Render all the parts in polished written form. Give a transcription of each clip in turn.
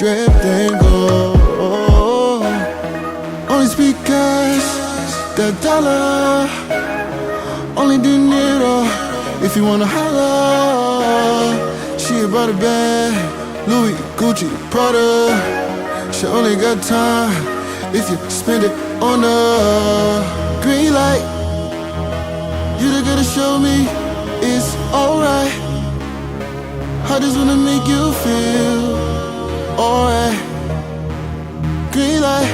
stripped and go. Only speak cash, that dollar. Only dinero, if you wanna holla. She about a bag, Louis, Gucci, Prada. She only got time if you spend it on a green light. You the girl to show me it's alright. I just wanna make you feel alright. Green light.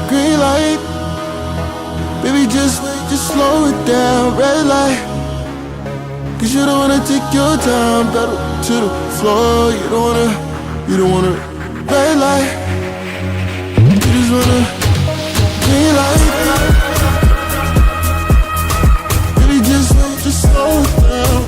Green light. Baby, just slow it down. Red light. Cause you don't wanna take your time. Pedal to the floor. You don't wanna red light. You just wanna green light. Baby, just slow it down.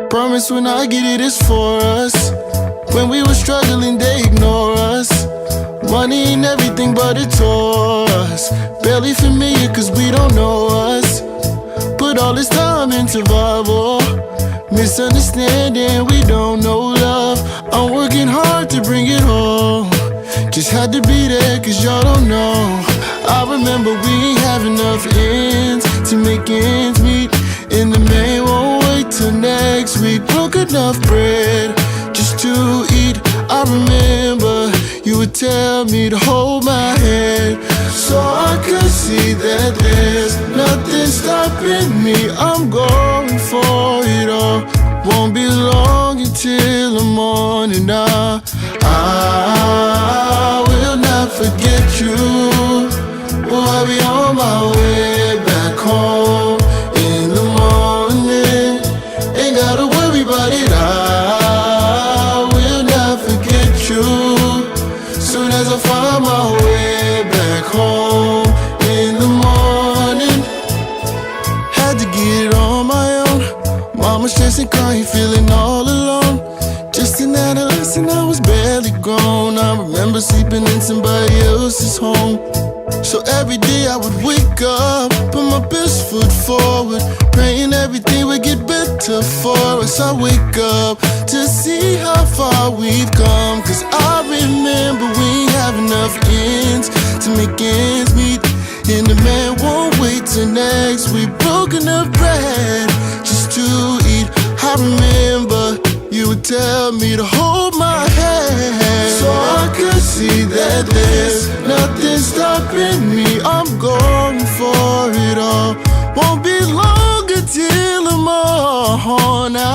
Promise when I get it, it's for us. When we were struggling, they ignore us. Money ain't everything, but it tore us. Barely familiar, cause we don't know us. Put all this time in survival. Misunderstanding, we don't know love. I'm working hard to bring it home. Just had to be there, cause y'all don't know. I remember we ain't have enough ends to make ends meet. And the man won't wait till next week. Broke enough bread just to eat. I remember you would tell me to hold my hand, so I could see that there's nothing stopping me. I'm going for it all. Won't be long until the morning. I will not forget you. Oh, I'll be on my way back home in the morning. Ain't gotta worry about it. I will not forget you. Soon as I find my way back home in the morning. Had to get it on my own. Mama stressing, crying, feeling all alone. Just an adolescent, I was barely grown. I remember sleeping in somebody else's home. So every day I would wake up, put my best foot forward, praying everything would get better for us. I wake up to see how far we've come, cause I remember we ain't have enough ends to make ends meet. And the man won't wait till next week. Broke enough bread just to eat. I remember you would tell me to hold my hand, so I could see that there's nothing stopping me. I'm going for it all. Won't be long until I'm on. I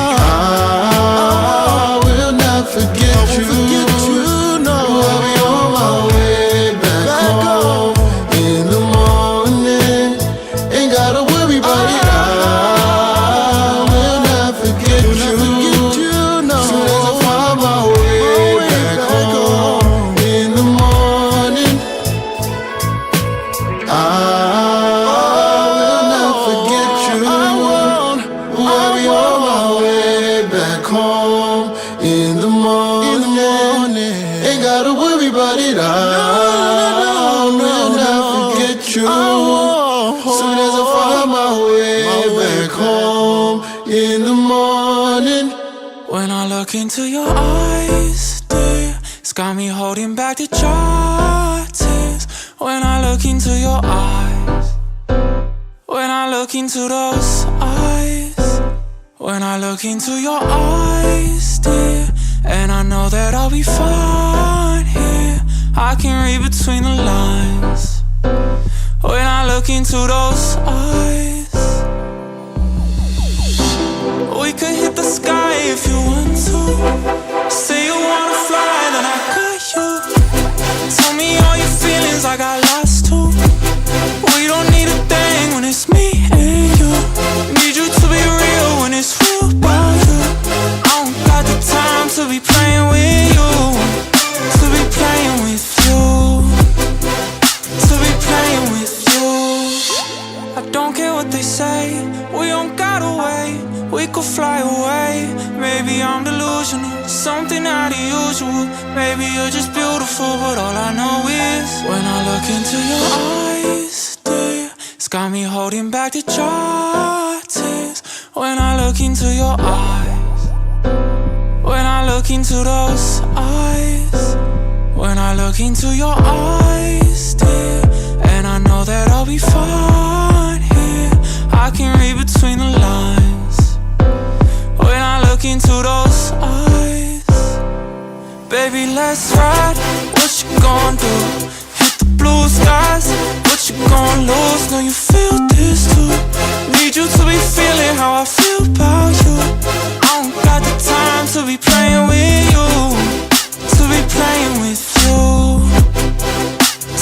will not forget you. No, I'll be on my way back home in the morning. Ain't gotta worry about it. I will not forget you. Soon as I find my way back home in the morning, I will not forget you. I'll be on my way back home in the morning. Ain't gotta worry about it. I will not forget you. Soon as I find my way back home in the morning. When I look into your eyes, dear, it's got me holding back the dry tears. When I look into your eyes, when I look into those eyes, when I look into your eyes, dear, and I know that I'll be fine. I can read between the lines when I look into those eyes. We could hit the sky if you want to. Say you wanna fly, then I got you. Tell me all your feelings, I got lots too. We don't need a thing when it's me and you. Need you to be real when it's real about you. I don't got the time to be playing with you. To be playing with you. To be playing with you. I don't care what they say, we don't gotta wait. We could fly away. Maybe I'm delusional, something out of usual. Maybe you're just beautiful, but all I know is when I look into your eyes, dear, it's got me holding back the dry tears. When I look into your eyes, when I look into those eyes, when I look into your eyes, dear, and I know that I'll be fine here. I can read between the lines when I look into those eyes. Baby, let's ride. What you gon' do? Hit the blue skies. What you gon' lose? Know you feel this too. Need you to be feeling how I feel about you. I don't got the time to be playing with you. To be playing with you.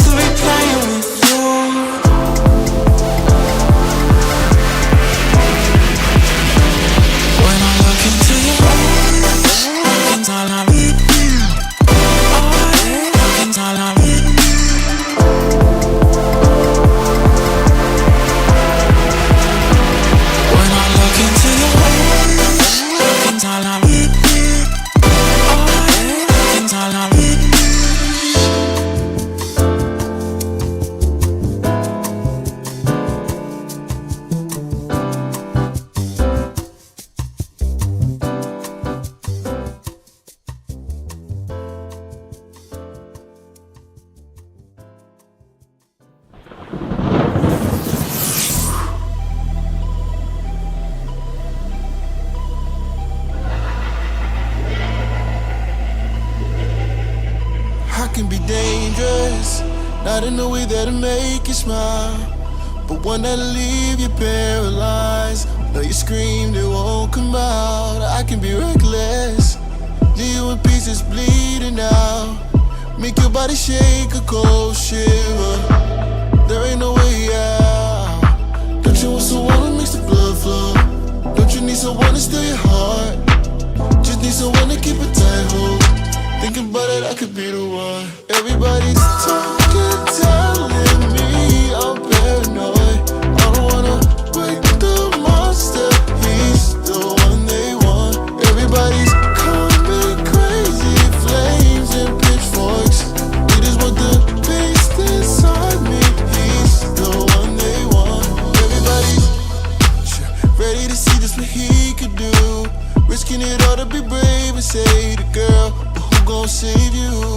To be playing with you. When I look into your eyes, looking all I need. Looking all I need. When I look into your eyes, looking all I need. Looking all I need. I can be dangerous, not in a way that'll make you smile, but one that'll leave you paralyzed. Know you screamed, it won't come out. I can be reckless, leave you in pieces bleeding out, make your body shake a cold shiver. There ain't no way out. Don't you want someone who makes the blood flow? Don't you need someone to steal your heart? Just need someone to keep a tight hold. Thinking about it, I could be the one. Everybody's talking, telling me I'm paranoid. I don't wanna break the monster, he's the one they want. Everybody's coming crazy, flames and pitchforks. They just want the beast inside me, he's the one they want. Everybody's ready to see just what he could do. Risking it all to be brave and say the girl, gon' save you.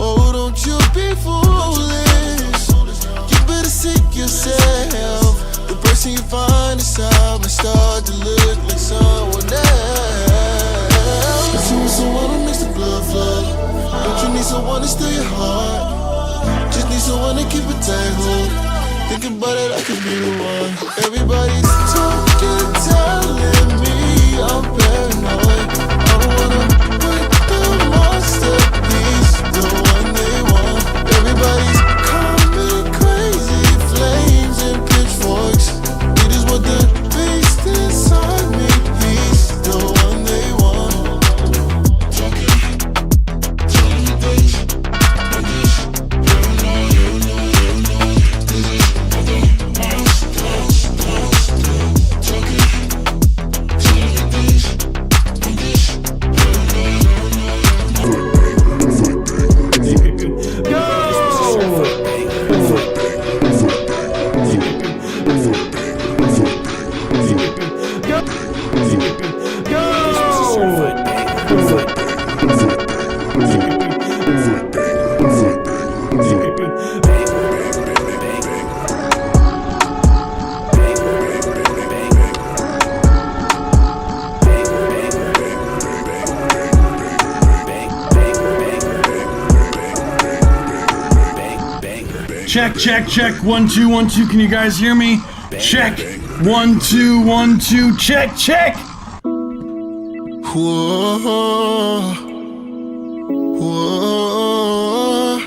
Oh, don't you be foolish. You better seek yourself. The person you find inside may start to look like someone else. You want someone who makes the blood flow. Don't you need someone to steal your heart? Just need someone to keep a tight hold. Thinking about it, I could be the one. Everybody's talking, telling me I'm paranoid. I don't wanna break the monster, he's the one they want. Everybody's coming crazy, flames and pitchforks. They just want the beast inside me, he's the one they want. Check, check, check. 1 2 1 2. Can you guys hear me? Check. 1 2 1 2. Check, check. Whoa, whoa, whoa.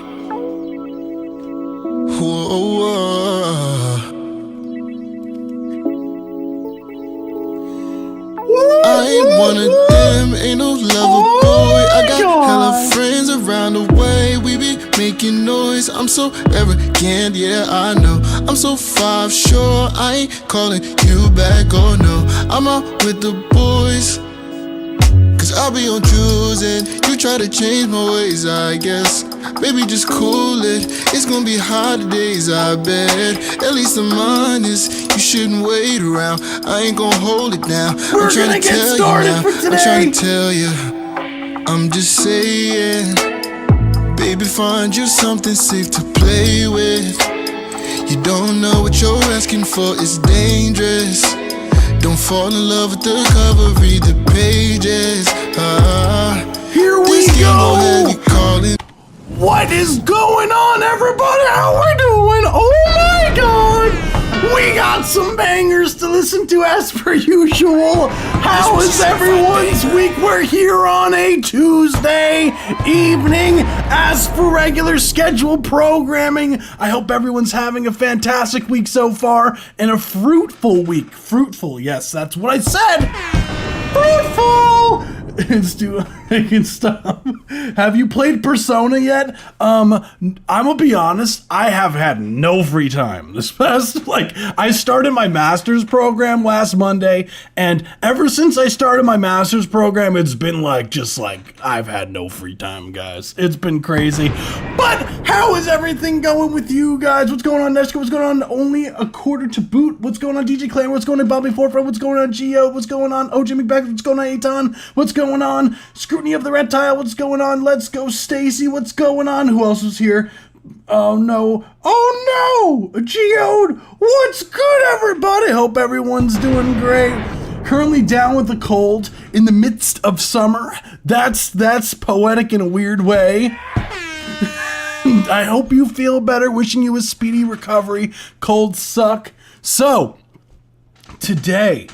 I ain't one of them, ain't no lover boy. I got hella friends around the way. We be making noise. I'm so arrogant, yeah, I know. I'm so 5 sure I ain't calling you back, oh no. I'm out with the boys, cause I'll be on choosing. You try to change my ways, I guess. Baby, just cool it. It's gonna be hard days, I bet. At least I'm honest. You shouldn't wait around. I ain't gonna hold it down. We're I'm trying gonna to get tell started you now. for today. I'm trying to tell you. I'm just saying. Baby, find you something safe to play with. You don't know what you're asking for, it's dangerous. Don't fall in love with the cover, read the pages. Here we This game gon' have go. you calling. What is going on, everybody? How we doing? Oh my god! We got some bangers to listen to as per usual. How is everyone's week? We're here on a Tuesday evening as for regular scheduled programming. I hope everyone's having a fantastic week so far and a fruitful week. Fruitful, yes, that's what I said. Fruitful! I can stop. Have you played Persona yet? I'm gonna be honest, I have had no free time this past, I started my master's program last Monday, and ever since I started my master's program, it's been I've had no free time, guys. It's been crazy. But how is everything going with you guys? What's going on, Neshka? What's going on? Only a quarter to boot. What's going on, DJ Clan? What's going on, Bobby Forfeit? What's going on, Geo? What's going on, OJ McBack? What's going on, Aton? What's going on, Scrutiny of the Reptile? What's going on? Let's go, Stacy. What's going on? Who else is here? Oh no. Oh no! Geode! What's good, everybody? Hope everyone's doing great. Currently down with a cold in the midst of summer. That's poetic in a weird way. I hope you feel better. Wishing you a speedy recovery. Colds suck. So, today,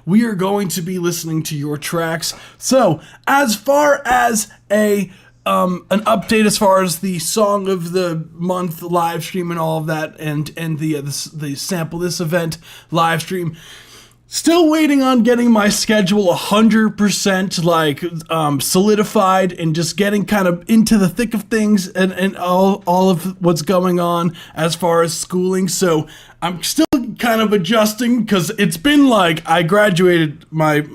we are going to be listening to your tracks. So, as far as an update as far as the song of the month live stream and all of that, and the sample this event live stream. Still waiting on getting my schedule 100% solidified and just getting kind of into the thick of things and all of what's going on as far as schooling. So I'm still kind of adjusting because it's been I graduated my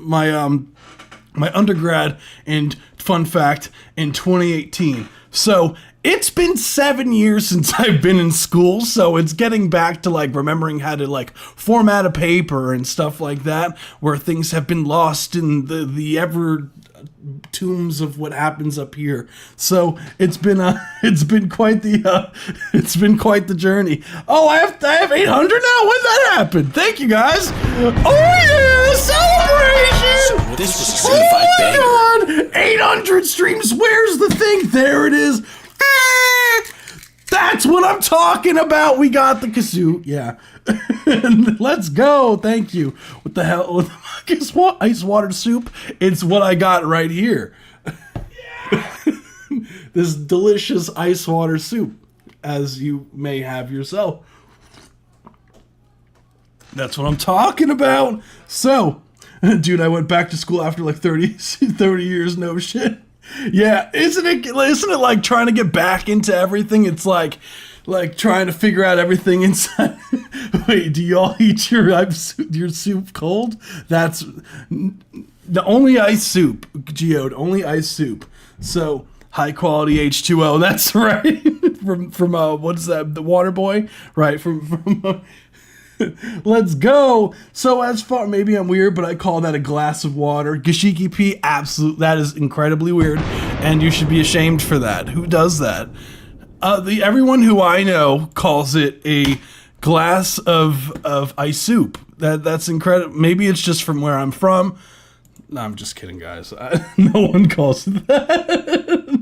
undergrad and fun fact in 2018. So it's been 7 years since I've been in school, so it's getting back to remembering how to format a paper and stuff like that, where things have been lost in the ever tombs of what happens up here. So it's been quite the journey. Oh, I have 800 now. When did that happen? Thank you guys. Oh yeah, celebration! This was a certified banger. Oh my god, 800 streams. Where's the thing? There it is. That's what I'm talking about. We got the kazoo. Yeah. Let's go. Thank you. What the hell? What the fuck is what? Ice water soup? It's what I got right here. This delicious ice water soup, as you may have yourself. That's what I'm talking about. So, dude, I went back to school after 30 years. No shit. Yeah, isn't it like trying to get back into everything? It's like trying to figure out everything inside. Wait, do y'all eat your soup cold? That's the only ice soup, Geode, only ice soup. So high quality H2O. That's right. from what's that? The Water Boy, right? From Let's go. So as far, maybe I'm weird, but I call that a glass of water. Gashiki P, absolute. That is incredibly weird, and you should be ashamed for that. Who does that? Everyone who I know calls it a glass of ice soup. That's incredible. Maybe it's just from where I'm from. No, I'm just kidding, guys. No one calls it that.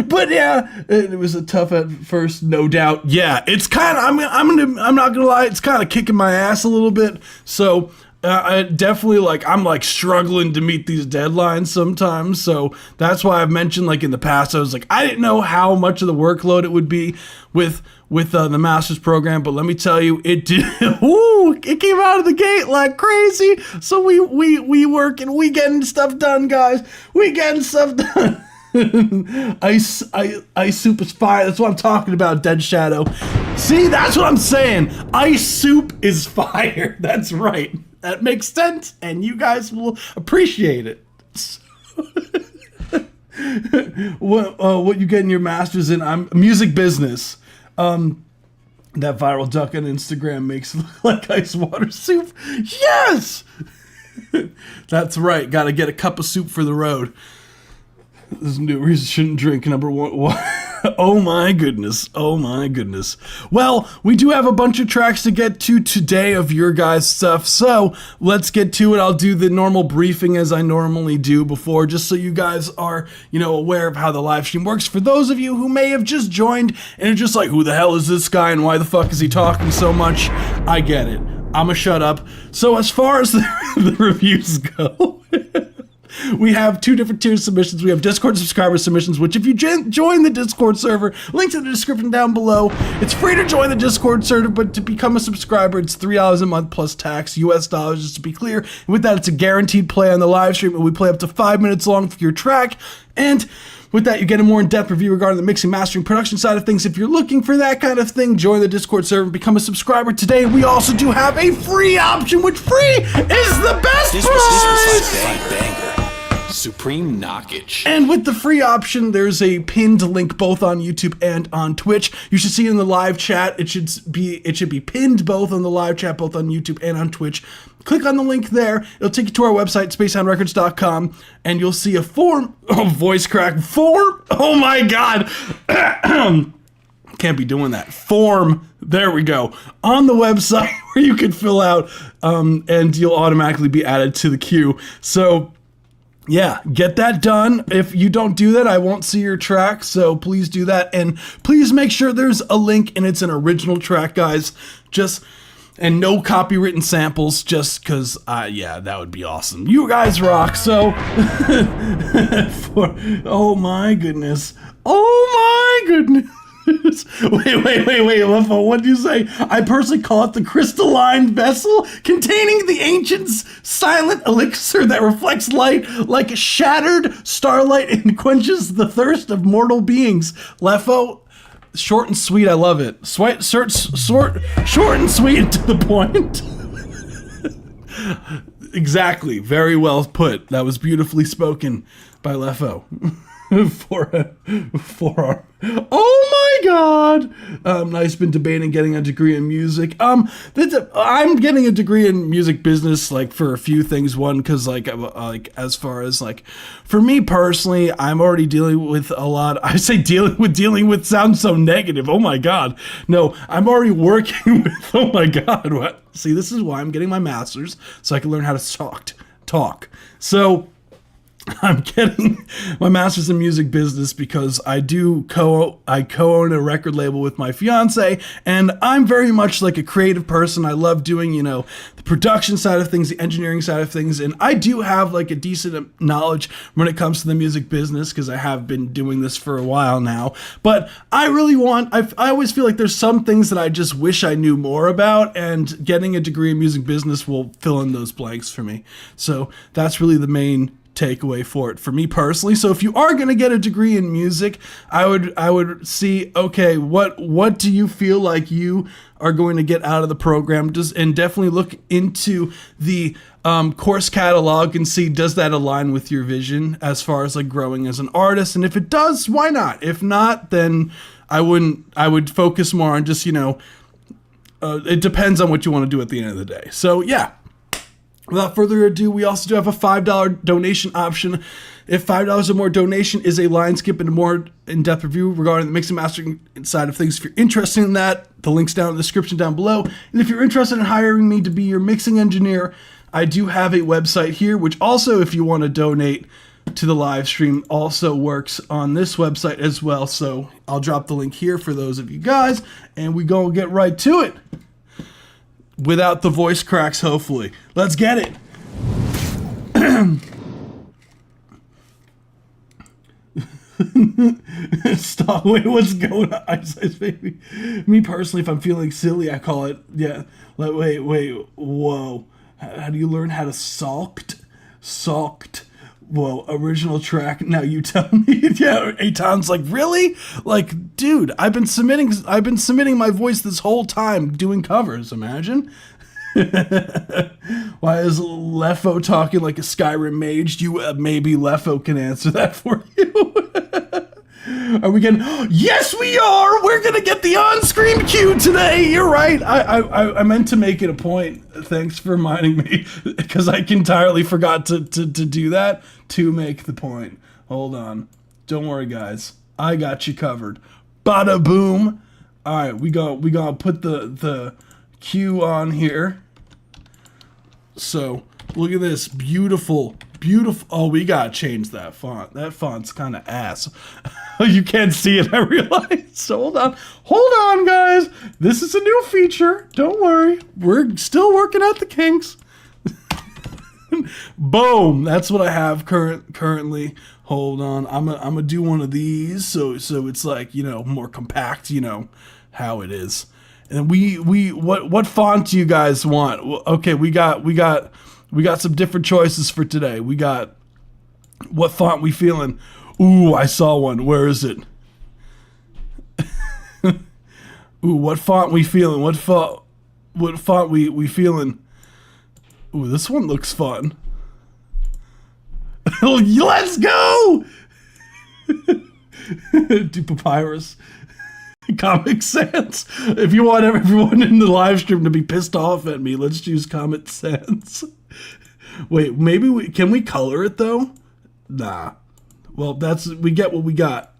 But yeah, it was a tough at first, no doubt. Yeah, it's kind of, I'm not gonna lie, it's kind of kicking my ass a little bit. So I definitely I'm struggling to meet these deadlines sometimes. So that's why I've mentioned in the past, I was I didn't know how much of the workload it would be with the master's program, but let me tell you, it did. Ooh, it came out of the gate like crazy. So we working, we getting stuff done, guys. We getting stuff done. Ice soup is fire. That's what I'm talking about, Dead Shadow. See, that's what I'm saying. Ice soup is fire. That's right. That makes sense, and you guys will appreciate it. What you get in your master's in? I'm music business. That viral duck on Instagram makes it look like ice water soup. Yes, that's right. Got to get a cup of soup for the road. There's no reason shouldn't drink. Number one. Oh my goodness. Oh my goodness. Well, we do have a bunch of tracks to get to today of your guys' stuff. So let's get to it. I'll do the normal briefing as I normally do before, just so you guys are, aware of how the live stream works. For those of you who may have just joined and are just like, who the hell is this guy and why the fuck is he talking so much? I get it. I'ma shut up. So as far as the reviews go, we have two different tier submissions. We have Discord subscriber submissions, which if you join the Discord server, link in the description down below. It's free to join the Discord server, but to become a subscriber, it's $3 a month plus tax, US dollars, just to be clear. And with that, it's a guaranteed play on the live stream, and we play up to 5 minutes long for your track. And with that, you get a more in-depth review regarding the mixing, mastering, production side of things. If you're looking for that kind of thing, join the Discord server and become a subscriber today. We also do have a free option, which free is the best price! Supreme Knockage. And with the free option, there's a pinned link both on YouTube and on Twitch. You should see it in the live chat. It should be pinned both on the live chat, both on YouTube and on Twitch. Click on the link there. It'll take you to our website, spacehoundrecords.com, and you'll see a form. Oh, voice crack. Form. Oh my God. Can't be doing that. Form. There we go. On the website where you can fill out, and you'll automatically be added to the queue. So, yeah, get that done. If you don't do that, I won't see your track, so please do that. And please make sure there's a link and it's an original track, guys. And no copywritten samples, just because, yeah, that would be awesome. You guys rock, so... oh my goodness. Oh my goodness. Wait, Lefo, what do you say? I personally call it the crystalline vessel containing the ancient's silent elixir that reflects light like shattered starlight and quenches the thirst of mortal beings. Lefo, short and sweet, I love it. Short and sweet and to the point. Exactly, very well put. That was beautifully spoken by Lefo. For oh my God! I've been debating getting a degree in music. I'm getting a degree in music business, for a few things. One, because as far as for me personally, I'm already dealing with a lot. I say dealing with sounds so negative. Oh my God! No, I'm already working with. Oh my God! What? See, this is why I'm getting my master's, so I can learn how to talk. So. I'm getting my master's in music business because I co-own a record label with my fiance, and I'm very much like a creative person. I love doing, the production side of things, the engineering side of things, and I do have a decent knowledge when it comes to the music business because I have been doing this for a while now. But I really I always feel like there's some things that I just wish I knew more about, and getting a degree in music business will fill in those blanks for me. So that's really the main takeaway for it for me personally. So if you are going to get a degree in music, I would see, okay, what do you feel like you are going to get out of the program? And definitely look into the course catalog and see, does that align with your vision as far as growing as an artist? And if it does, why not? If not, then I would focus more on just, it depends on what you want to do at the end of the day. So yeah. Without further ado, we also do have a $5 donation option. If $5 or more donation is a line skip and a more in-depth review regarding the mixing and mastering side of things. If you're interested in that, the link's down in the description down below. And if you're interested in hiring me to be your mixing engineer, I do have a website here, which also, if you want to donate to the live stream also works on this website as well. So I'll drop the link here for those of you guys, and we gonna get right to it without the voice cracks, hopefully. Let's get it. Stop. Wait, what's going on? Ice Baby. Me personally, if I'm feeling silly, I call it, yeah. Like, wait, whoa. How do you learn how to sulked? Whoa, original track. Now you tell me. Yeah, Aton's like, really? Like, dude, I've been submitting my voice this whole time doing covers. Imagine. Why is Lefo talking like a Skyrim mage? Maybe Lefo can answer that for you. Are we getting? Yes, we are. We're gonna get the on-screen cue today. You're right. I meant to make it a point. Thanks for reminding me, because I entirely forgot to do that. To make the point. Hold on. Don't worry, guys. I got you covered. Bada boom. All right, we gonna put the cue on here. So look at this beautiful. Oh, we gotta change that font. That font's kind of ass. You can't see it, I realize. So hold on, guys. This is a new feature. Don't worry, we're still working out the kinks. Boom. That's what I have currently. Hold on. I'm gonna do one of these so it's like, more compact. You know how it is. And what font do you guys want? Okay, we got some different choices for today. We got, what font we feeling? Ooh, I saw one. Where is it? Ooh, what font we feeling? What font we feeling? Ooh, this one looks fun. Let's go! Do Papyrus. Comic Sans. If you want everyone in the live stream to be pissed off at me, let's choose Comic Sans. Wait, maybe can we color it though? Nah. Well, we get what we got.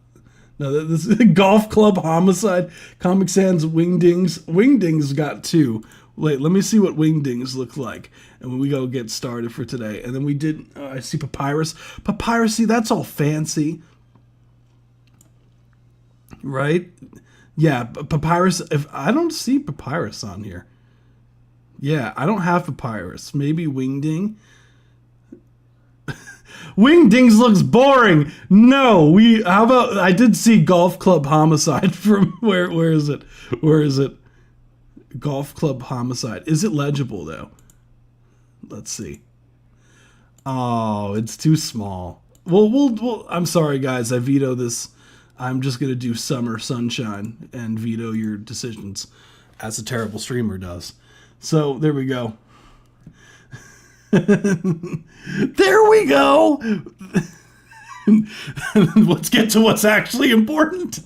No, this is Golf Club Homicide. Comic Sans Wingdings. Wingdings got 2. Wait, let me see what Wingdings look like. And when we go get started for today. And then we did, I see Papyrus. Papyrus, see, that's all fancy. Right? Yeah, Papyrus, if I don't see Papyrus on here. Yeah, I don't have Papyrus. Maybe Wingding. Wingdings looks boring. No, how about, I did see Golf Club Homicide from, where is it? Where is it? Golf Club Homicide. Is it legible though? Let's see. Oh, it's too small. Well, I'm sorry guys, I veto this. I'm just going to do Summer Sunshine and veto your decisions, as a terrible streamer does. So, there we go. There we go! Let's get to what's actually important.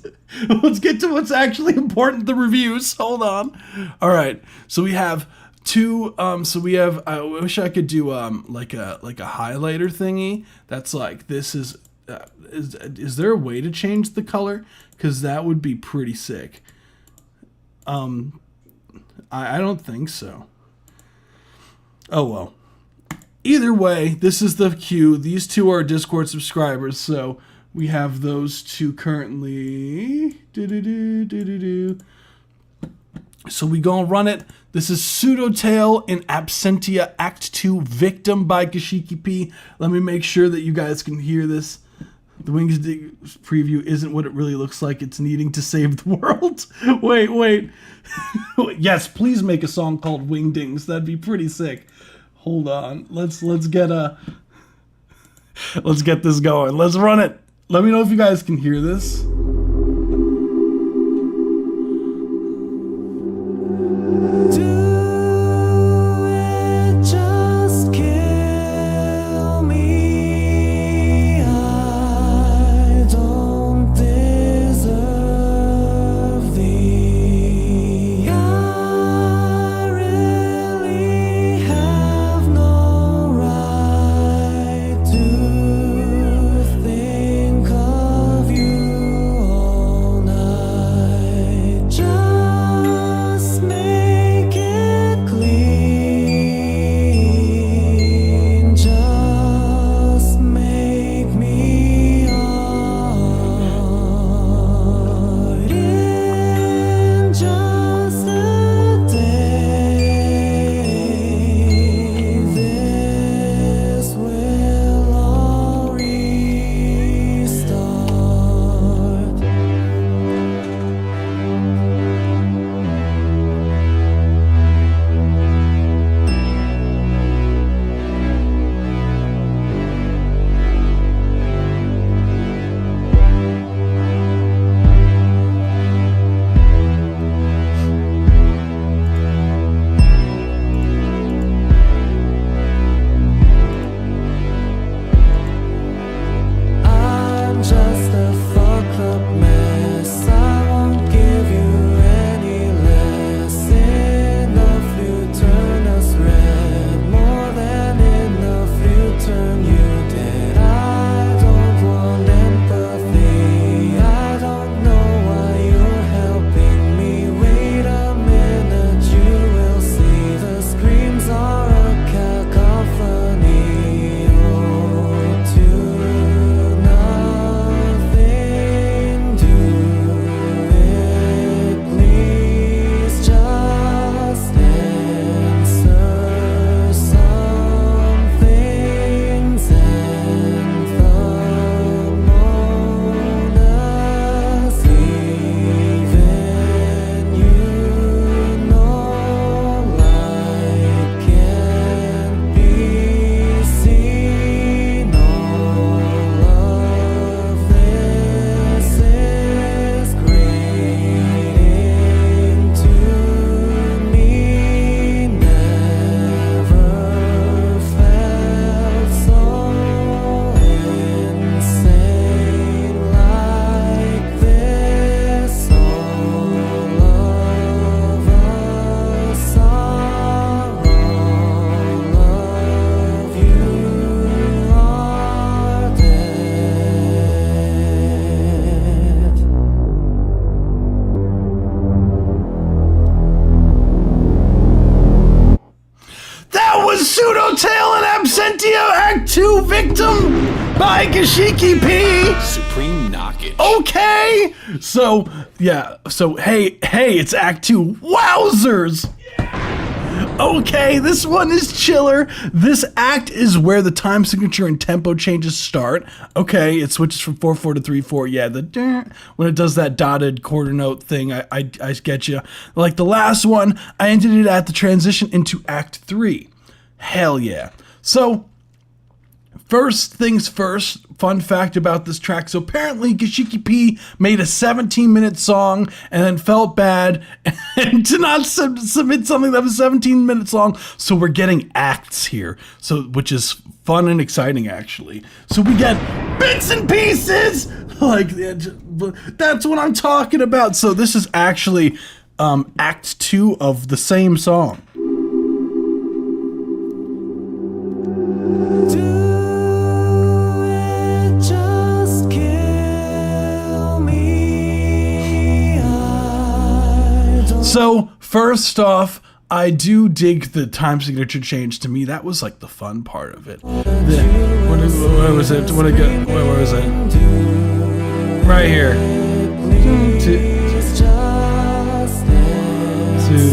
The reviews. Hold on. All right. So we have 2, I wish I could do like a highlighter thingy. That's like, this is there a way to change the color? Because that would be pretty sick. I don't think so. Oh well. Either way, this is the queue. These 2 are Discord subscribers, so we have those 2 currently. So we gonna run it. This is Pseudo Tale in Absentia Act 2 Victim by Kashiki P. Let me make sure that you guys can hear this. The Wings preview isn't what it really looks like. It's needing to save the world. Wait. Yes, please make a song called Wingdings. That'd be pretty sick. Hold on. Let's get this going. Let's run it. Let me know if you guys can hear this. Think of you. Victim by Gashiki P. Supreme Knockage. Okay. So, yeah. So, hey, it's Act 2. Wowzers. Okay, this one is chiller. This act is where the time signature and tempo changes start. Okay, it switches from 4/4 to 3/4. Yeah, when it does that dotted quarter note thing, I get you. Like the last one, I ended it at the transition into Act 3. Hell yeah. So, first things first, fun fact about this track. So apparently Gashiki P made a 17-minute song and then felt bad and did not submit something that was 17 minutes long. So we're getting acts here, so which is fun and exciting actually. So we get bits and pieces, like that's what I'm talking about. So this is actually Act 2 of the same song. So, first off, I do dig the time signature change. To me, that was like the fun part of it. Where was it? Where was it? Right here. Two,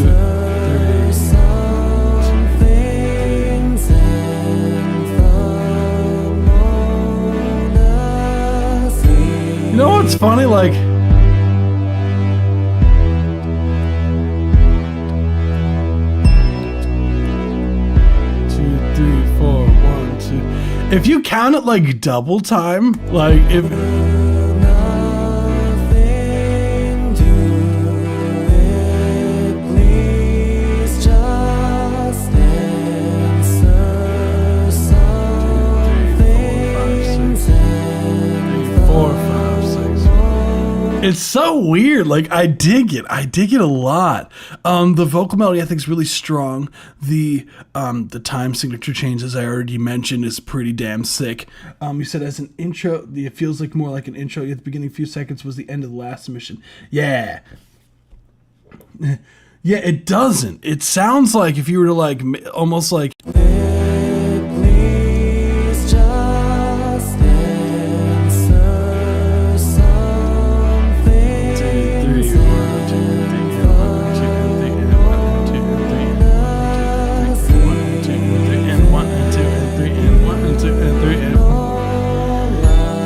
three. You know what's funny? Like, if you count it like double time, like if it's so weird. Like I dig it a lot. The vocal melody I think is really strong. The time signature change, as I already mentioned, is pretty damn sick. You said as an intro, it feels like more like an intro. At the beginning few seconds was the end of the last mission. Yeah, it doesn't. It sounds like if you were to like almost like.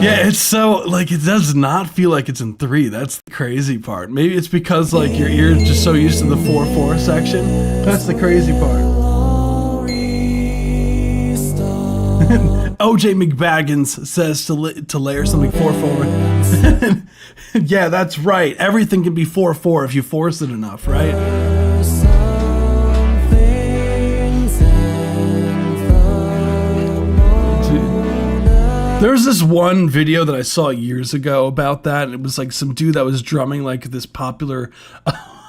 Yeah, it's so, like, it does not feel like it's in 3. That's the crazy part. Maybe it's because, like, your ear's just so used to the 4/4 section. That's the crazy part. OJ McBaggins says to layer something 4/4. Yeah, that's right. Everything can be 4/4 if you force it enough, right? There's this one video that I saw years ago about that, and it was like some dude that was drumming like this popular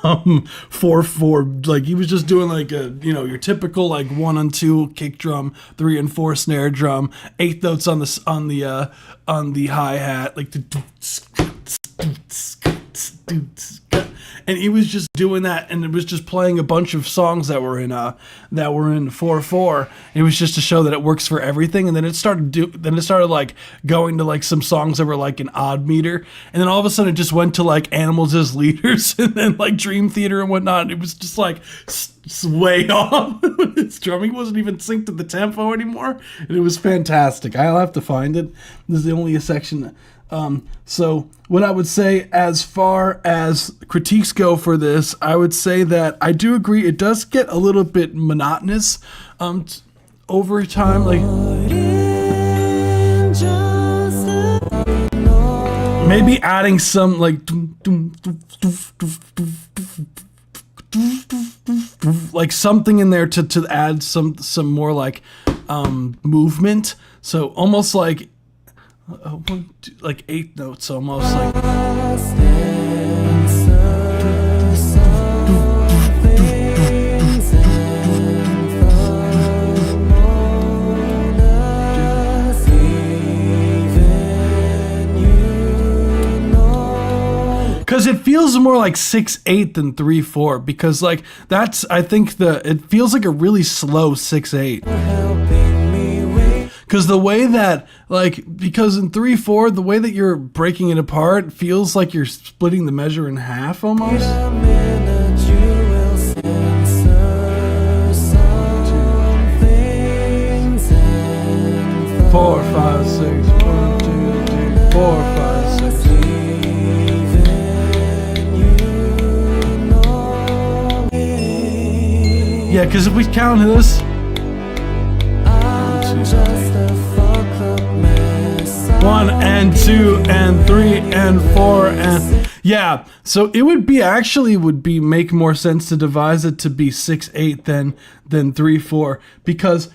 4/4, like he was just doing like a, you know, your typical like 1 and 2 kick drum, 3 and 4 snare drum, 8 notes on the hi-hat, like the, and he was just doing that, and it was just playing a bunch of songs that were in 4/4. It was just to show that it works for everything. And then it started like going to like some songs that were like an odd meter, and then all of a sudden it just went to like Animals as Leaders and then like Dream Theater and whatnot. And it was just like way off. Its drumming wasn't even synced to the tempo anymore, and it was fantastic. I'll have to find it. This is only a section. So what I would say as far as critiques go for this, I would say that I do agree it does get a little bit monotonous over time. Like maybe adding some like something in there to add some more like movement. So almost like 8 notes almost like. Because it feels more like 6/8 than 3/4, because like that's, I think it feels like a really slow 6/8. Because the way that, like, because in 3/4, the way that you're breaking it apart feels like you're splitting the measure in half almost. Four, five, six, 1, 2, 3, 4, 5, 6. Yeah, because if we count this, 1 and 2 and 3 and 4 and yeah, so it would be make more sense to devise it to be 6/8 than 3/4, because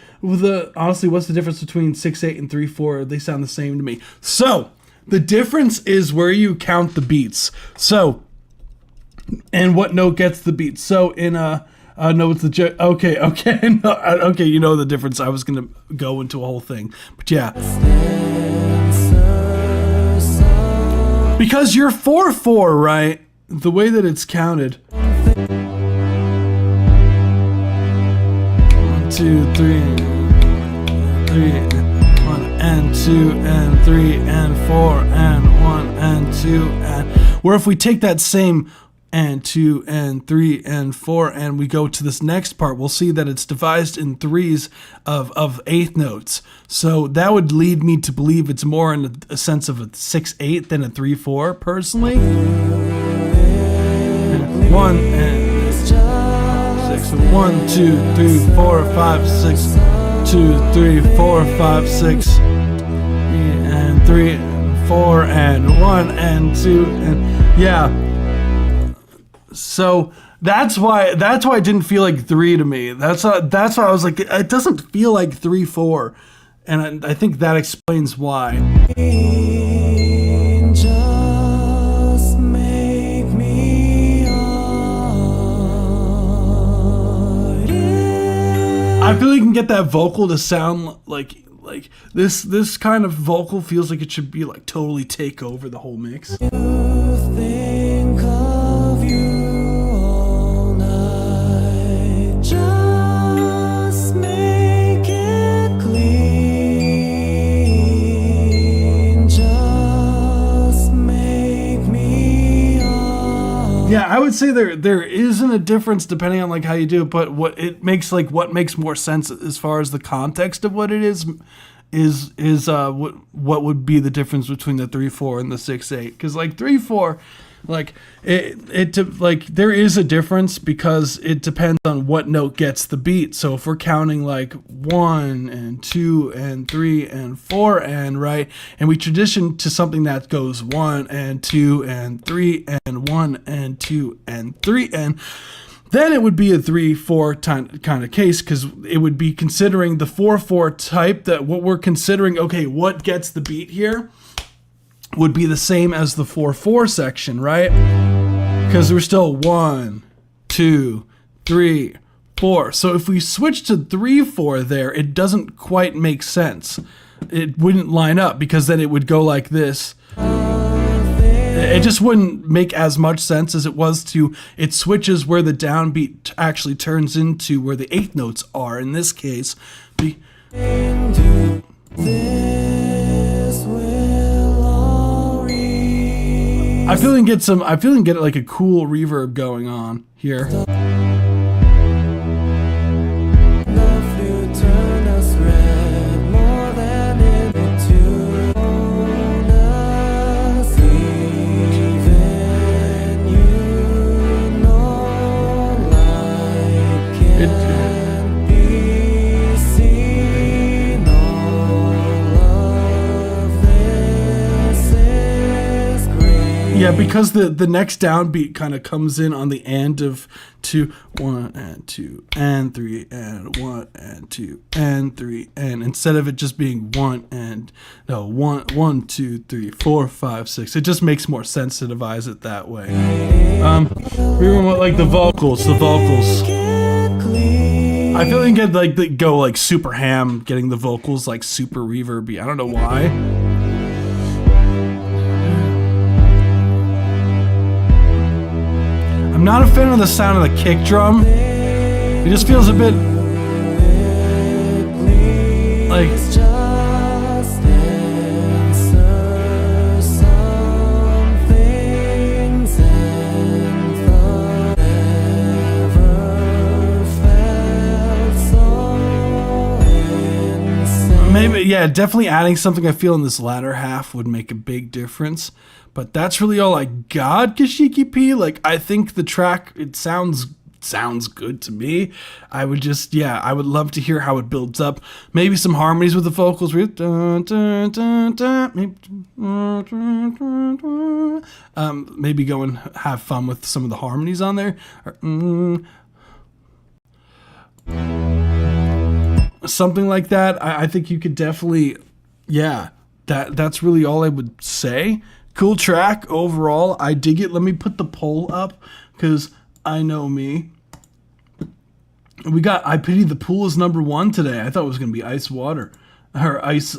honestly, what's the difference between 6/8 and 3/4? They sound the same to me. So the difference is where you count the beats. So, and what note gets the beat. So in no, it's the okay, no, okay. You know the difference. I was gonna go into a whole thing, but yeah, because you're 4/4, right? The way that it's counted. 1, 2, 3, 1 and 2 and 3 and 4 and 1 and 2 and. Where if we take that same and 2 and 3 and 4 and we go to this next part, we'll see that it's devised in threes of eighth notes. So that would lead me to believe it's more in a sense of a 6/8 than a 3/4 personally. 1 and 6, 1, 2, 3, 4, 5, 6, 2, 3, 4, 5, 6 and 3 and 4 and 1 and 2 and yeah. So that's why it didn't feel like 3 to me. That's why I was like, it doesn't feel like 3/4, and I think that explains why. Just make me I feel you can get that vocal to sound like this kind of vocal feels like it should be like totally take over the whole mix. Yeah, I would say there isn't a difference depending on like how you do it, but what makes more sense as far as the context of what it is what would be the difference between the 3/4 and the 6/8? Because like 3/4, like there is a difference because it depends on what note gets the beat. So if we're counting like 1 and 2 and 3 and 4 and right, and we transition to something that goes 1 and 2 and 3 and 1 and 2 and 3 and then it would be a 3/4 kind of case, because it would be considering the 4/4 type, that what we're considering, okay, what gets the beat here would be the same as the 4/4 section, right? Because we're still 1, 2, 3, 4. So if we switch to 3/4 there, it doesn't quite make sense. It wouldn't line up, because then it would go like this. It just wouldn't make as much sense as it was to, it switches where the downbeat actually turns into where the eighth notes are in this case. I feel you can get like a cool reverb going on here. Yeah, because the next downbeat kind of comes in on the end of 2, 1 and 2 and 3 and 1 and 2 and 3 and instead of it just being 1 and 1, 2, 3, 4, 5, 6. It just makes more sense to devise it that way. We were like the vocals. I feel like you can go like super ham, getting the vocals like super reverby. I don't know why. I'm not a fan of the sound of the kick drum. It just feels a bit like yeah, definitely adding something I feel in this latter half would make a big difference. But that's really all I got, Kashiki P. Like, I think the track, it sounds good to me. I would just, I would love to hear how it builds up. Maybe some harmonies with the vocals. Maybe go and have fun with some of the harmonies on there. Something like that. I think you could definitely, that's really all I would say. Cool track overall. I dig it. Let me put the poll up because I know me. We got I Pity the Pool is number 1 today. I thought it was going to be ice water or ice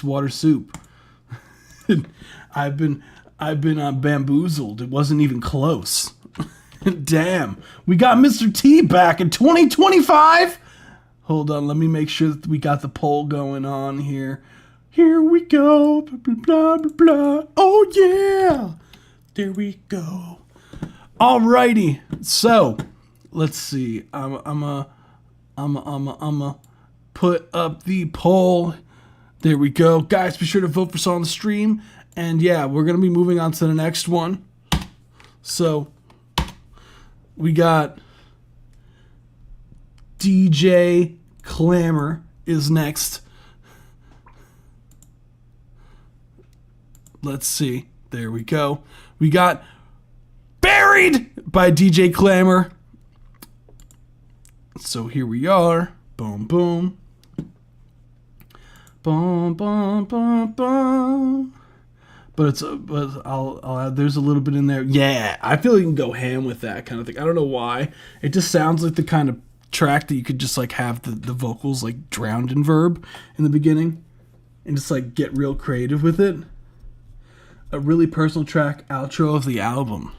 water soup. I've been bamboozled. It wasn't even close. Damn. We got Mr. T back in 2025. Hold on, let me make sure that we got the poll going on here. Here we go. Blah, blah, blah, blah, blah. Oh, yeah. There we go. Alrighty. So, let's see. I'm put up the poll. There we go. Guys, be sure to vote for us on the stream. And yeah, we're going to be moving on to the next one. So, we got DJ Clamor is next. Let's see. There we go. We got Buried by DJ Clamor. So here we are. Boom, boom. Boom, boom, boom, boom. But I'll add, there's a little bit in there. Yeah, I feel you can go ham with that kind of thing. I don't know why. It just sounds like the kind of track that you could just like have the vocals like drowned in verb in the beginning and just like get real creative with it. A really personal track, outro of the album.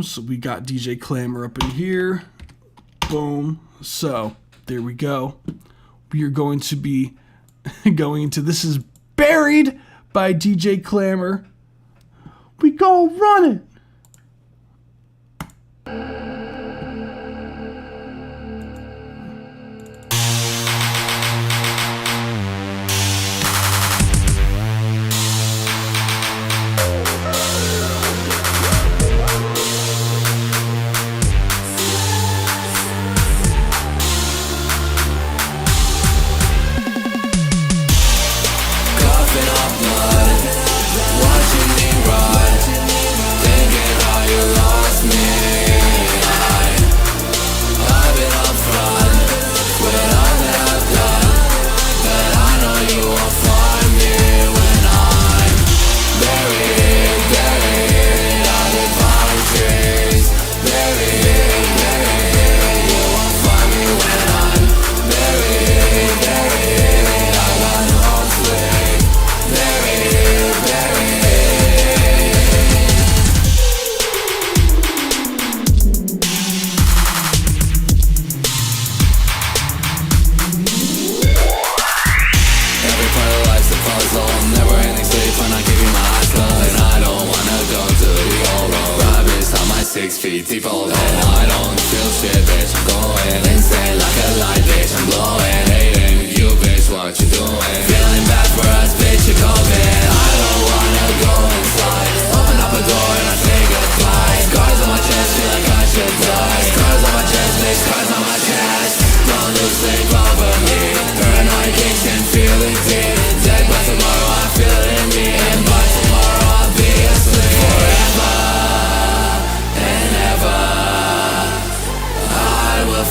So we got DJ Clamor up in here. Boom. So there we go. We are going to be going into This Is Buried by DJ Clamor. We go run it.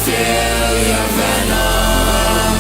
Feel your venom.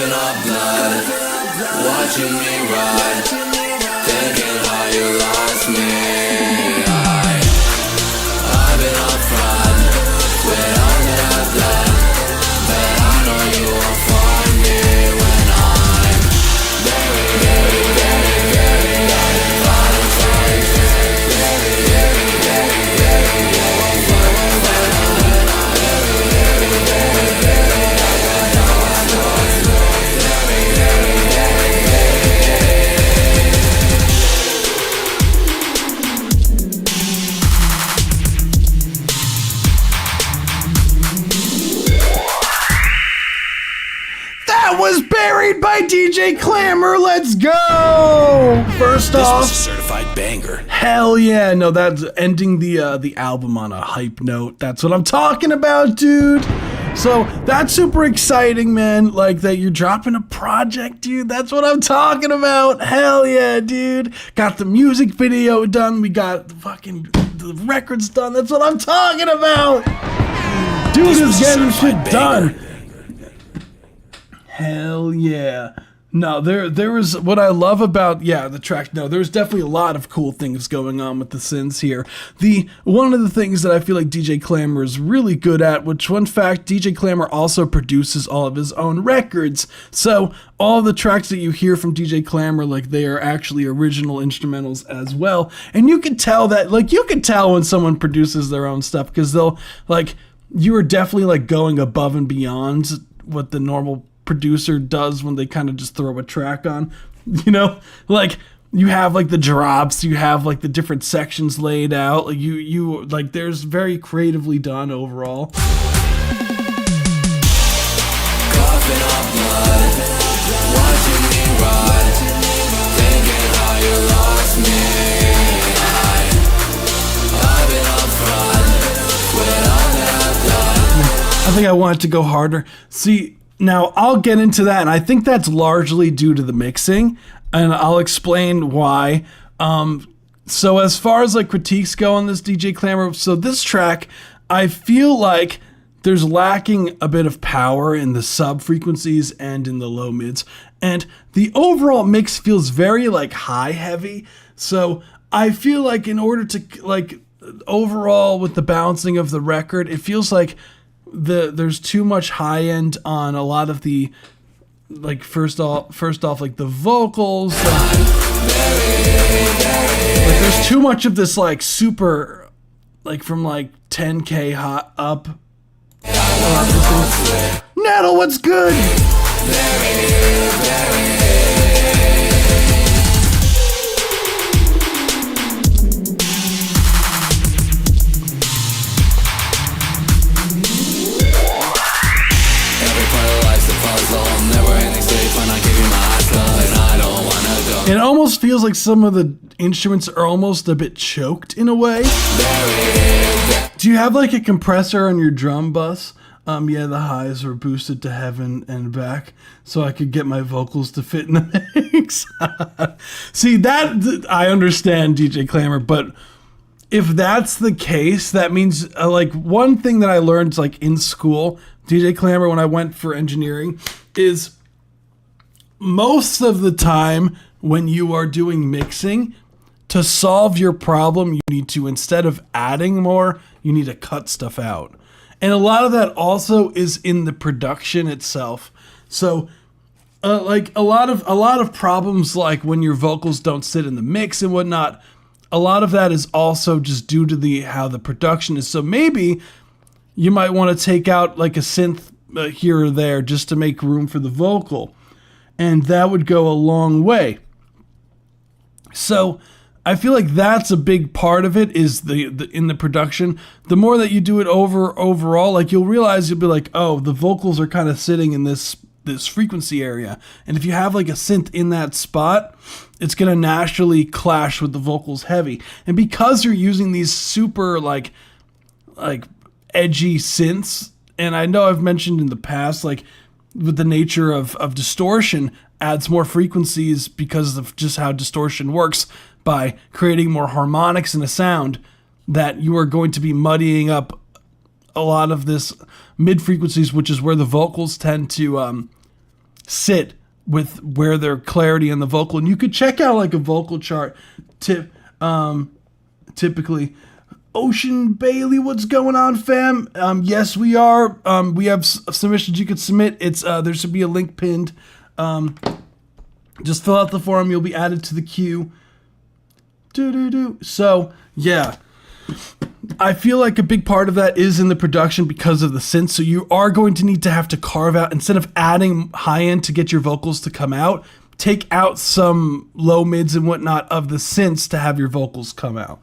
Coughing up blood, watching me ride, thinking how you lost me. I've been up front with all that I've done, but I know you won't find me when I'm very, very, very, very, very far from you. Very, very, very, very, you won't find me when I'm very, very, very, very, I know it's lost. Very, very, very, very. That was Buried by DJ Clamor. Let's go. First This was a off, certified banger. hell yeah. No, that's ending the album on a hype note. That's what I'm talking about, dude. So that's super exciting, man. Like that you're dropping a project, dude. That's what I'm talking about. Hell yeah, dude. Got the music video done. We got the records done. That's what I'm talking about. Dude This is was a getting certified shit banger. done. Hell yeah. No, there was what I love about the track. No, there's definitely a lot of cool things going on with the synths here. One of the things that I feel like DJ Clamor is really good at, which fun fact, DJ Clamor also produces all of his own records. So all the tracks that you hear from DJ Clamor, like they are actually original instrumentals as well. And you can tell that, like you can tell when someone produces their own stuff because they'll like you are definitely like going above and beyond what the normal producer does when they kind of just throw a track on, you know, like you have like the drops, you have like the different sections laid out, like you like there's very creatively done overall. Coughing up blood, watching me ride, thinking how you lost me. I've been up front with all that I've done. I think I want it to go harder. See, now I'll get into that, and I think that's largely due to the mixing, and I'll explain why. So as far as like critiques go on this DJ Clamor, so this track, I feel like there's lacking a bit of power in the sub frequencies and in the low mids, and the overall mix feels very like high heavy. So I feel like in order to like overall with the balancing of the record, it feels like there's too much high end on a lot of the like first off like the vocals, like there's too much of this like super like from like 10k hot up. Nettle, what's good? It almost feels like some of the instruments are almost a bit choked in a way. Do you have like a compressor on your drum bus? Yeah, the highs were boosted to heaven and back so I could get my vocals to fit in the mix. See, that I understand, DJ Clamor, but if that's the case, that means like one thing that I learned like in school, DJ Clamor, when I went for engineering, is most of the time when you are doing mixing, to solve your problem, you need to, instead of adding more, you need to cut stuff out. And a lot of that also is in the production itself. So like a lot of problems, like when your vocals don't sit in the mix and whatnot, a lot of that is also just due to how the production is. So maybe you might want to take out like a synth here or there just to make room for the vocal, and that would go a long way. So I feel like that's a big part of it, is the in the production. The more that you do it overall, like you'll realize, you'll be like, oh, the vocals are kind of sitting in this frequency area. And if you have like a synth in that spot, it's going to naturally clash with the vocals heavy. And because you're using these super like edgy synths, and I know I've mentioned in the past, like with the nature of distortion, adds more frequencies because of just how distortion works by creating more harmonics in a sound, that you are going to be muddying up a lot of this mid frequencies, which is where the vocals tend to sit with where their clarity on the vocal. And you could check out like a vocal chart typically. Ocean Bailey, what's going on, fam? Yes, we are. We have submissions you could submit. It's there should be a link pinned. Just fill out the form. You'll be added to the queue. So, yeah. I feel like a big part of that is in the production because of the synth. So you are going to need to have to carve out, instead of adding high end to get your vocals to come out, take out some low mids and whatnot of the synths to have your vocals come out.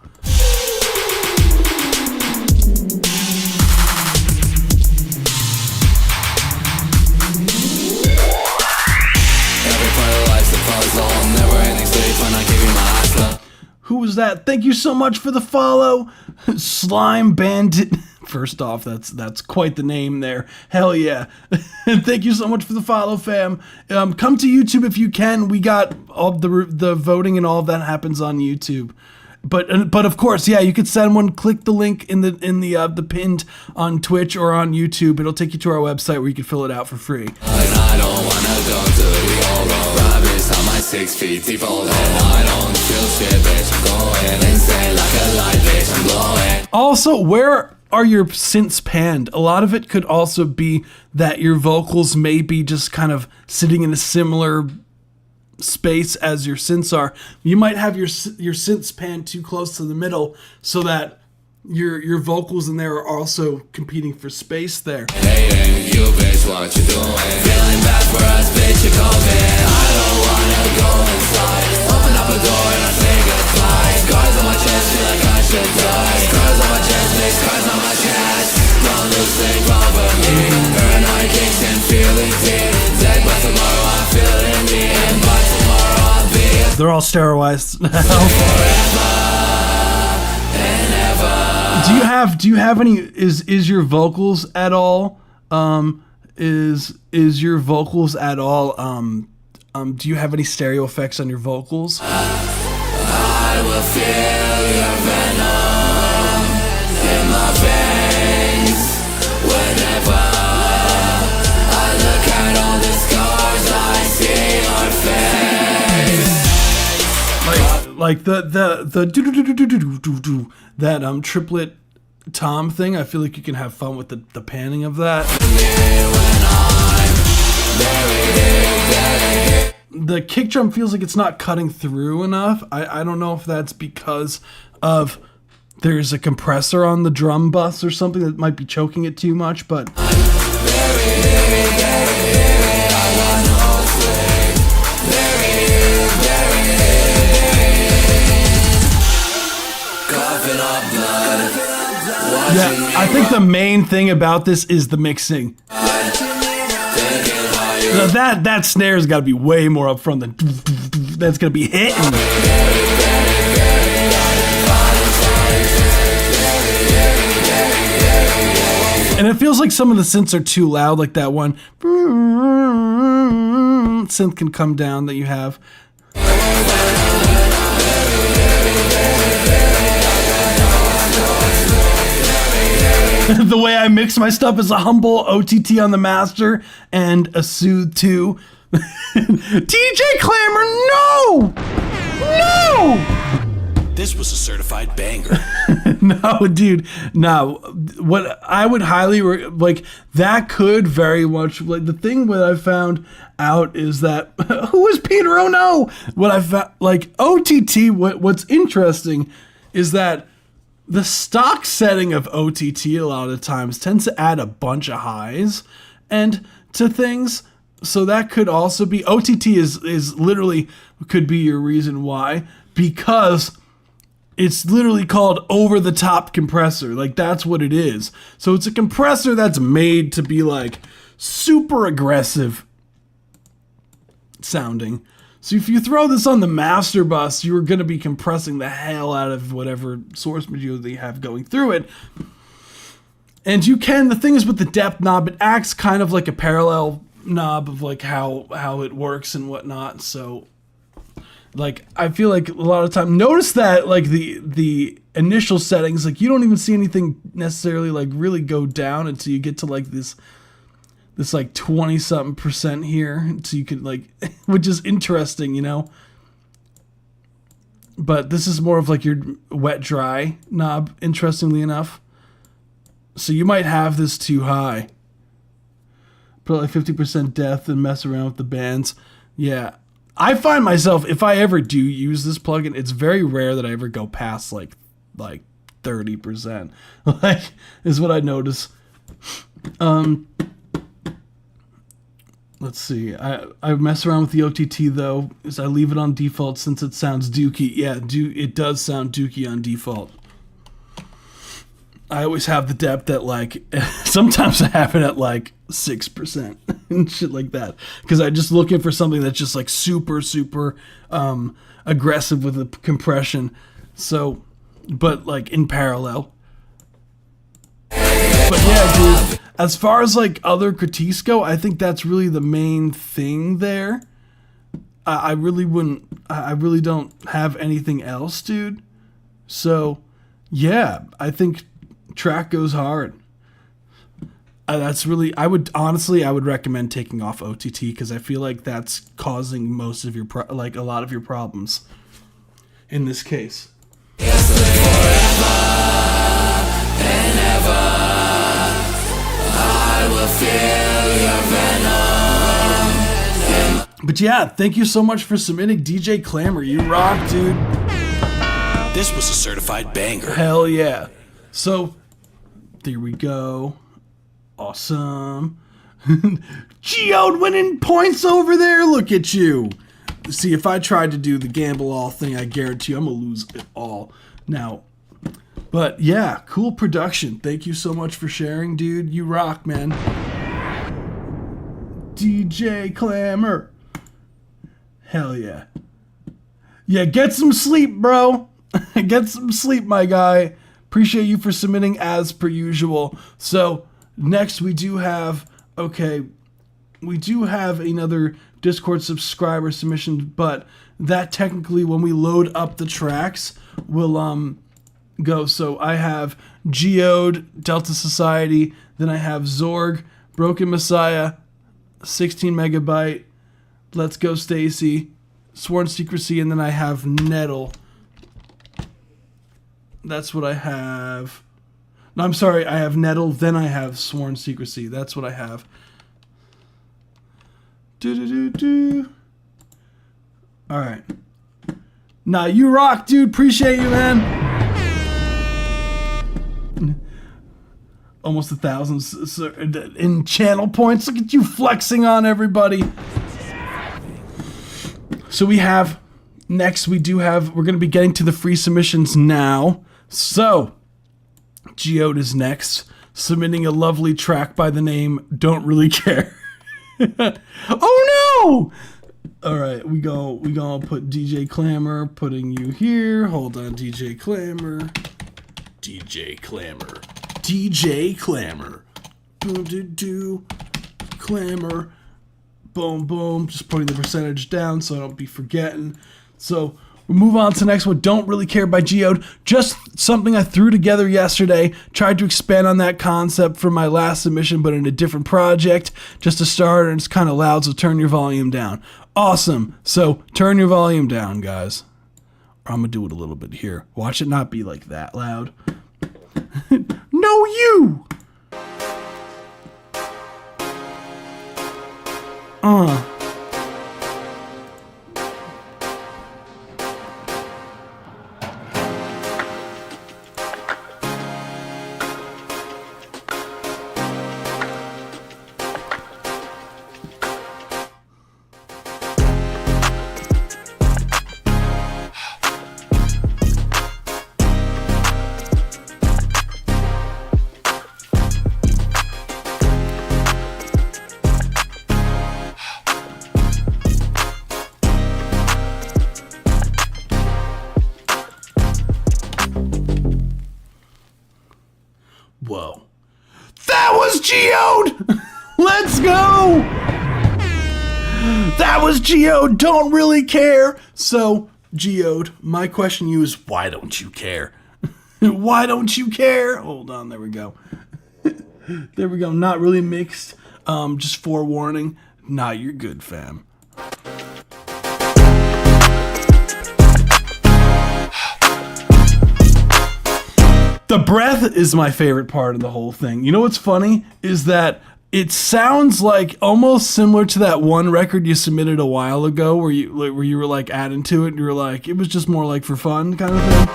Who was that? Thank you so much for the follow. Slime Bandit. First off, that's quite the name there. Hell yeah. Thank you so much for the follow, fam. Come to YouTube if you can. We got all the voting and all of that happens on YouTube. But of course, yeah, you could send one. Click the link in the pinned on Twitch or on YouTube. It'll take you to our website where you can fill it out for free. And I don't wanna go to the old rabbits on my 6 feet deep old head. I don't feel shit, bitch. I'm going insane like a light, bitch. I'm glowing. Also, where are your synths panned? A lot of it could also be that your vocals may be just kind of sitting in a similar space as your synths are. You might have your synths panned too close to the middle so that your vocals in there are also competing for space there. Hating you, bitch, what you doing? Feeling bad for us, bitch, you COVID. I don't wanna go inside. Open up a door and I say goodbye. Scars on my chest, feel like I should die. Scars on my chest, big scars on my chest. Don't lose sleep over me. Paranoid kicks and feeling deep. Dead by tomorrow, I'm feeling deep. And by tomorrow, I'll be They're all sterilized now. forever and ever. Do you have any? Is your vocals at all? Is your vocals at all? Do you have any stereo effects on your vocals? I will feel your venom in my veins whenever I look at all the scars. I see your face. Like the that triplet tom thing. I feel like you can have fun with the panning of that. The kick drum feels like it's not cutting through enough. I don't know if that's because of there's a compressor on the drum bus or something that might be choking it too much, but yeah, I think the main thing about this is the mixing. That snare's got to be way more up front than that's going to be hitting. And it feels like some of the synths are too loud, like that one synth can come down that you have. The way I mix my stuff is a humble OTT on the master and a Soothe 2. TJ Clamor, no! No! This was a certified banger. No, dude, no. What I would highly, that could very much, the thing that I found out is that, who is Peter? Oh no! What I found, OTT, what's interesting is that the stock setting of OTT a lot of times tends to add a bunch of highs and to things. So that could also be, OTT is literally could be your reason why, because it's literally called over the top compressor. That's what it is. So it's a compressor that's made to be super aggressive sounding. So if you throw this on the master bus, you're going to be compressing the hell out of whatever source material they have going through it. And the thing is with the depth knob, it acts kind of like a parallel knob of how it works and whatnot. So I feel like a lot of time, notice that the initial settings, you don't even see anything necessarily really go down until you get to this like 20 something percent here. So you could like, which is interesting, you know. But this is more of like your wet dry knob, interestingly enough. So you might have this too high. Put like 50% depth and mess around with the bands. Yeah. I find myself, if I ever do use this plugin, it's very rare that I ever go past like 30%. Like, is what I notice. Let's see. I mess around with the OTT though, is I leave it on default since it sounds dookie. Yeah, it does sound dookie on default. I always have the depth at like, sometimes I have it at like 6% and shit like that. Because I'm just looking for something that's just like super aggressive with the compression. So, but like in parallel. But yeah, dude, as far as like other critiques go, I think that's really the main thing there. I really don't have anything else, dude. So, yeah, I think track goes hard. I would recommend taking off OTT because I feel like that's causing most of your a lot of your problems in this case. But yeah, thank you so much for submitting, DJ Clamor. You rock, dude. This was a certified banger. Hell yeah. So, there we go. Awesome. Geode winning points over there. Look at you. See, if I tried to do the gamble all thing, I guarantee you I'm going to lose it all. Now, but yeah, cool production. Thank you so much for sharing, dude. You rock, man. DJ Clamor. Hell yeah. Yeah, get some sleep, bro. Get some sleep, my guy. Appreciate you for submitting as per usual. So, next we do have another Discord subscriber submission, but that technically when we load up the tracks will go. So I have Geode, Delta Society, then I have Zorg, Broken Messiah, 16 Megabyte, Let's Go Stacy, Sworn Secrecy, and then I have Nettle. That's what I have. No, I'm sorry, I have Nettle, then I have Sworn Secrecy. That's what I have. Alright. Nah, you rock, dude. Appreciate you, man. Almost 1,000 in channel points. Look at you flexing on everybody. So we have, next we're going to be getting to the free submissions now. So, Geode is next, submitting a lovely track by the name Don't Really Care. Oh no! Alright, we gonna put DJ Clamor, putting you here. Hold on, DJ Clamor. DJ Clamor. DJ Clamor. Clamor. Boom, boom. Just putting the percentage down so I don't be forgetting. So, we move on to the next one. Don't Really Care by Geode. Just something I threw together yesterday. Tried to expand on that concept from my last submission, but in a different project. Just to start, and it's kind of loud, so turn your volume down. Awesome. So, turn your volume down, guys. Or I'm going to do it a little bit here. Watch it not be like that loud. No, you! Whoa. That was Geode! Let's go! That was Geode, Don't Really Care. So, Geode, my question to you is, why don't you care? Why don't you care? Hold on, there we go. There we go, not really mixed. Just forewarning, not your good fam. The breath is my favorite part of the whole thing. You know what's funny is that it sounds like almost similar to that one record you submitted a while ago where you were like adding to it and you were like, it was just more like for fun kind of thing.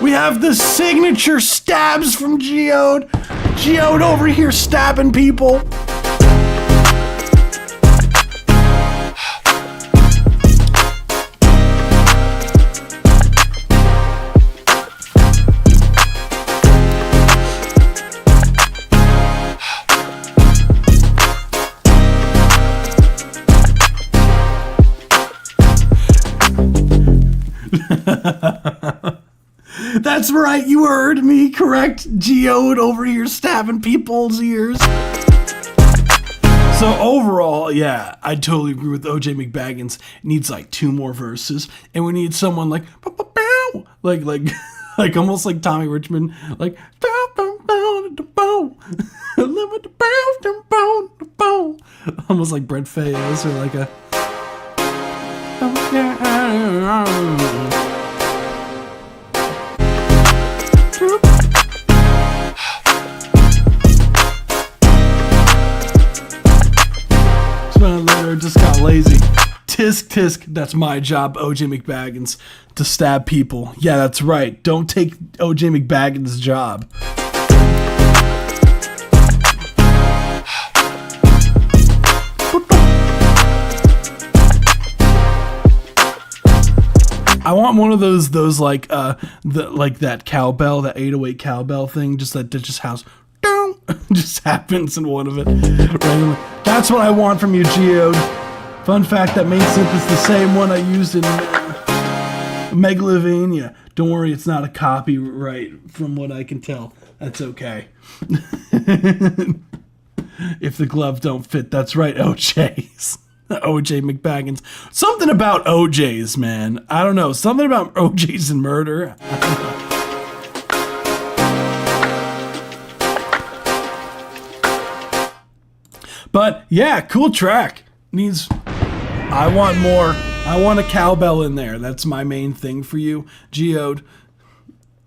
We have the signature stabs from Geode. Geode over here stabbing people. That's right, you heard me correct. Geode over here stabbing people's ears. So overall, yeah, I totally agree with OJ McBaggins. Needs like 2 more verses, and we need someone like like almost like Tommy Richmond, like almost like Brett Fayez or like a. Just got lazy. Tisk tisk, that's my job, OJ McBaggins, to stab people. Yeah, that's right. Don't take OJ McBaggins' job. I want one of those like that cowbell, that 808 cowbell thing, just that just house just happens in one of it randomly. That's what I want from you, Geode. Fun fact, that main synth is the same one I used in Megalovania. Don't worry, it's not a copyright from what I can tell. That's okay. If the glove don't fit, that's right, OJ's. OJ McBaggins. Something about OJ's, man. I don't know. Something about OJ's and murder. But yeah, cool track. Needs. I want more. I want a cowbell in there. That's my main thing for you, Geode.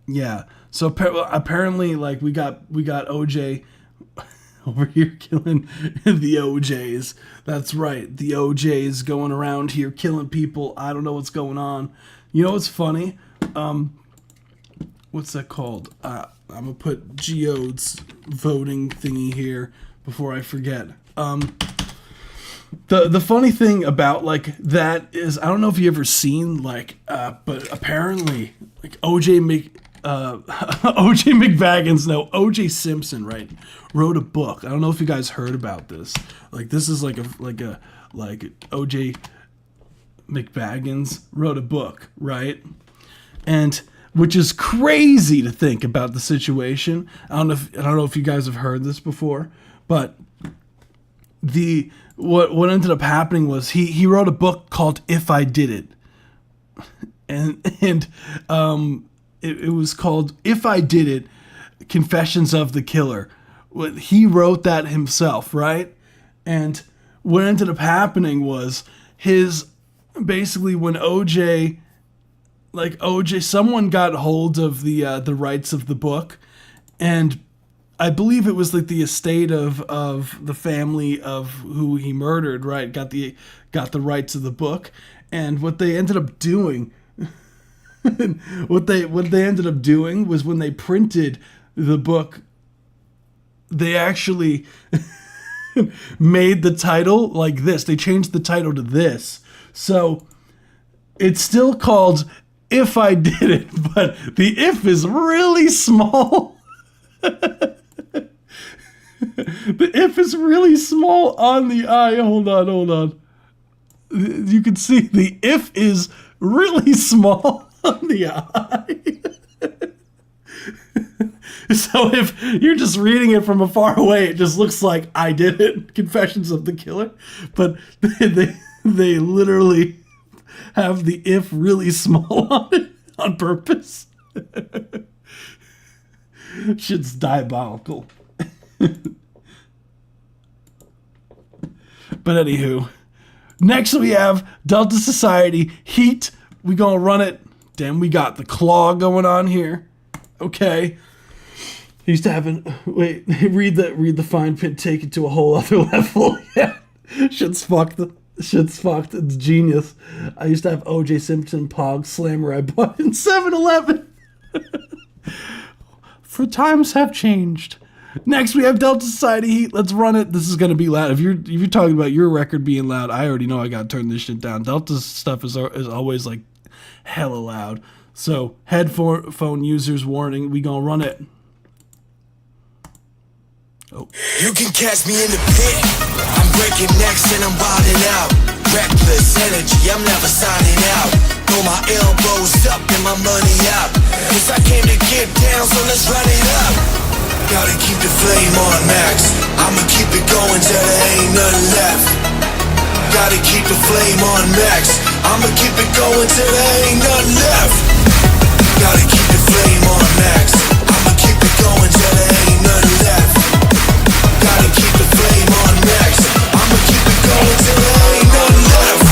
Yeah. So apparently, like we got OJ over here killing the OJs. That's right, the OJs going around here killing people. I don't know what's going on. You know what's funny? What's that called? I'm gonna put Geode's voting thingy here before I forget. The funny thing about like that is, I don't know if you ever seen like but apparently like OJ McBaggins, Simpson, right, wrote a book. I don't know if you guys heard about this. Like this is like OJ McBaggins wrote a book, right? And which is crazy to think about the situation. I don't know if you guys have heard this before, but what ended up happening was he wrote a book called If I Did It, and it was called If I Did It, Confessions of the Killer. He wrote that himself, right? And what ended up happening was basically when OJ, someone got hold of the rights of the book, and I believe it was like the estate of the family of who he murdered, right? Got the rights of the book, and what they ended up doing, what they ended up doing was when they printed the book, they actually made the title like this. They changed the title to this, so it's still called If I Did It, but the if is really small. The if is really small on the I. Hold on. You can see the if is really small on the I. So if you're just reading it from afar away, it just looks like I Did It, Confessions of the Killer. But they literally have the if really small on it on purpose. Shit's diabolical. But anywho, next we have Delta Society Heat. We gonna run it. Then we got the Claw going on here. Okay. He used to have read the fine print, take it to a whole other level. Yeah. Shit's fucked. It's genius. I used to have O.J. Simpson Pog Slammer I bought in 7-Eleven. For times have changed. Next, we have Delta Society Heat. Let's run it. This is gonna be loud. If you're talking about your record being loud, I already know I gotta turn this shit down. Delta's stuff is always like hella loud. So headphone users warning. We gonna run it. Oh. You can catch me in the pit. I'm breaking necks and I'm wilding out. Reckless energy, I'm never signing out. Throw my elbows up and my money out. Cause I came to get down, so let's run it up. Gotta keep the flame on max. I'ma keep it going till there ain't nothing left. Gotta keep the flame on max. I'ma keep it going till there ain't nothing left. Gotta keep the flame on max. I'ma keep it going till there ain't nothing left. Gotta keep the flame on max. I'ma keep it going till there ain't nothing left.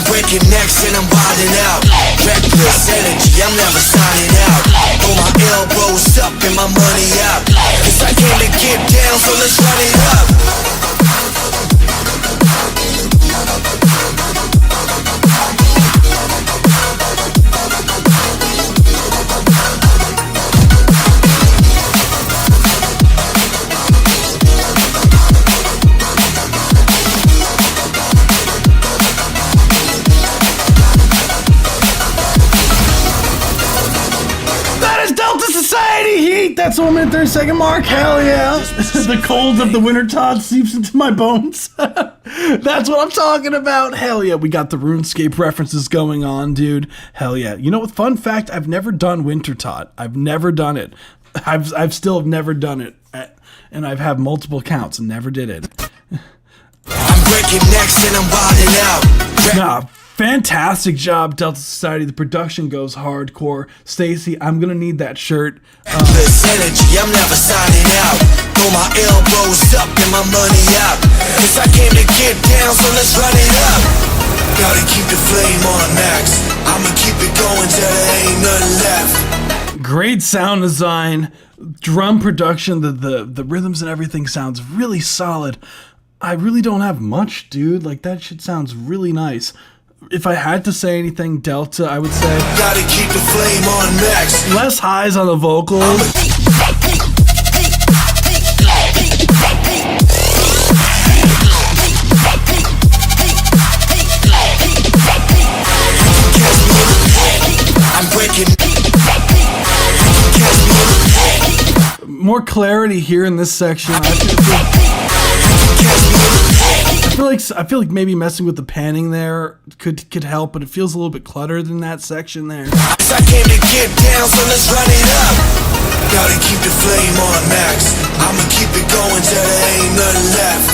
Breaking necks and I'm wilding out. Reckless energy, I'm never signing out. Throw my elbows up and my money out. Cause I came to get down, so let's run it up. Heat. That's 1 minute 30 second mark. Hell yeah. The cold of the winter Todd seeps into my bones. That's what I'm talking about. Hell yeah. We got the RuneScape references going on, dude. Hell yeah. You know what? Fun fact, I've never done Winter Todd. I've never done it. I've still never done it. And I've had multiple accounts and never did it. I'm breaking necks and I'm wilding out. Nah. Fantastic job, Delta Society. The production goes hardcore. Stacy, I'm gonna need that shirt. This energy, I'm never signing out. Throw my elbows up and my money out. Cause I came to get down, so let's run it up. Gotta keep the flame on max. I'ma keep it going till there ain't nothing left. Great sound design, drum production, the rhythms and everything sounds really solid. I really don't have much, dude. Like, that shit sounds really nice. If I had to say anything, Delta, I would say gotta keep the flame on max. Less highs on the vocals. I'm breaking. More clarity here in this section. I feel like maybe messing with the panning there could help, but it feels a little bit cluttered in that section there. I came to get down, so let's run it up. Gotta keep the flame on max. I'ma keep it going till there ain't nothing left.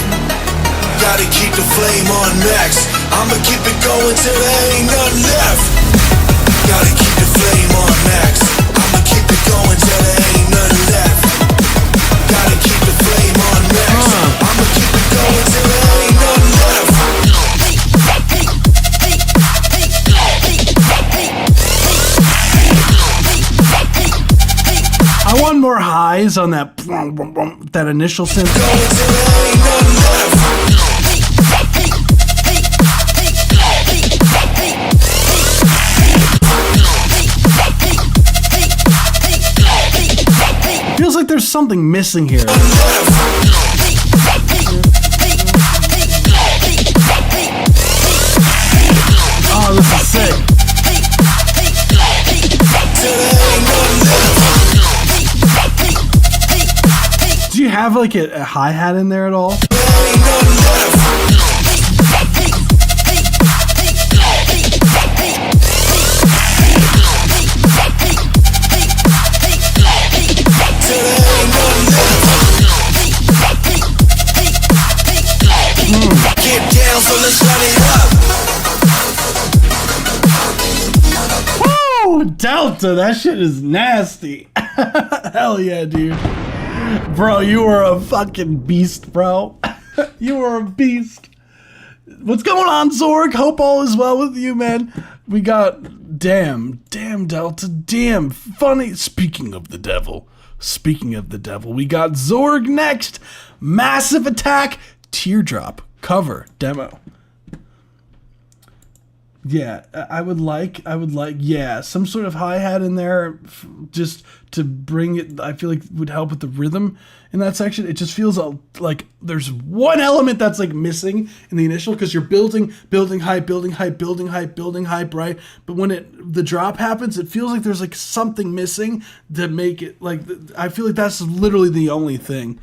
Gotta keep the flame on max. I'ma keep it going till there ain't nothing left. Gotta keep the flame on max. I'ma keep it going till there ain't nothing left. Gotta keep the flame on max. I'ma keep it going till there ain't nothing left. I want more highs on that initial synth. Feels like there's something missing here. Oh, this is sick. Do you have like a hi-hat in there at all? Delta, that shit is nasty. Hell yeah, dude. Bro, you are a fucking beast, bro. You are a beast. What's going on, Zorg? Hope all is well with you, man. We got, damn, Delta, damn, funny. Speaking of the devil, we got Zorg next. Massive Attack, Teardrop, cover, demo. Yeah, I would like, yeah, some sort of hi-hat in there just to bring it, I feel like would help with the rhythm in that section. It just feels like there's one element that's like missing in the initial, because you're building hype, right? But when the drop happens, it feels like there's like something missing to make it like, I feel like that's literally the only thing.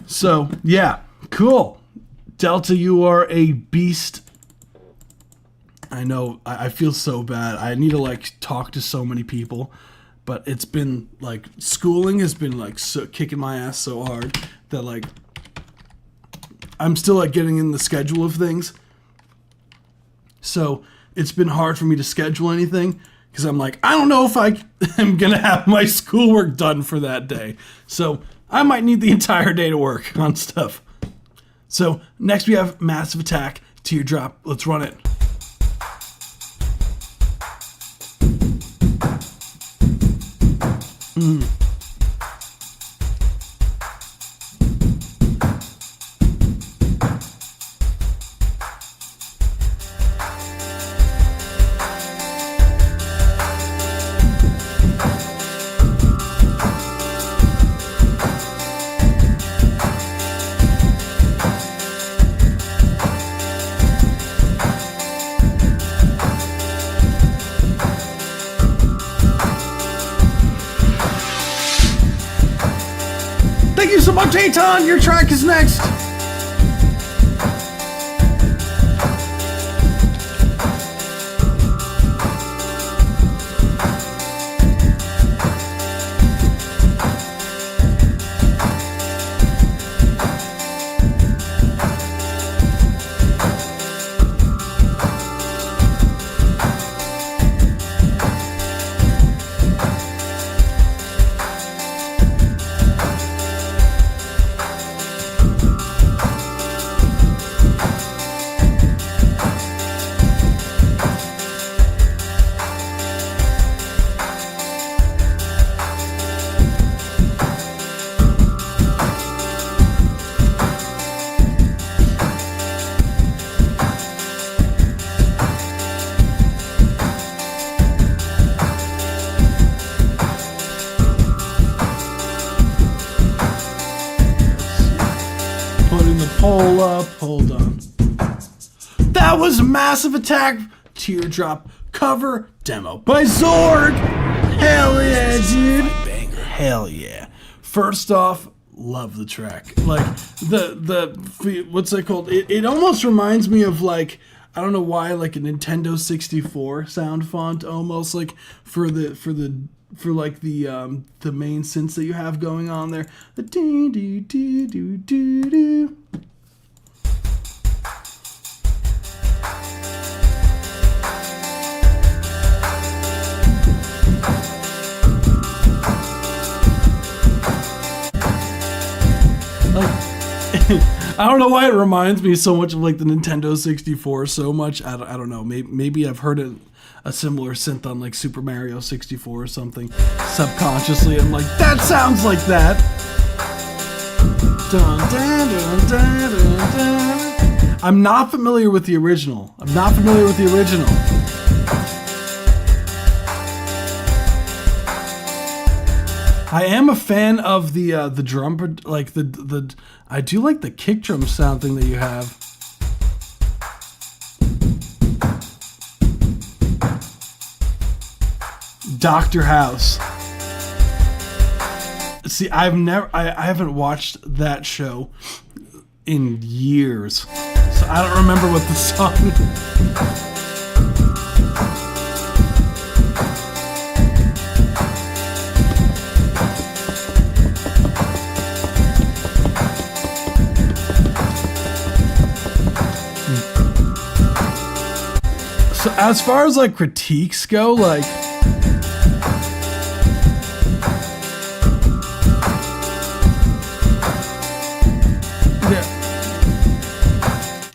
So, yeah, cool. Delta, you are a beast. I know, I feel so bad. I need to like talk to so many people, but it's been like, schooling has been like so kicking my ass so hard that like I'm still like getting in the schedule of things. So it's been hard for me to schedule anything because I'm like, I don't know if I am gonna have my schoolwork done for that day. So I might need the entire day to work on stuff. So next we have Massive Attack, Teardrop. Let's run it. Thank you so much, Aton. Your track is next. Putting the poll up. Hold on. That was Massive Attack, Teardrop, cover, demo by Zorg. Hell yeah, dude. Hell yeah. First off, love the track. Like the what's that called? It almost reminds me of like, I don't know why, like a Nintendo 64 sound font almost, like for like the main synths that you have going on there. The doo doo doo doo doo doo. I don't know why it reminds me so much of like the Nintendo 64 so much. I don't know. Maybe I've heard a similar synth on like Super Mario 64 or something subconsciously. I'm like, that sounds like that. Dun, dun, dun, dun, dun, dun. I'm not familiar with the original. I am a fan of the drum, like the I do like the kick drum sound thing that you have. Dr. House. See, I haven't watched that show in years, so I don't remember what the song is. So as far as like critiques go, like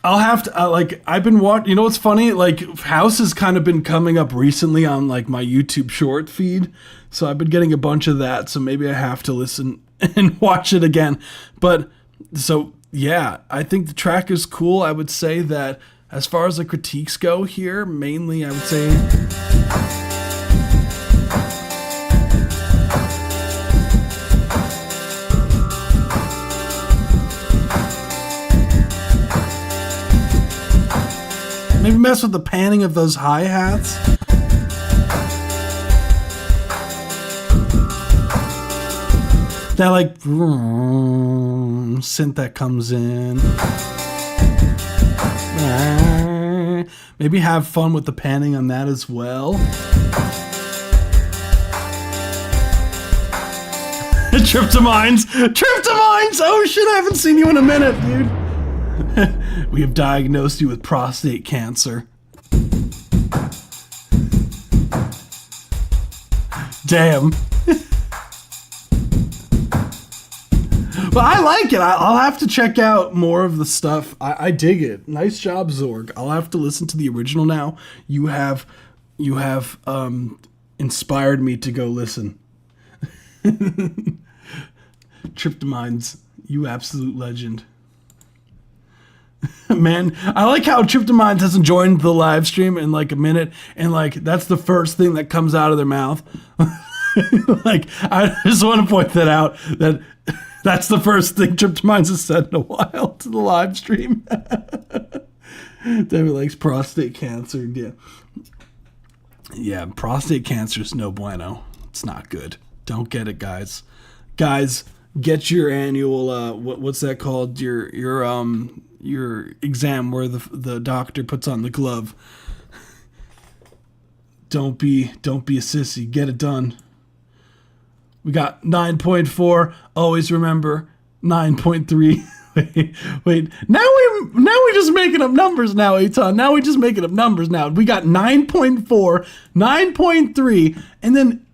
I'll have to like I've been watching. You know what's funny? Like House has kind of been coming up recently on like my YouTube short feed, so I've been getting a bunch of that. So maybe I have to listen and watch it again. But so yeah, I think the track is cool. I would say that as far as the critiques go here, mainly I would say. Maybe mess with the panning of those hi-hats. That like synth that comes in. Maybe have fun with the panning on that as well. Tryptamines! Tryptamines! Oh shit, I haven't seen you in a minute, dude. We have diagnosed you with prostate cancer. Damn. But I like it. I'll have to check out more of the stuff. I dig it. Nice job, Zorg. I'll have to listen to the original now. You have inspired me to go listen. Tryptamines, you absolute legend. Man, I like how Tryptamines hasn't joined the live stream in like a minute, and like that's the first thing that comes out of their mouth. Like, I just want to point that out, that that's the first thing Tryptamines has said in a while to the live stream. David likes prostate cancer. Yeah, prostate cancer is no bueno. It's not good. Don't get it, guys. Guys, get your annual what's that called? Your exam where the doctor puts on the glove. Don't be a sissy. Get it done. We got 9.4. Always remember 9.3. Wait. Now we're just making up numbers now, Eitan. Now we're just making up numbers now. We got 9.4, 9.3, and then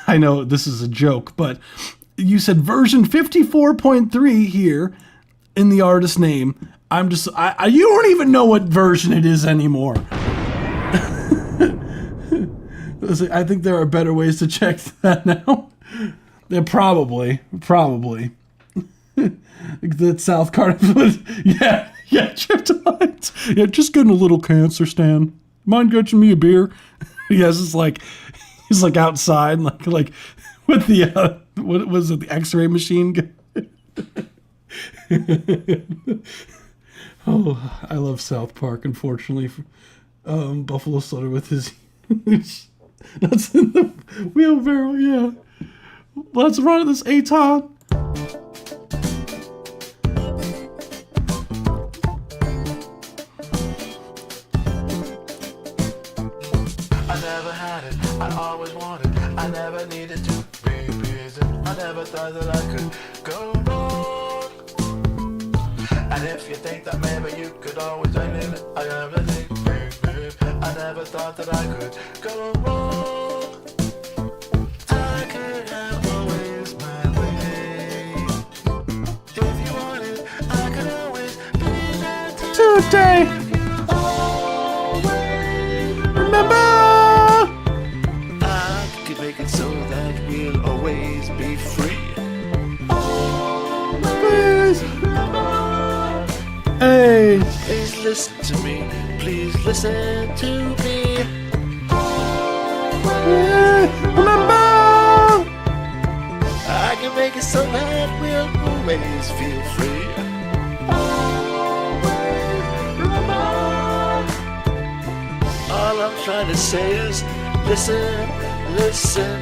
I know this is a joke, but you said version 54.3 here in the artist name. You don't even know what version it is anymore. I think there are better ways to check that now. Yeah, probably. That South Carolina. Yeah, Tryptamines. Yeah, just getting a little cancer, Stan. Mind getting me a beer? Yes, it's like he's like outside, like with the what was it? The X-ray machine. Oh, I love South Park. Unfortunately, Buffalo Soldier with his that's in the wheelbarrow. Yeah, let's run this Eitan. I never had it, I always wanted, I never needed to be busy. I never thought that I could go wrong. And if you think that maybe you could always end it, I am the thing, baby. I never thought that I could go wrong. I could have always my way. If you want it, I could always be there Today. Remember. I could make it so that we'll always be free. Hey. Please listen to me. Please listen to me. Remember. I can make it so that we'll always feel free. All I'm trying to say is listen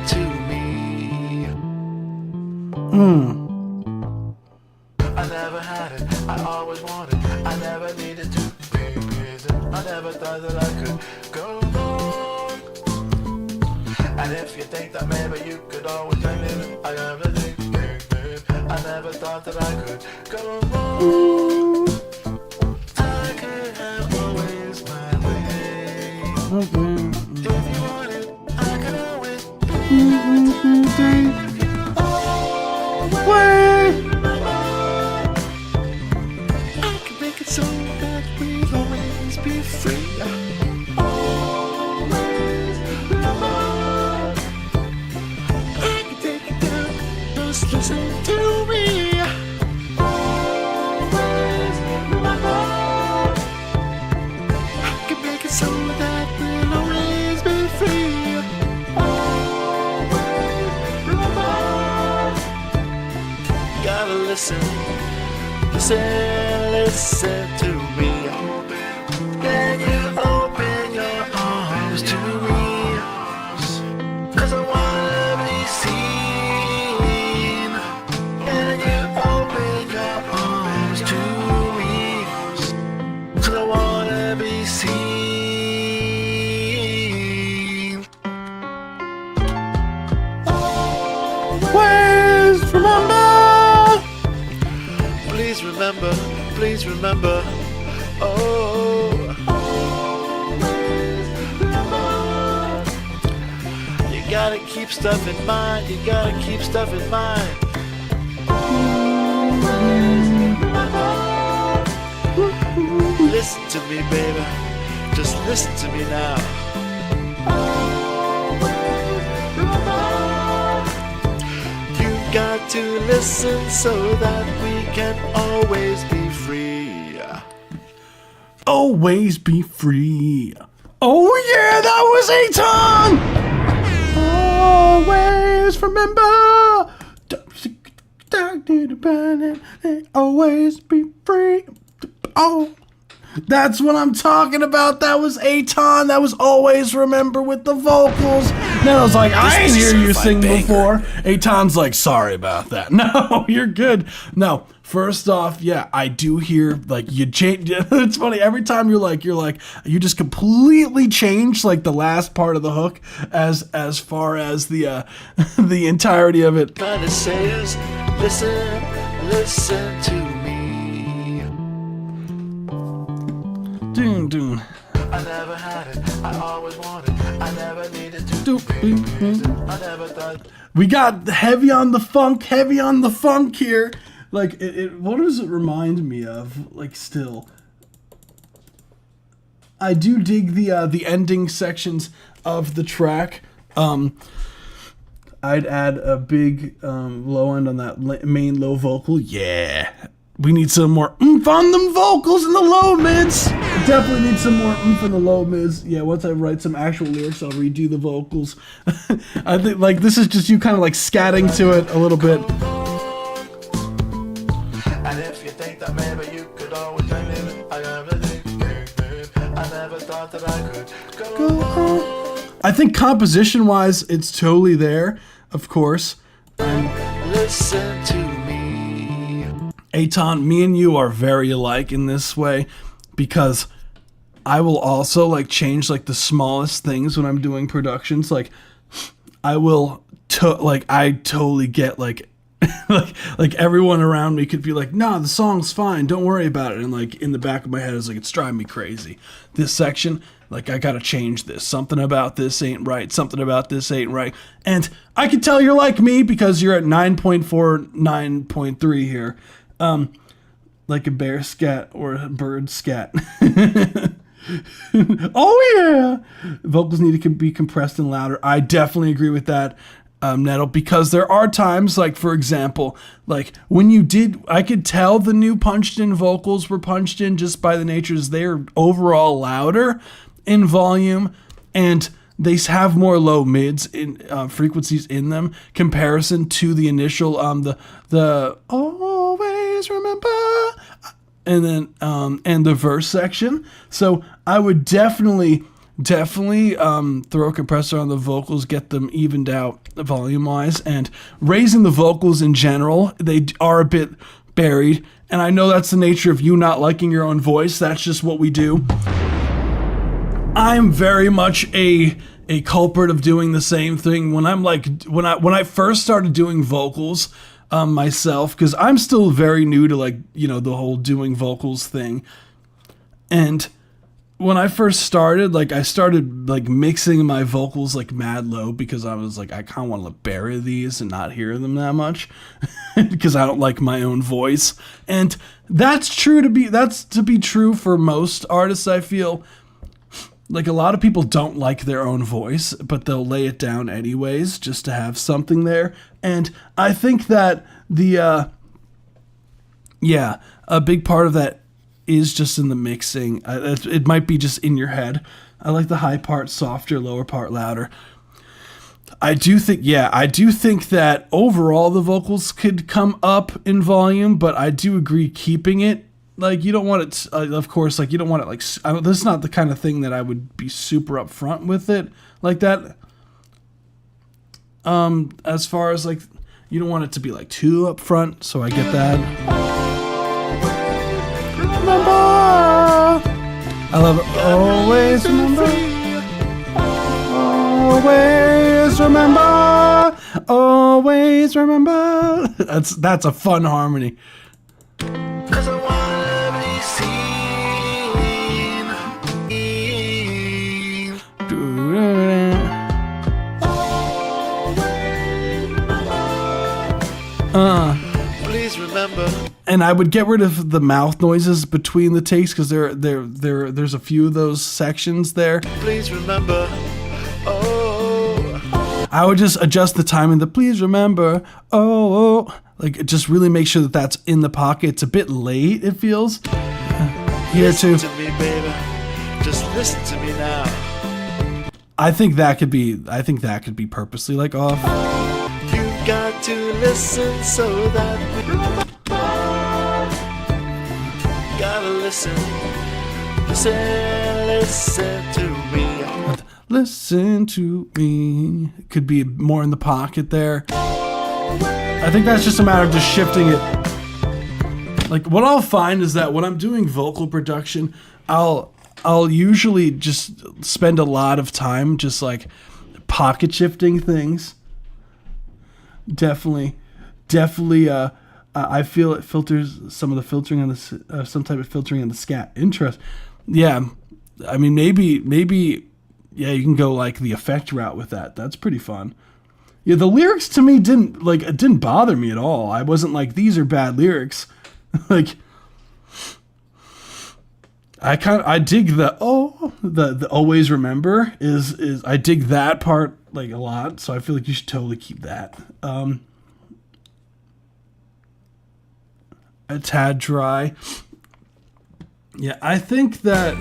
to me. I never had it, I always wanted, I never needed to be busy. I never thought that I could go wrong. And if you think that maybe you could always end it, I am the thing. I never thought that I could go wrong. I could have always my way. So that we'll always be free. I can take it down, just listen to me. I can make it so that we'll always be free. Gotta listen, listen to me. Can you open your arms to me? 'Cause I wanna be seen. Can you open your arms to me? 'Cause I wanna be seen. Always remember. Please remember, please remember. Oh, you gotta keep stuff in mind. You gotta keep stuff in mind. Listen to me, baby. Just listen to me now. You got to listen so that we can always be free. Always be free. Oh yeah, that was Aton! Always remember. Always be free. Oh, that's what I'm talking about. That was Aton. That was Always Remember with the vocals. Then I was like, I ain't hear you sing before. Aton's like, sorry about that. No, you're good. No, first off, yeah, I do hear like you change. It's funny every time you just completely change like the last part of the hook as far as the the entirety of it. Kind of says, listen to me. Ding, ding. I never had it, I always wanted, I never needed to. I never thought. We got heavy on the funk here. Like what does it remind me of? Like still, I do dig the ending sections of the track. I'd add a big low end on that main low vocal. Yeah, we need some more oomph on them vocals in the low mids. Definitely need some more oomph in the low mids. Yeah, once I write some actual lyrics, I'll redo the vocals. I think like this is just you kind of like scatting to it a little bit. And if you think that maybe you could always live it, I never think. I never thought that I could go on. I think composition-wise, it's totally there, of course. Listen to me. Aton, me and you are very alike in this way because I will also like change like the smallest things when I'm doing productions. Like I will I totally get like like everyone around me could be like, nah, the song's fine, don't worry about it. And like in the back of my head is like, it's driving me crazy. This section, like I gotta change this. Something about this ain't right. Something about this ain't right. And I can tell you're like me because you're at 9.4, 9.3 here. Like a bear scat or a bird scat. Oh yeah! Vocals need to be compressed and louder. I definitely agree with that, Nettle, because there are times, like for example, like when you did, I could tell the new punched in vocals were punched in just by the natures. They're overall louder in volume and they have more low mids in frequencies in them comparison to the initial the always remember and then and the verse section. So I would definitely throw a compressor on the vocals, get them evened out volume wise, and raising the vocals in general. They are a bit buried, and I know that's the nature of you not liking your own voice. That's just what we do. I'm very much a culprit of doing the same thing when I'm like when I first started doing vocals myself, because I'm still very new to like, you know, the whole doing vocals thing. And when I first started, like I started like mixing my vocals like mad low because I was like, I kind of want to bury these and not hear them that much because I don't like my own voice. And that's to be true for most artists. I feel like a lot of people don't like their own voice, but they'll lay it down anyways just to have something there. And I think that a big part of that is just in the mixing. It might be just in your head. I like the high part softer, lower part louder. I do think that overall the vocals could come up in volume, but I do agree keeping it. Like, you don't want it, of course, like, you don't want it, like, this is not the kind of thing that I would be super upfront with it like that. As far as, like, you don't want it to be, like, too upfront, so I get that. Remember, I love it. Always remember. Always remember. Always remember. That's a fun harmony. 'Cause I wanna be seen. Please remember. And I would get rid of the mouth noises between the takes because there's a few of those sections there. Please remember. Oh. I would just adjust the timing. The please remember. Oh. Like, just really make sure that that's in the pocket. It's a bit late, it feels. Here too. Listen to me, baby. Just listen to me now. I think that could be purposely like off. You got to listen so that we gotta listen to me. Listen to me. Could be more in the pocket there. I think that's just a matter of just shifting it. Like, what I'll find is that when I'm doing vocal production, I'll usually just spend a lot of time just like pocket shifting things. Definitely. I feel it filters some of the filtering on the some type of filtering on the scat. Interest. Yeah, I mean maybe yeah, you can go like the effect route with that. That's pretty fun. Yeah, the lyrics to me didn't bother me at all. I wasn't like, these are bad lyrics. Like, I dig the always remember is I dig that part like a lot. So I feel like you should totally keep that. A tad dry. Yeah, I think that.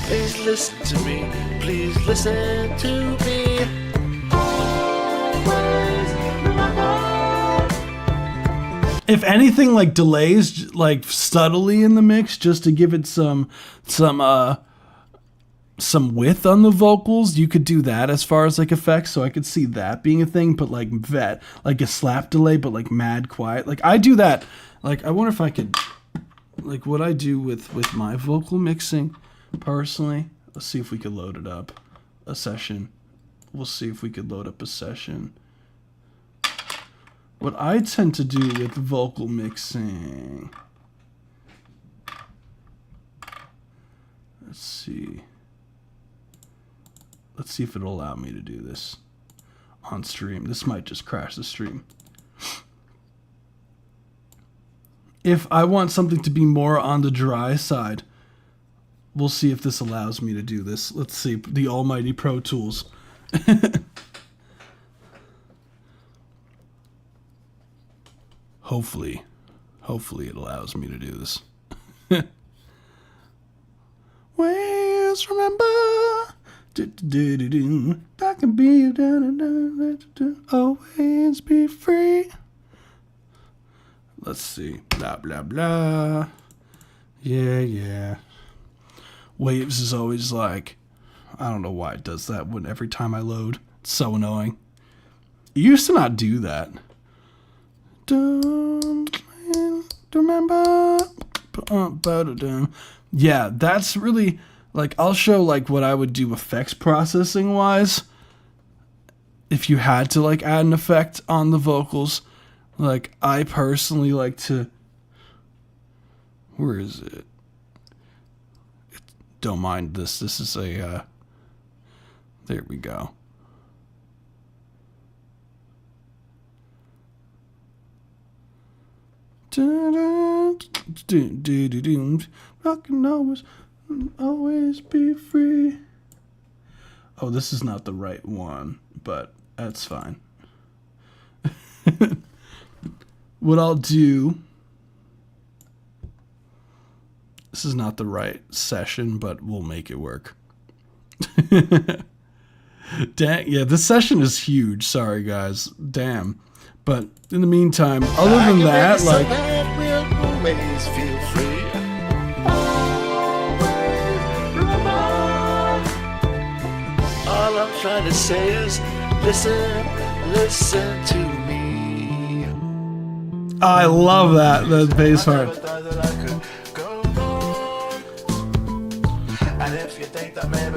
Please listen to me. Please listen to me. If anything, like delays like subtly in the mix just to give it some width on the vocals, you could do that as far as like effects. So I could see that being a thing, but like a slap delay, but like mad quiet. Like I do that. Like I wonder if I could, like what I do with my vocal mixing personally. Let's see if we could load it up. A session. We'll see if we could load up a session. What I tend to do with vocal mixing. Let's see. Let's see if it'll allow me to do this on stream. This might just crash the stream. If I want something to be more on the dry side, we'll see if this allows me to do this. Let's see. The almighty Pro Tools. Hopefully it allows me to do this. Always remember, that can be, always be free. Let's see, blah blah blah. Yeah. Waves is always like, I don't know why it does that when every time I load. It's so annoying. It used to not do that. Don't remember. Yeah, that's really like, I'll show like what I would do effects processing wise if you had to like add an effect on the vocals. Like I personally like to, where is it? don't mind this. This is a, there we go. I can always be free. Oh, this is not the right one, but that's fine. What I'll do, this is not the right session, but we'll make it work. Dang, yeah, this session is huge. Sorry, guys. Damn. But in the meantime, other than that, like, always feel free. All I'm trying to say is listen to me. I love that, the bass part.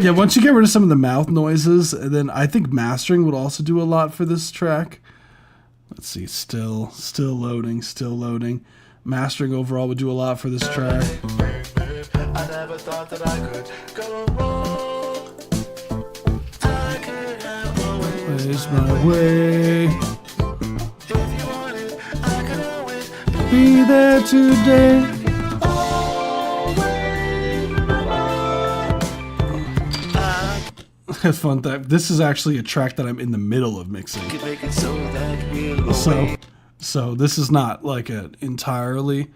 Yeah, once you get rid of some of the mouth noises, and then I think mastering would also do a lot for this track. Let's see, still loading. Mastering overall would do a lot for this track. I never thought that I could go wrong. I could have always It's my way. If you want it, I can always Be there today. That's fun. This is actually a track that I'm in the middle of mixing. make it so that we'll So this is not like an entirely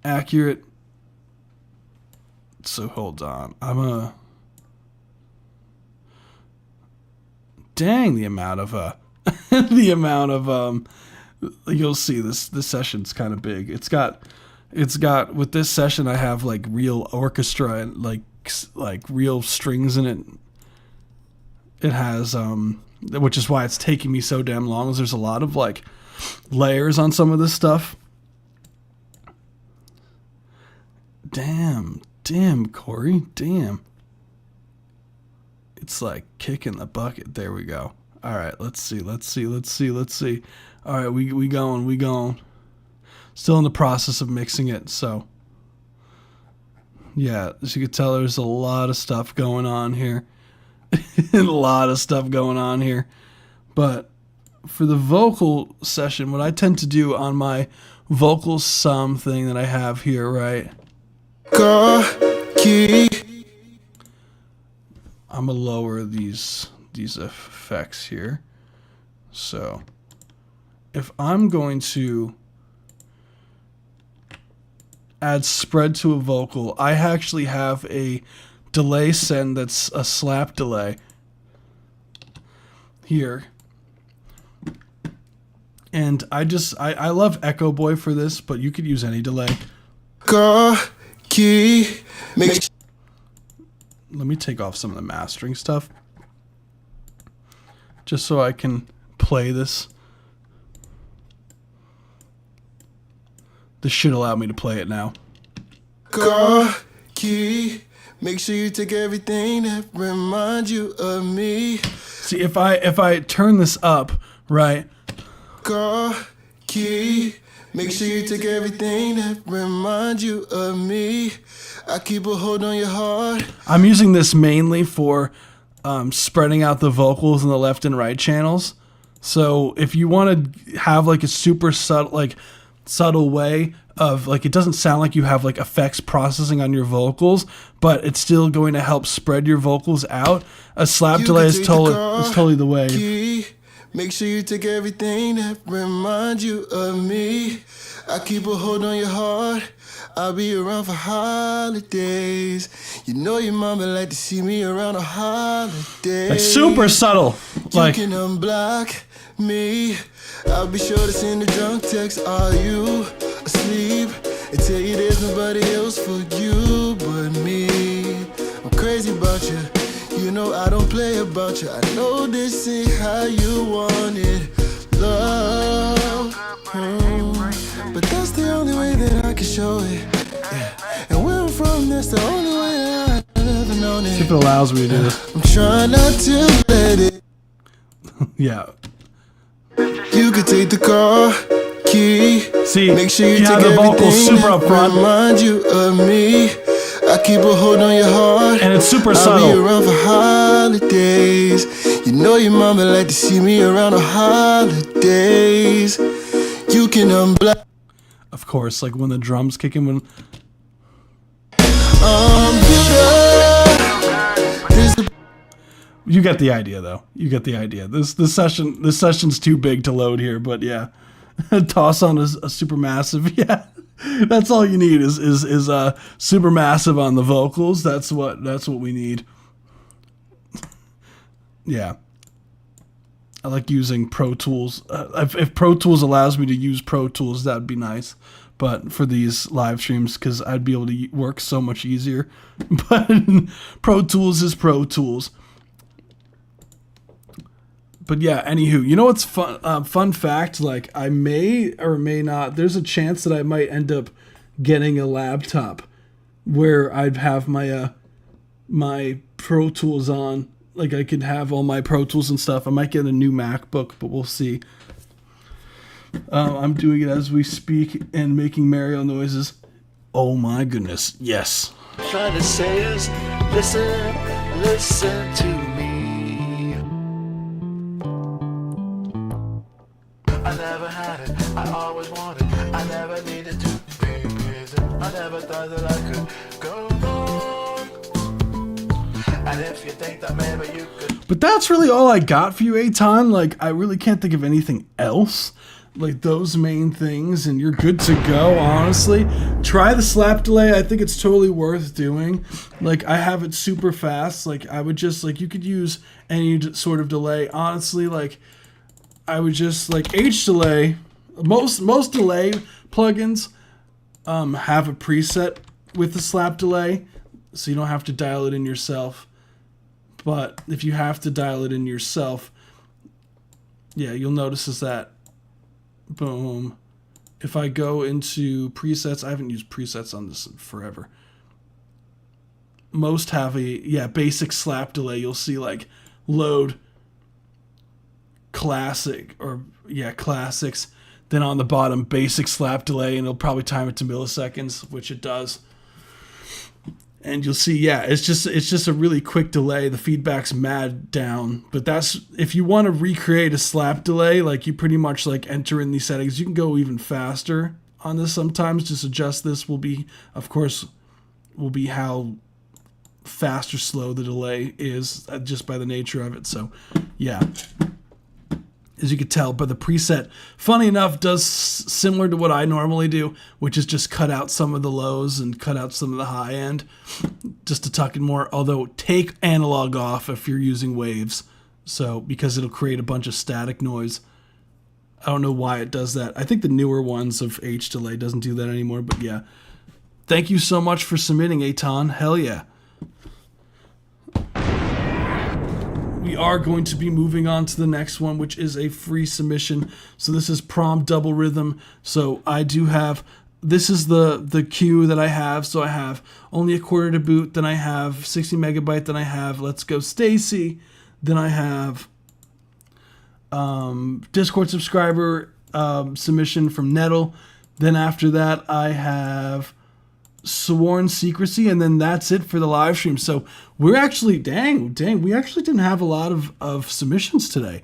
accurate. So hold on. Dang, the amount of you'll see this session's kind of big. It's got with this session I have like real orchestra and like real strings in it. It has which is why it's taking me so damn long. There's a lot of like layers on some of this stuff. Damn, Corey, damn. It's like kicking the bucket. There we go. All right, let's see. All right, we going. Still in the process of mixing it, so yeah, as you can tell, there's a lot of stuff going on here. But for the vocal session, what I tend to do on my vocal sum thing that I have here, right? I'm gonna lower these effects here. So if I'm going to add spread to a vocal, I actually have a delay send that's a slap delay here. And I love Echo Boy for this, but you could use any delay. Let me take off some of the mastering stuff just so I can play this. This should allow me to play it now. Make sure you take everything that reminds you of me. See, if I turn this up, right? Make sure you take everything that reminds you of me. I keep a hold on your heart. I'm using this mainly for spreading out the vocals in the left and right channels. So if you want to have like a super subtle way of like, it doesn't sound like you have like effects processing on your vocals, but it's still going to help spread your vocals out. A slap delay is totally the way. Make sure you take everything that reminds you of me. I keep a hold on your heart. I'll be around for holidays. You know your mama like to see me around a holiday. Like super subtle. Like you can unblock me. I'll be sure to send a drunk text. Are you asleep? And tell you there's nobody else for you but me. I'm crazy about you. You know I don't play about you. I know this ain't how you want it. Love. But that's the only way that I can show it. Yeah. And where I'm from, that's the only way that I've ever known it. See if it allows me to do this. I'm trying not to let it. Yeah. You could take the car key. See, make sure you have take the vocals everything super up front. Remind you of me. I I keep a hold on your heart. And it's super I'll subtle. be around for holidays. You know your mama like to see me around the holidays. You can unblock. Of course, like when the drums kick in. When you get the idea, though. You get the idea. This session's too big to load here, but yeah, toss on a Supermassive. Yeah, that's all you need is Supermassive on the vocals. That's what we need. Yeah, I like using Pro Tools. If Pro Tools allows me to use Pro Tools, that'd be nice. But for these live streams, because I'd be able to work so much easier. But Pro Tools is Pro Tools. But yeah, anywho, you know what's fun? Fun fact, like I may or may not. There's a chance that I might end up getting a laptop where I'd have my my Pro Tools on. Like I could have all my Pro Tools and stuff. I might get a new MacBook, but we'll see. I'm doing it as we speak and making Mario noises. Oh my goodness, yes. Trying to say is, listen to me. I never had it, I always wanted, I never needed to be busy. I never thought that I could go on. And if you think that maybe you could. But that's really all I got for you, Eitan. Like, I really can't think of anything else. Like, those main things, and you're good to go, honestly. Try the slap delay. I think it's totally worth doing. Like, I have it super fast. Like, I would just, like, you could use any sort of delay. Honestly, like, I would just, like, H delay. Most delay plugins have a preset with the slap delay, so you don't have to dial it in yourself. But if you have to dial it in yourself, yeah, you'll notice is that, boom. If I go into presets, I haven't used presets on this in forever. Most have a, basic slap delay. You'll see like load classic or, classics. Then on the bottom, basic slap delay, and it'll probably time it to milliseconds, which it does. And you'll see, it's just a really quick delay. The feedback's mad down, but that's if you want to recreate a slap delay, like you pretty much like enter in these settings. You can go even faster on this sometimes. Just adjust this will be how fast or slow the delay is just by the nature of it. So, yeah. As you can tell, but the preset, funny enough, does similar to what I normally do, which is just cut out some of the lows and cut out some of the high end, just to tuck in more. Although take analog off if you're using waves, so because it'll create a bunch of static noise. I don't know why it does that. I think the newer ones of H delay doesn't do that anymore. But yeah, thank you so much for submitting, Eitan. Hell yeah. We are going to be moving on to the next one, which is a free submission. So this is Prom Double Rhythm. So I do have, this is the queue that I have. So I have Only a Quarter to Boot. Then I have 60 Megabyte. Then I have Let's Go Stacy. Then I have Discord subscriber submission from Nettle. Then after that, I have Sworn Secrecy, and then that's it for the live stream. So we're actually, dang, we actually didn't have a lot of submissions today.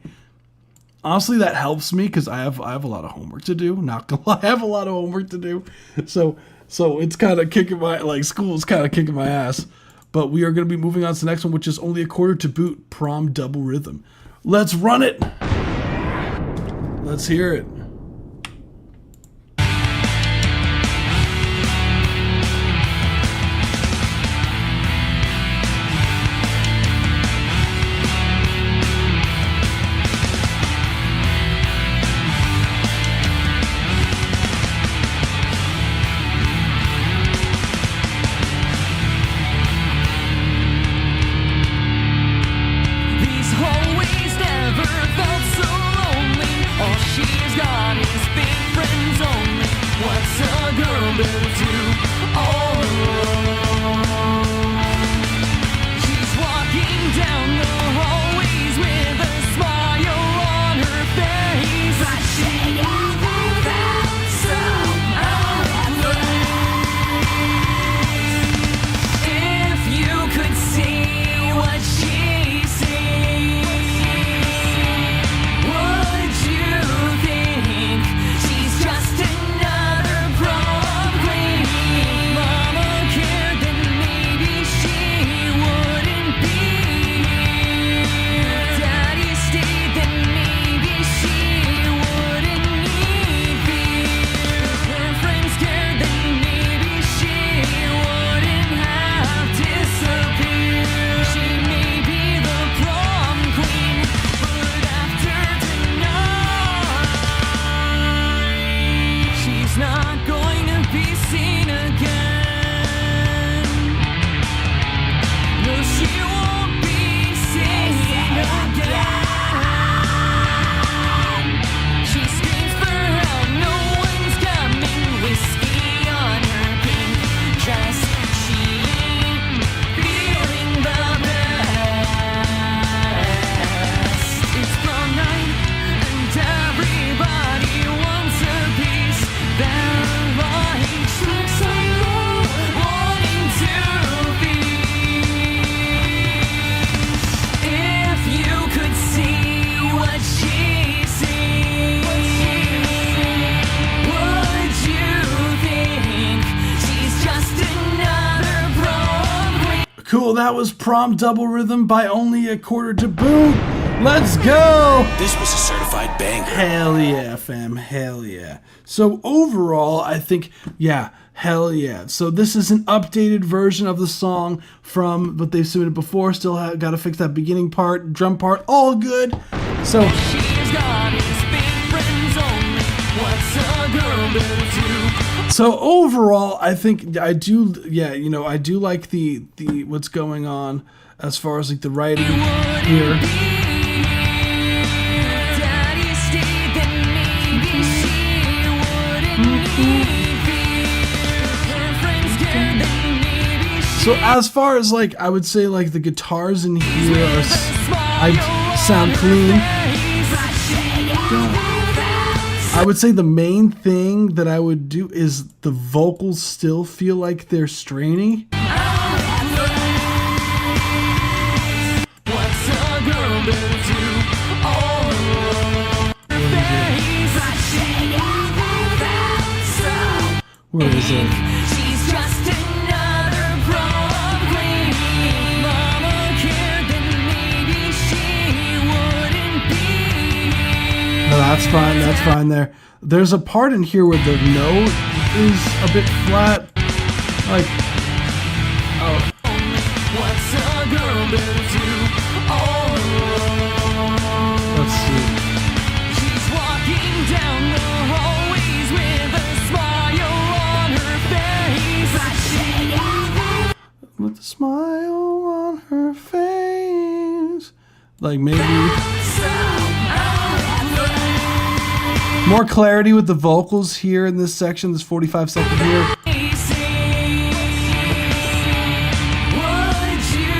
Honestly, that helps me because I have a lot of homework to do. Not gonna lie, I have a lot of homework to do. So it's kind of kicking my, like, school's kind of kicking my ass. But we are going to be moving on to the next one, which is Only a Quarter to Boot, Prom Double Rhythm. Let's run it. Let's hear it. These hallways never felt so lonely. Oh, she's got Cool, that was Prom Double Rhythm by Only a Quarter to Boot. Let's go! This was a certified banger. Hell yeah, fam. Hell yeah. So overall, I think, yeah, hell yeah. So this is an updated version of the song from what they've submitted before. Still got to fix that beginning part, drum part, all good. So She's got his fake friends only. What's a girl better do? So overall, I think I do, yeah, you know, I do like the what's going on as far as like the writing here. Daddy stayed, then maybe she wouldn't need me. Her friends cared, then maybe she So as far as like, I would say like the guitars in here are, I sound clean. I would say the main thing that I would do is the vocals still feel like they're strainy. What's a girl better do? All alone. Her face, Where is it? she's just another prom queen. Mama cared, then maybe she wouldn't be. No, that's fine. That's fine there. There's a part in here where the note is a bit flat. Like, oh, What's a girl better do? All alone. let's see. She's walking down the hallways with a smile on her face. With a smile on her face. Like maybe more clarity with the vocals here in this section, this 45-second here. Would you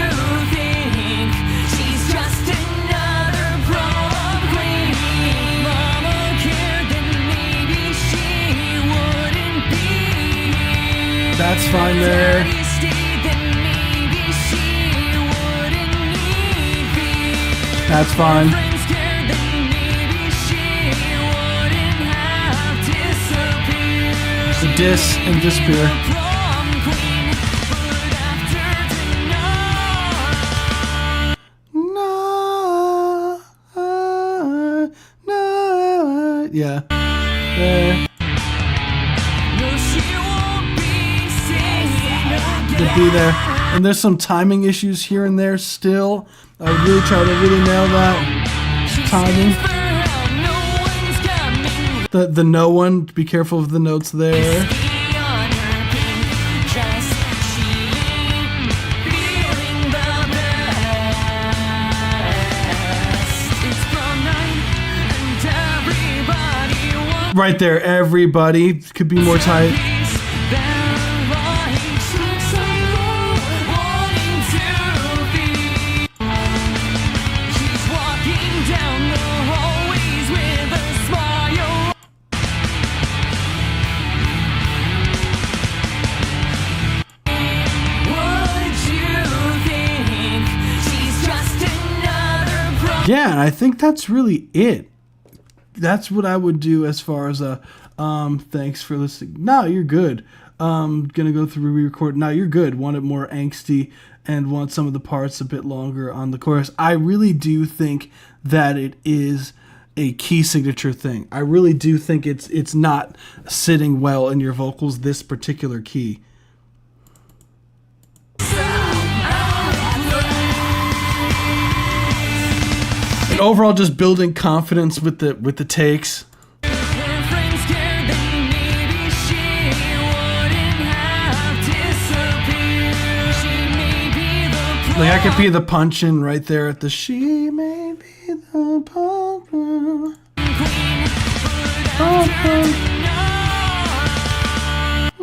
think she's just another prom queen? Mama cared, then maybe she wouldn't be. That's fine there. Daddy stayed, then maybe she wouldn't need me. That's fine. Friends cared, then maybe she wouldn't have disappeared. The diss and disappear. Prom queen, but after tonight, Yeah. There. no, she won't be singing The again. B there. And there's some timing issues here and there still. I would really try to really nail that timing. For how no one's coming. The no one, be careful of the notes there. On her pink dress, she ain't feeling the best. It's prom night, and everybody wants Right there, everybody. Could be more tight. peace. They're wanting to be. She's walking down the hallways with a smile. Would you think she's just another prom? Yeah, and I think that's really it. That's what I would do as far as a thanks for listening. No, you're good. Gonna go through re-record. No, you're good. Want it more angsty and want some of the parts a bit longer on the chorus. I really do think that it is a key signature thing. I really do think it's not sitting well in your vocals, this particular key. And overall, just building confidence with the takes. Her friends cared, then maybe she wouldn't have disappeared. She may be the Like I could be the punch-in right there at the she may be the punch-in.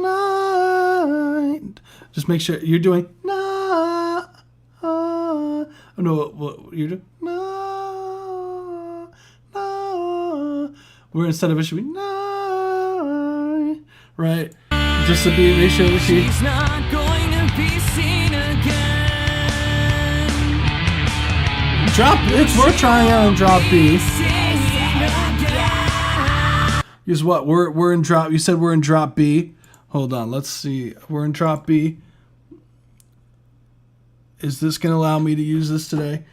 Night. Just make sure you're doing na. Oh no, what you're doing na. Where instead of it should be na. Right. Just to be make sure that she. She's not going to be seen again. Drop. It's we're trying out on drop B. Is what we're in drop. You said we're in drop B. Hold on. Let's see. We're in drop B. Is this going to allow me to use this today?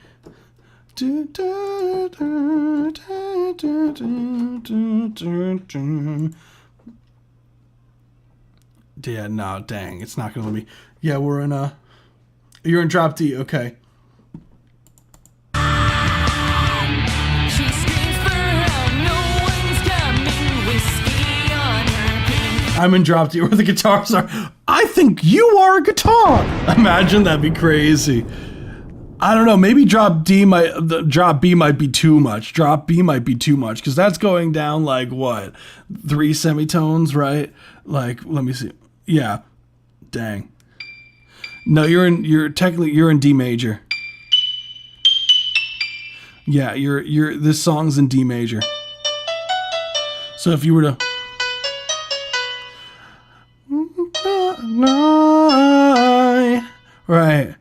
Yeah, no, dang. It's not going to let me. Yeah, we're in a... You're in drop D, okay. I'm in drop D where the guitars are. I think you are a guitar. Imagine, that'd be crazy. I don't know. Maybe drop B might be too much. Drop B might be too much because that's going down like what, 3 semitones, right? Like, let me see. Yeah, dang. No, you're in D major. Yeah, this song's in D major. So if you were to right.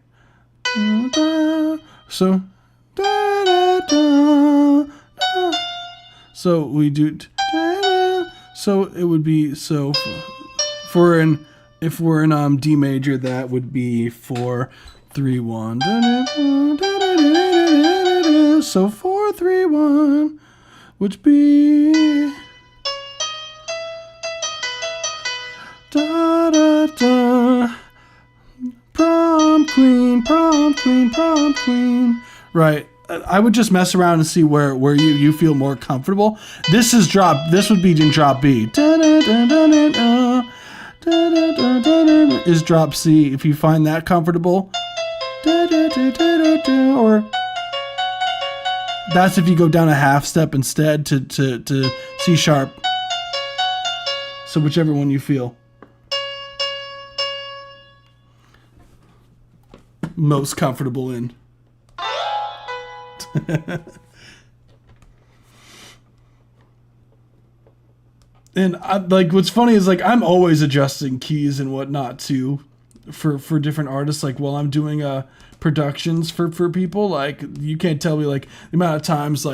So we do. So it would be so if we're in D major, that would be 4 3 1. So 4 3 1, which be da da da. Prom queen, prom queen, prom queen. Right. I would just mess around and see where you feel more comfortable. This would be in drop B. Is drop C if you find that comfortable. Or that's if you go down a half step instead to C sharp. So whichever one you feel most comfortable in. And what's funny is I'm always adjusting keys and whatnot too for different artists. Like while I'm doing productions for people, you can't tell me the amount of times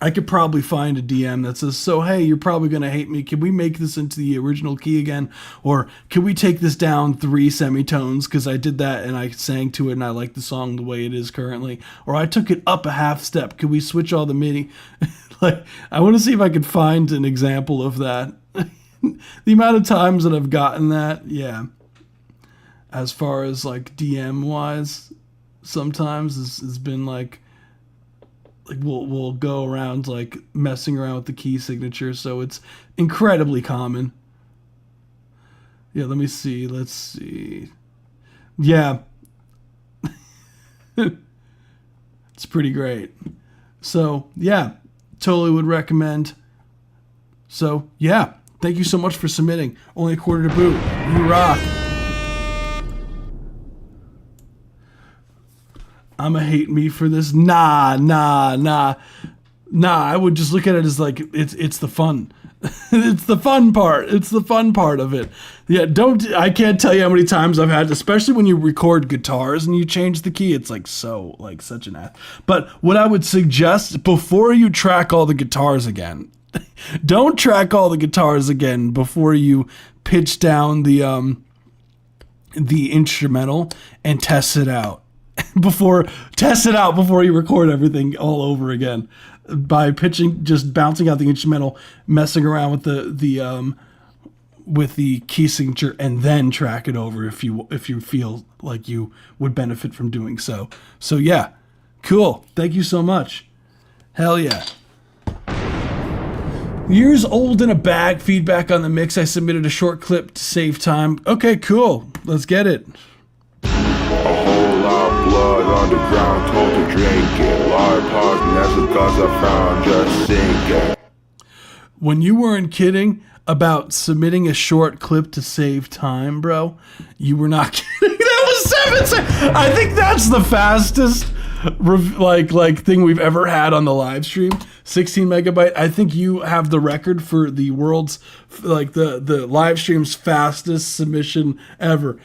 I could probably find a DM that says, so, hey, you're probably going to hate me. Can we make this into the original key again? Or can we take this down 3 semitones? Because I did that and I sang to it and I like the song the way it is currently. Or I took it up a half step. Could we switch all the MIDI? I want to see if I could find an example of that. The amount of times that I've gotten that, yeah. As far as DM-wise, sometimes has been we'll go around messing around with the key signature, so it's incredibly common. Yeah, let me see. Let's see. Yeah. It's pretty great. So, yeah, totally would recommend. So, yeah, thank you so much for submitting. Only a quarter to boot. You rock. I'ma hate me for this. Nah. I would just look at it as it's the fun. It's the fun part. It's the fun part of it. Yeah, I can't tell you how many times I've had, especially when you record guitars and you change the key, it's such an ass. But what I would suggest before you track all the guitars again, don't track all the guitars again before you pitch down the instrumental and test it out. Before you record everything all over again by just bouncing out the instrumental, messing around with the key signature, and then track it over if you feel like you would benefit from doing so. So yeah, cool. Thank you so much. Hell yeah. Years old in a bag. Feedback on the mix. I submitted a short clip to save time. Okay, cool. Let's get it. A whole lot of blood on the ground, told to drink it. Large pause, and that's because I found just sinking. When you weren't kidding about submitting a short clip to save time, bro, you were not kidding. That was 7 seconds. I think that's the fastest thing we've ever had on the live stream. 16 megabyte. I think you have the record for the world's the live stream's fastest submission ever.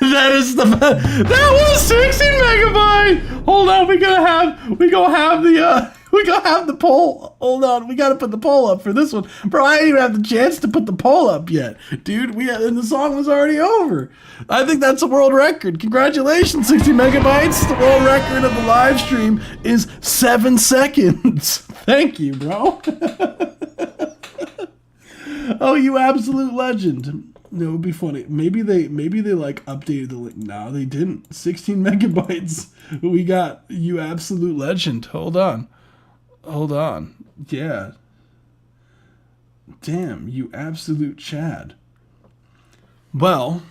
That was 16 megabyte. Hold on, we gonna have the We gotta have the poll. Hold on, we gotta put the poll up for this one, bro. I didn't even have the chance to put the poll up yet, dude. And the song was already over. I think that's a world record. Congratulations, 60 megabytes. The world record of the live stream is 7 seconds. Thank you, bro. Oh, you absolute legend. It would be funny. Maybe they like updated the link. No, they didn't. 16 megabytes. We got you absolute legend. Hold on. Yeah. Damn, you absolute Chad. Well,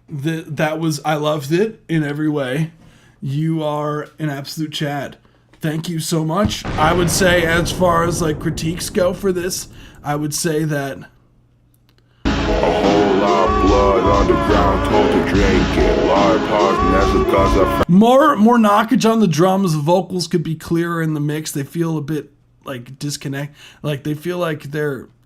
that was, I loved it in every way. You are an absolute Chad. Thank you so much. I would say, as far as like critiques go for this, I would say that A whole lot of blood on the ground, told to drink it. Large pause, that's because I more knockage on the drums. Vocals could be clearer in the mix. They feel a bit like disconnect. Like they feel like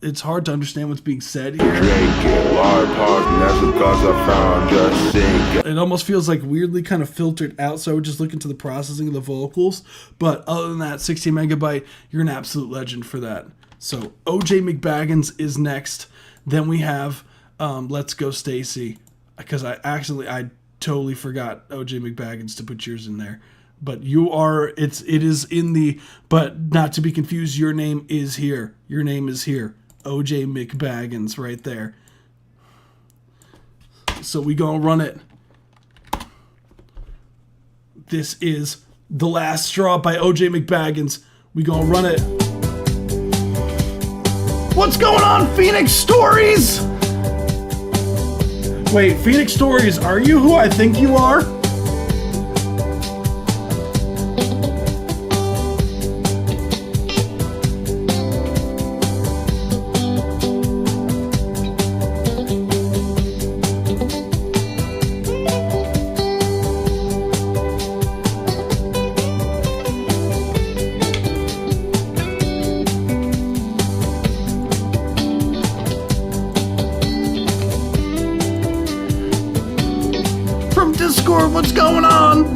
it's hard to understand what's being said here. drink it. Large pause, that's because I found just sink it. It almost feels like weirdly kind of filtered out, so I would just look into the processing of the vocals. But other than that, 16 megabyte, you're an absolute legend for that. So OJ McBaggins is next. Then we have Let's Go Stacy, because I totally forgot OJ McBaggins to put yours in there. But it is in the, but not to be confused, your name is here. Your name is here. OJ McBaggins right there. So we gonna run it. This is The Last Straw by OJ McBaggins. We gonna run it. What's going on, Phoenix Stories? Wait, Phoenix Stories, are you who I think you are? From Discord, what's going on?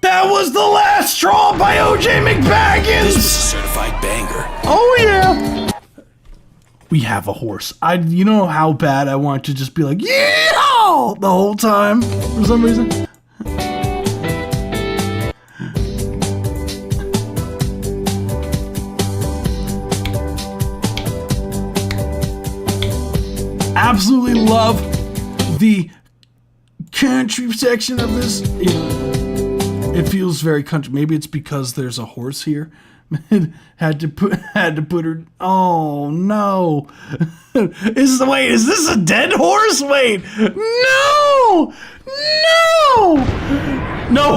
That was The Last Straw by OJ McBaggins. This was a certified banger. Oh yeah. We have a horse. You know how bad I want to just be like, yeah, the whole time for some reason. Absolutely love the country section of this. It feels very country. Maybe it's because there's a horse here. had to put her. Oh no! Is this a dead horse? Wait, no!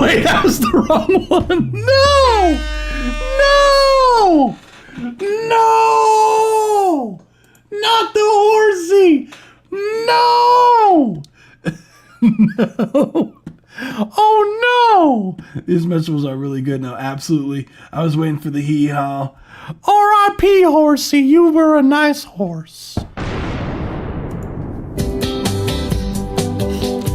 Wait, that was the wrong one. No! Not the horsey! No! No! Oh no! These vegetables are really good now, absolutely. I was waiting for the hee-haw. R.I.P. horsey, you were a nice horse.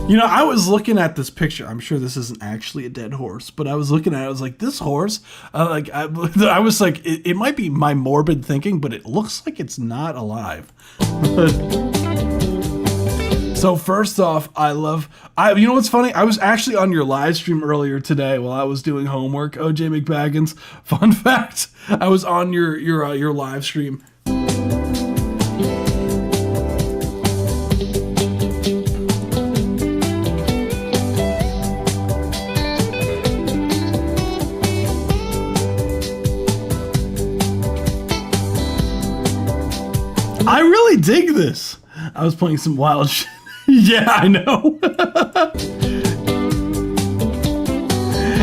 You know, I was looking at this picture. I'm sure this isn't actually a dead horse, but I was looking at it. I was like, this horse, I was like, it might be my morbid thinking, but it looks like it's not alive. So first off, you know what's funny? I was actually on your live stream earlier today while I was doing homework. OJ McBaggins. Fun fact: I was on your live stream. I really dig this. I was playing some wild shit. Yeah, I know.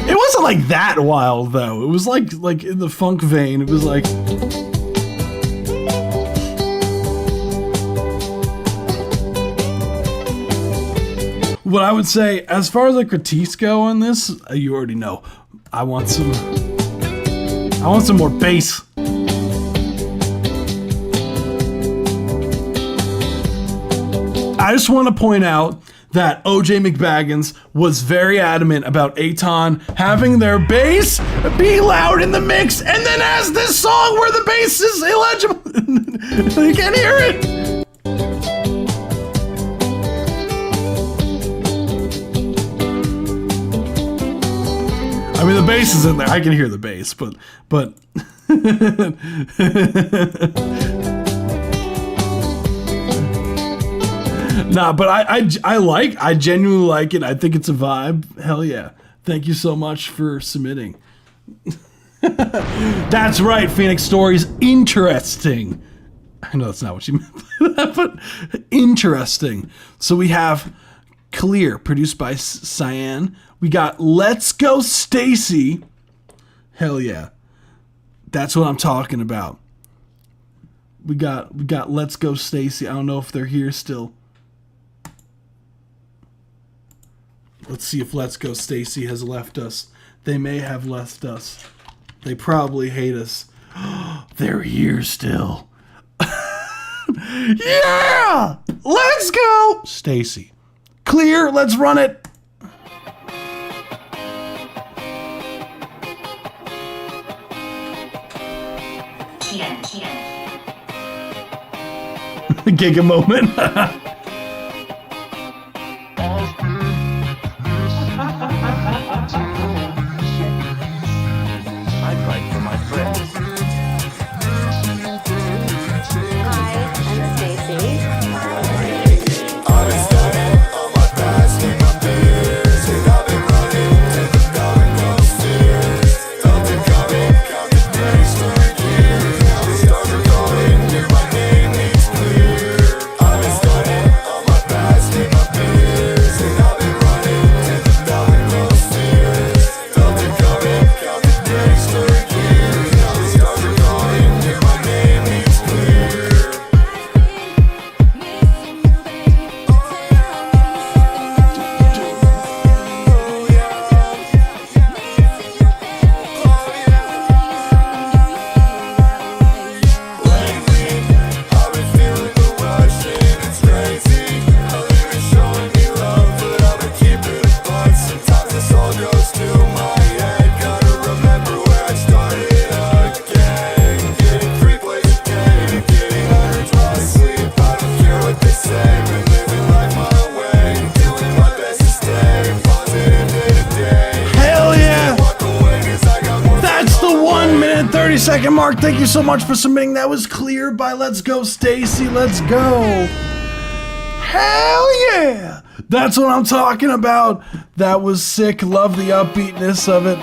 It wasn't like that wild though. It was like in the funk vein. It was like what I would say as far as the critiques go on this, you already know. I want some more bass. I just want to point out that OJ McBaggins was very adamant about Aton having their bass be loud in the mix, and then has this song where the bass is illegible. You can't hear it. I mean, the bass is in there. I can hear the bass, but nah, but I genuinely like it. I think it's a vibe. Hell yeah. Thank you so much for submitting. That's right, Phoenix Stories. Interesting. I know that's not what you meant, but interesting. So we have Clear, produced by Cyan. We got Let's Go Stacy. Hell yeah. That's what I'm talking about. We got Let's Go Stacy. I don't know if they're here still. Let's see if Let's Go Stacy has left us. They may have left us. They probably hate us. They're here still. Yeah! Let's go! Stacy. Clear, let's run it. Giga moment. I'd like for my friends. Hi, I'm Stacy. Second mark. Thank you so much for submitting. That was Clear by Let's Go Stacy. Let's go. Hell yeah. That's what I'm talking about. That was sick. Love the upbeatness of it.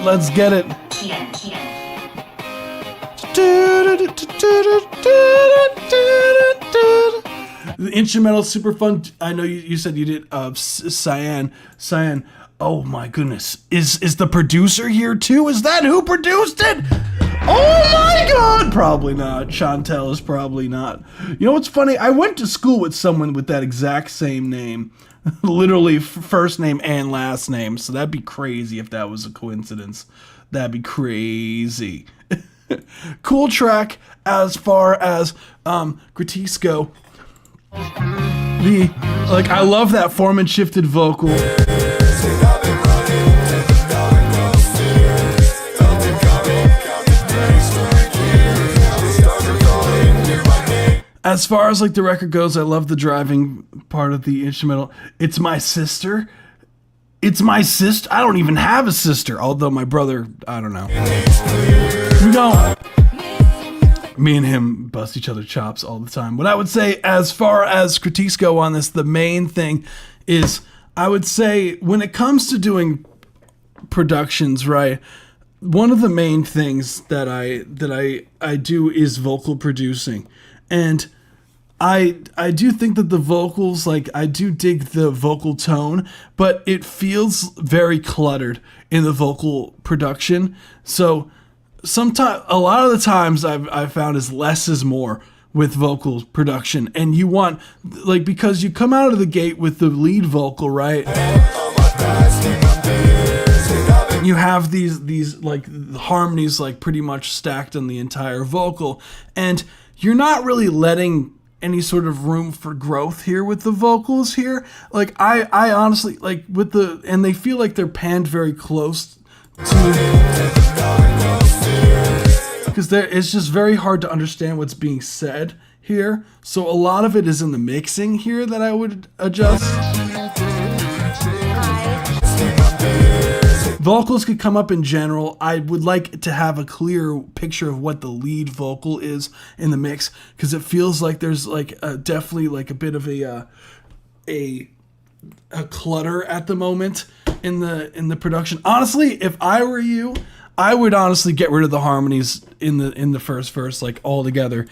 Let's get it. The instrumental super fun. I know you said you did Cyan. Oh my goodness. Is the producer here too? Is that who produced it? Oh my god! Probably not. Chantel is probably not. You know what's funny? I went to school with someone with that exact same name. Literally first name and last name. So that'd be crazy if that was a coincidence. That'd be crazy. Cool track as far as critiques go. I love that form and shifted vocal. As far as like the record goes, I love the driving part of the instrumental. It's my sister. It's my sister. I don't even have a sister, although my brother, I don't know. We don't. Me and him bust each other chops all the time. What I would say, as far as critiques go on this, the main thing is, I would say when it comes to doing productions, right? One of the main things that I do is vocal producing, and I do think that the vocals, like, I do dig the vocal tone, but it feels very cluttered in the vocal production. So sometimes, a lot of the times I've found is less is more with vocal production, and you want, like, because you come out of the gate with the lead vocal, right? You have these like harmonies like pretty much stacked on the entire vocal, and you're not really letting any sort of room for growth here with the vocals here. Like I honestly, like, with the, and they feel like they're panned very close to, because it's just very hard to understand what's being said here. So a lot of it is in the mixing here that I would adjust. Vocals could come up in general. I would like to have a clear picture of what the lead vocal is in the mix, because it feels like there's like definitely like a bit of a clutter at the moment in the production. Honestly, if I were you, I would honestly get rid of the harmonies in the first verse, like, altogether.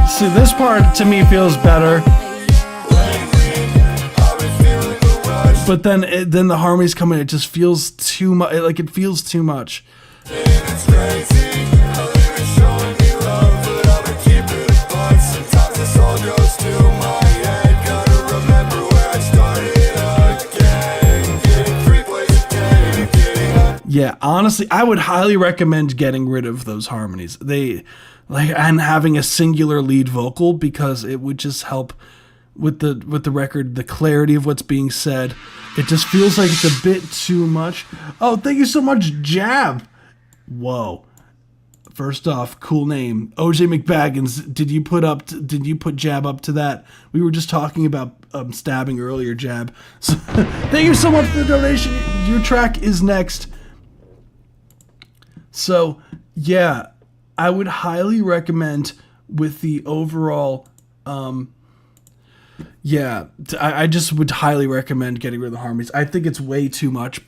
See, this part to me feels better. But then the harmonies come in, it just feels too much. Like, it feels too much. Yeah, honestly, I would highly recommend getting rid of those harmonies. And having a singular lead vocal, because it would just help with the record, the clarity of what's being said. It just feels like it's a bit too much. Oh, thank you so much, Jab. Whoa. First off, cool name. OJ McBaggins, did you put Jab up to that? We were just talking about stabbing earlier, Jab. So, thank you so much for the donation. Your track is next. So, yeah, I would highly recommend with the overall, I just would highly recommend getting rid of the harmonies. I think it's way too much.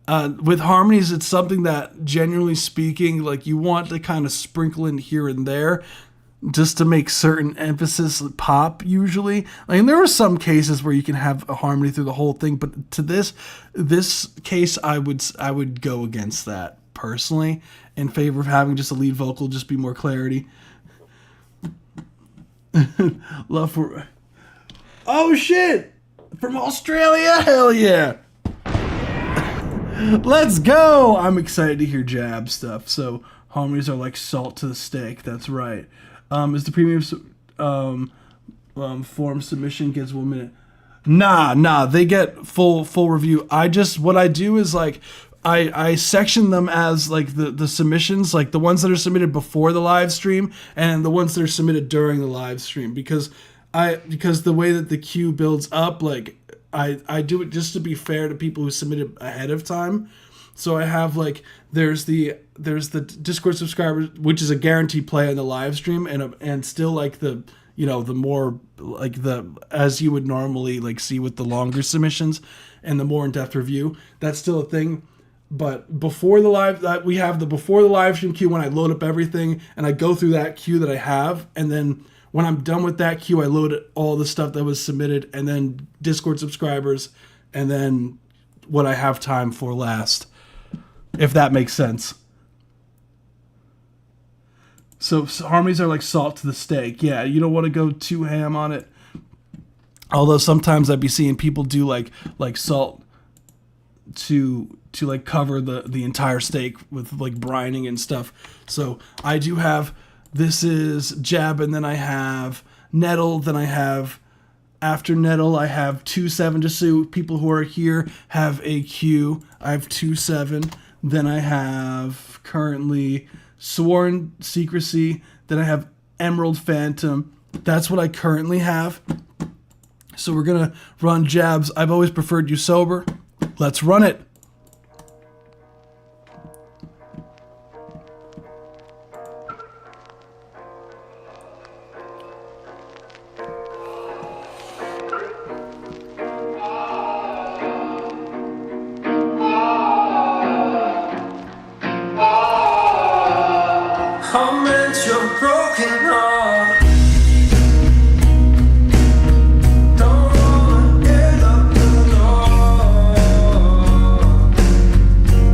With harmonies, it's something that, generally speaking, like, you want to kind of sprinkle in here and there just to make certain emphasis pop, usually. Like, and there are some cases where you can have a harmony through the whole thing, but to this case, I would go against that, personally, in favor of having just a lead vocal, just be more clarity. Love for... Oh shit! From Australia? Hell yeah! Let's go! I'm excited to hear Jab stuff. So, harmonies are like salt to the steak. That's right. Is the premium form submission gets 1 minute? Nah. They get full review. What I do is, like, I section them as, like, the submissions, like the ones that are submitted before the live stream and the ones that are submitted during the live stream, because the way that the queue builds up, like, I do it just to be fair to people who submitted ahead of time. So I have, like, there's the Discord subscribers, which is a guaranteed play on the live stream, and still, like, the, you know, the more, like, the, as you would normally, like, see with the longer submissions and the more in-depth review, that's still a thing. But before the live, we have the before the live stream queue, when I load up everything and I go through that queue that I have, and then when I'm done with that queue, I load all the stuff that was submitted, and then Discord subscribers, and then what I have time for last, if that makes sense. So harmonies are like salt to the steak. Yeah, you don't want to go too ham on it. Although sometimes I'd be seeing people do like salt to like cover the entire steak with like brining and stuff. So I do have, this is jab, and then I have nettle, then I have, after nettle I have 2-7, just so people who are here have a cue. I have 2-7, then I have currently Sworn Secrecy, then I have Emerald Phantom. That's what I currently have. So we're gonna run jabs. I've always preferred you sober. Let's run it. I meant your broken heart. Don't wanna get up alone.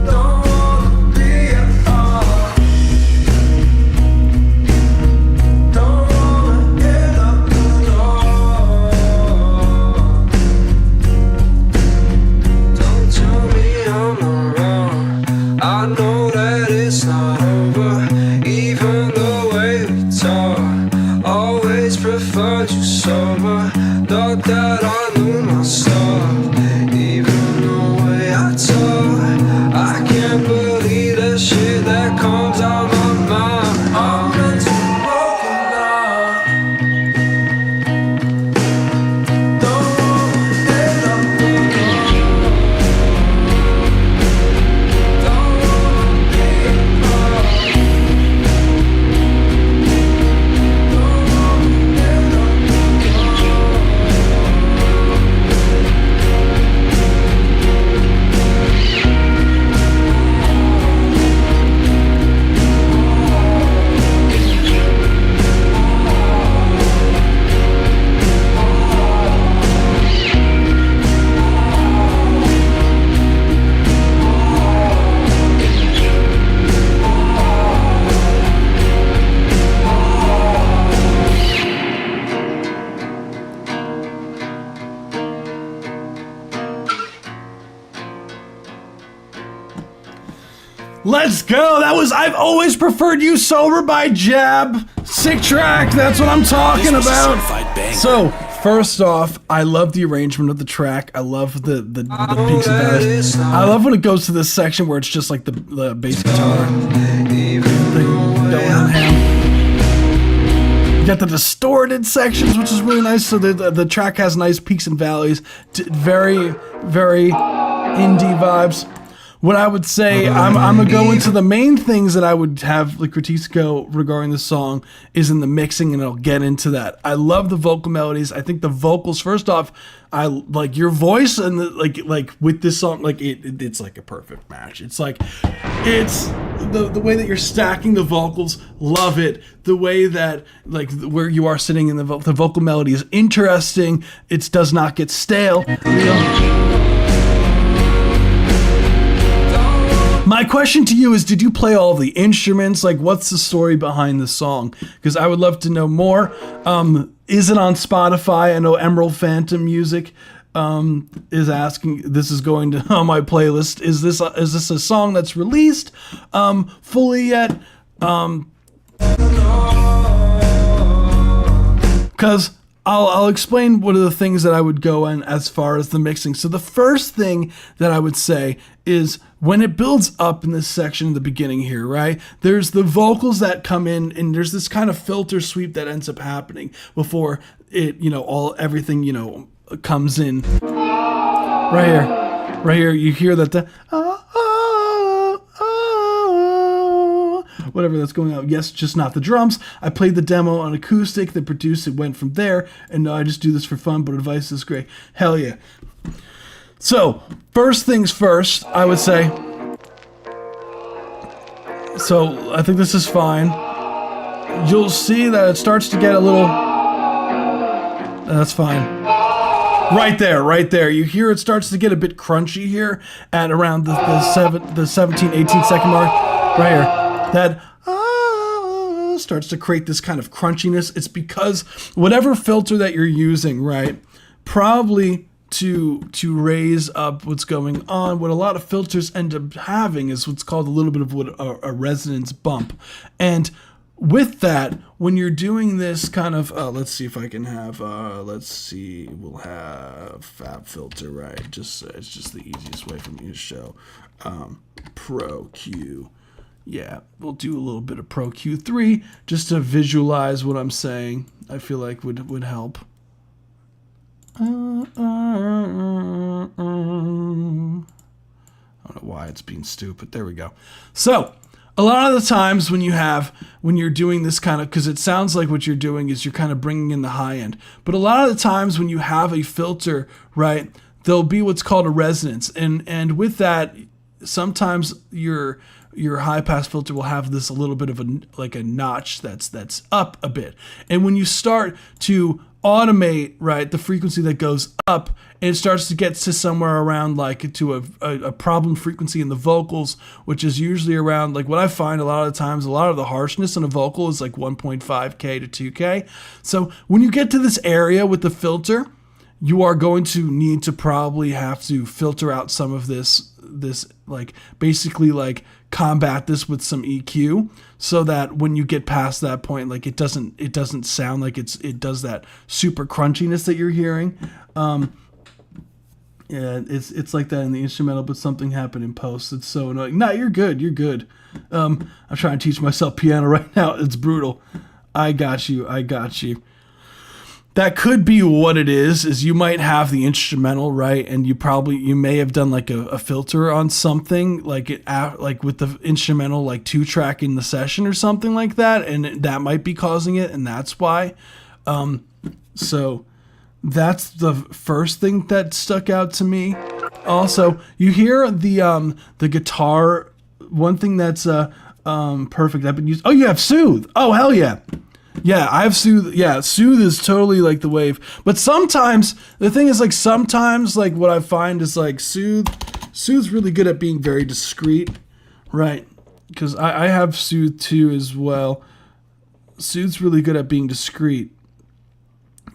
Don't wanna be apart. Don't wanna get up alone. Don't tell me I'm not wrong. I know that it's not over. Even the way we talk, always preferred you sober. Thought that I knew myself. Even the way I talk, I can't believe the shit that comes out my mouth. I'm meant to be broken now. Don't wanna get up alone. Don't wanna be apart. Let's go. That was I've Always Preferred You Sober by Jab. Sick track. That's what I'm talking about. So, first off, I love the arrangement of the track. I love the peaks and valleys. I love when it goes to this section where it's just like the bass guitar thing going on ham. You got the distorted sections, which is really nice. So the track has nice peaks and valleys. Very, very indie vibes. What I would say, I'm gonna go into the main things that I would have the critiques go regarding the song is in the mixing, and I'll get into that. I love the vocal melodies. I think the vocals, first off, I like your voice and like with this song, like it's like a perfect match. It's like it's the way that you're stacking the vocals, love it. The way that like where you are sitting in the vocal melody is interesting. It does not get stale. My question to you is, did you play all the instruments? Like, what's the story behind the song? Because I would love to know more. Is it on Spotify? I know Emerald Phantom Music is asking, this is going to on my playlist. Is this a song that's released fully yet? Because I'll explain what are the things that I would go in as far as the mixing. So the first thing that I would say is when it builds up in this section in the beginning here, right? There's the vocals that come in, and there's this kind of filter sweep that ends up happening before it, everything, comes in. Right here, you hear that whatever that's going on. Yes, just not the drums. I played the demo on acoustic. The producer went from there, and no, I just do this for fun, but advice is great. Hell yeah. So, first things first, I would say. So, I think this is fine. You'll see that it starts to get a little... That's fine. Right there. You hear it starts to get a bit crunchy here at around the 17, 18 second mark. Right here. That starts to create this kind of crunchiness. It's because whatever filter that you're using, right, probably to raise up what's going on, what a lot of filters end up having is what's called a little bit of a resonance bump. And with that, when you're doing this kind of, let's see if I can have, we'll have FabFilter, right? It's just the easiest way for me to show. Pro Q. Yeah, we'll do a little bit of Pro Q3 just to visualize what I'm saying. I feel like would help. I don't know why it's being stupid. There we go. So, a lot of the times when you're doing this kind of, because it sounds like what you're doing is you're kind of bringing in the high end. But a lot of the times when you have a filter, right, there'll be what's called a resonance. And with that, sometimes your high pass filter will have this a little bit of a notch that's up a bit. And when you start to automate, right, the frequency that goes up, and it starts to get to somewhere around like to a problem frequency in the vocals, which is usually around, like what I find a lot of the times, a lot of the harshness in a vocal is like 1.5K to 2K. So when you get to this area with the filter, you are going to need to probably have to filter out some of this like basically like combat this with some EQ, so that when you get past that point, like it doesn't sound like it does that super crunchiness that you're hearing. Yeah, it's like that in the instrumental, but something happened in post. It's so annoying. No, you're good. I'm trying to teach myself piano right now. It's brutal. I got you. That could be what it is you might have the instrumental, right? And you may have done like a filter on something, like with the instrumental, like 2-track in the session or something like that. And that might be causing it. And that's why. So that's the first thing that stuck out to me. Also, you hear the guitar. One thing that's perfect. I've been using. Oh, you have Soothe. Oh, hell yeah. Yeah, I have Soothe. Yeah, Soothe is totally like the wave. But sometimes, the thing is, like, sometimes, like, what I find is, like, Soothe's really good at being very discreet, right? Because I have Soothe too as well. Soothe's really good at being discreet.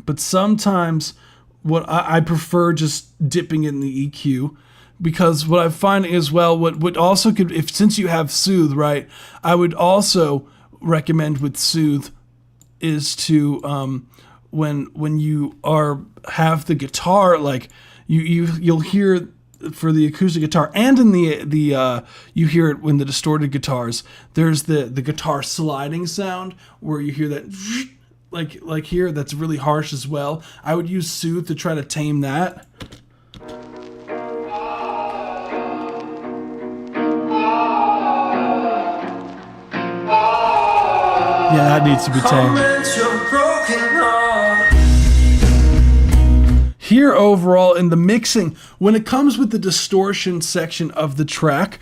But sometimes, what I prefer just dipping in the EQ. Because what I find is, well, what also could, since you have Soothe, right, I would also recommend with Soothe is to when you have the guitar, like you'll hear for the acoustic guitar, and in the you hear it when the distorted guitars, there's the guitar sliding sound where you hear that like here, that's really harsh as well. I would use Soothe to try to tame that. Yeah, that needs to be tamed. Here overall in the mixing, when it comes with the distortion section of the track,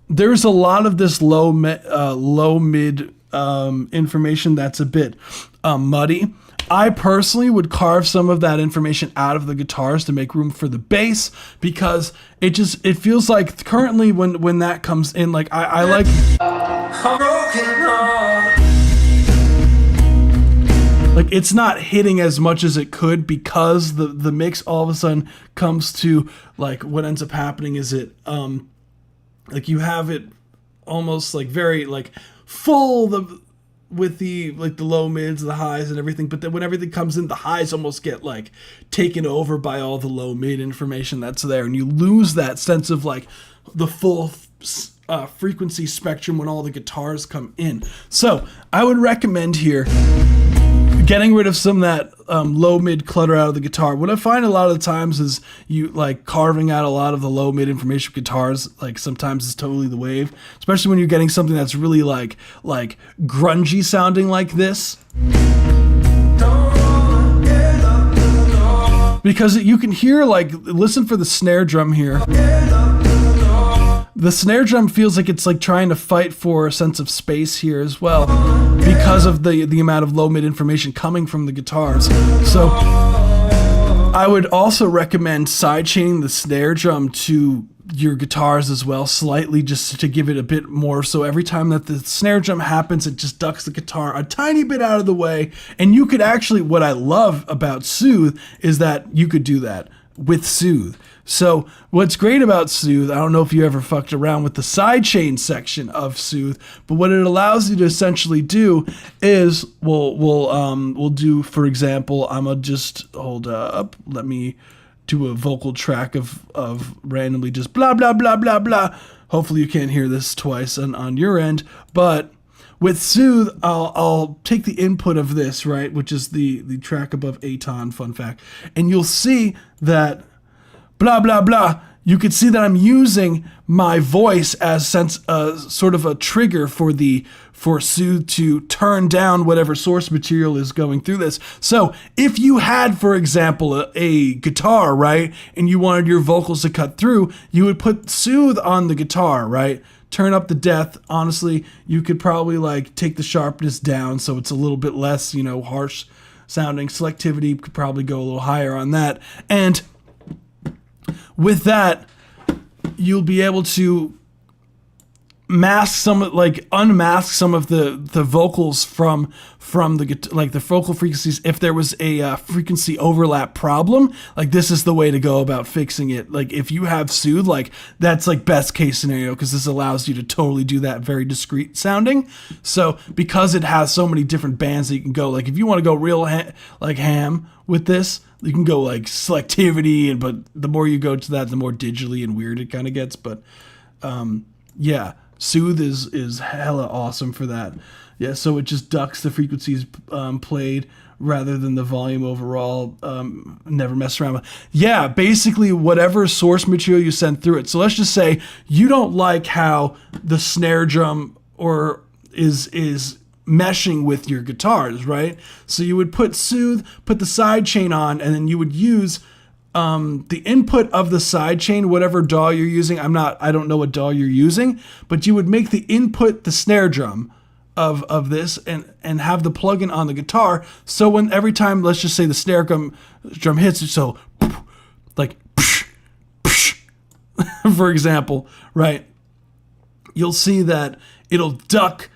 there's a lot of this low mid information that's a bit muddy. I personally would carve some of that information out of the guitars to make room for the bass, because it feels like currently when that comes in, like I like. Like, it's not hitting as much as it could, because the mix all of a sudden comes to, like, what ends up happening is it, like, you have it almost, like, very, like, full with the, like, the low mids, the highs and everything, but then when everything comes in, the highs almost get, like, taken over by all the low mid information that's there, and you lose that sense of, like, the full frequency spectrum when all the guitars come in. So, I would recommend here getting rid of some of that low mid clutter out of the guitar. What I find a lot of the times is you like carving out a lot of the low mid information with guitars, like sometimes is totally the wave, especially when you're getting something that's really like grungy sounding like this. Because you can hear, like, listen for the snare drum here. The snare drum feels like it's like trying to fight for a sense of space here as well, because of the amount of low mid information coming from the guitars. So I would also recommend sidechaining the snare drum to your guitars as well slightly, just to give it a bit more. So every time that the snare drum happens, it just ducks the guitar a tiny bit out of the way. And you could actually, what I love about Soothe is that you could do that with Soothe. So what's great about Soothe, I don't know if you ever fucked around with the sidechain section of Soothe, but what it allows you to essentially do is we'll do, for example, I'm gonna just hold up, let me do a vocal track of randomly just blah blah blah blah blah. Hopefully you can't hear this twice on your end, but with Soothe, I'll take the input of this, right, which is the track above Aton, fun fact, and you'll see that blah blah blah. You could see that I'm using my voice as sort of a trigger for Soothe to turn down whatever source material is going through this. So if you had, for example, a guitar, right, and you wanted your vocals to cut through, you would put Soothe on the guitar, right? Turn up the depth. Honestly, you could probably like take the sharpness down so it's a little bit less, harsh sounding. Selectivity could probably go a little higher on that. And with that, you'll be able to unmask some of the vocals from the vocal frequencies. If there was a frequency overlap problem, like this is the way to go about fixing it. Like if you have Soothe, like that's like best case scenario, because this allows you to totally do that very discreet sounding. So because it has so many different bands that you can go, like if you want to go real ham with this, you can go like selectivity, but the more you go to that, the more digitally and weird it kind of gets. But yeah, Soothe is hella awesome for that. Yeah, so it just ducks the frequencies played rather than the volume overall. Never mess around with. Yeah, basically whatever source material you send through it. So let's just say you don't like how the snare drum is meshing with your guitars, right? So you would put Soothe, put the sidechain on, and then you would use the input of the sidechain, whatever DAW you're using. I don't know what DAW you're using, but you would make the input the snare drum of this and have the plugin on the guitar. So when every time, let's just say the snare drum hits it, so like for example, right? You'll see that it'll duck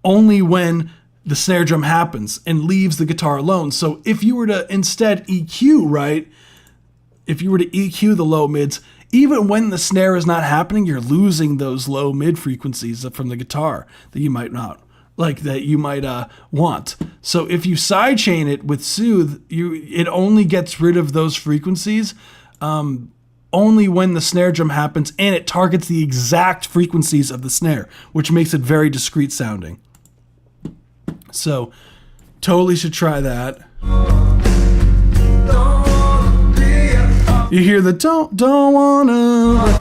only when the snare drum happens and leaves the guitar alone. So if you were to instead EQ, right? If you were to EQ the low mids, even when the snare is not happening, you're losing those low mid frequencies from the guitar that you might not like, that you might want. So if you sidechain it with Soothe, it only gets rid of those frequencies only when the snare drum happens, and it targets the exact frequencies of the snare, which makes it very discreet sounding. So totally should try that. You hear the don't wanna,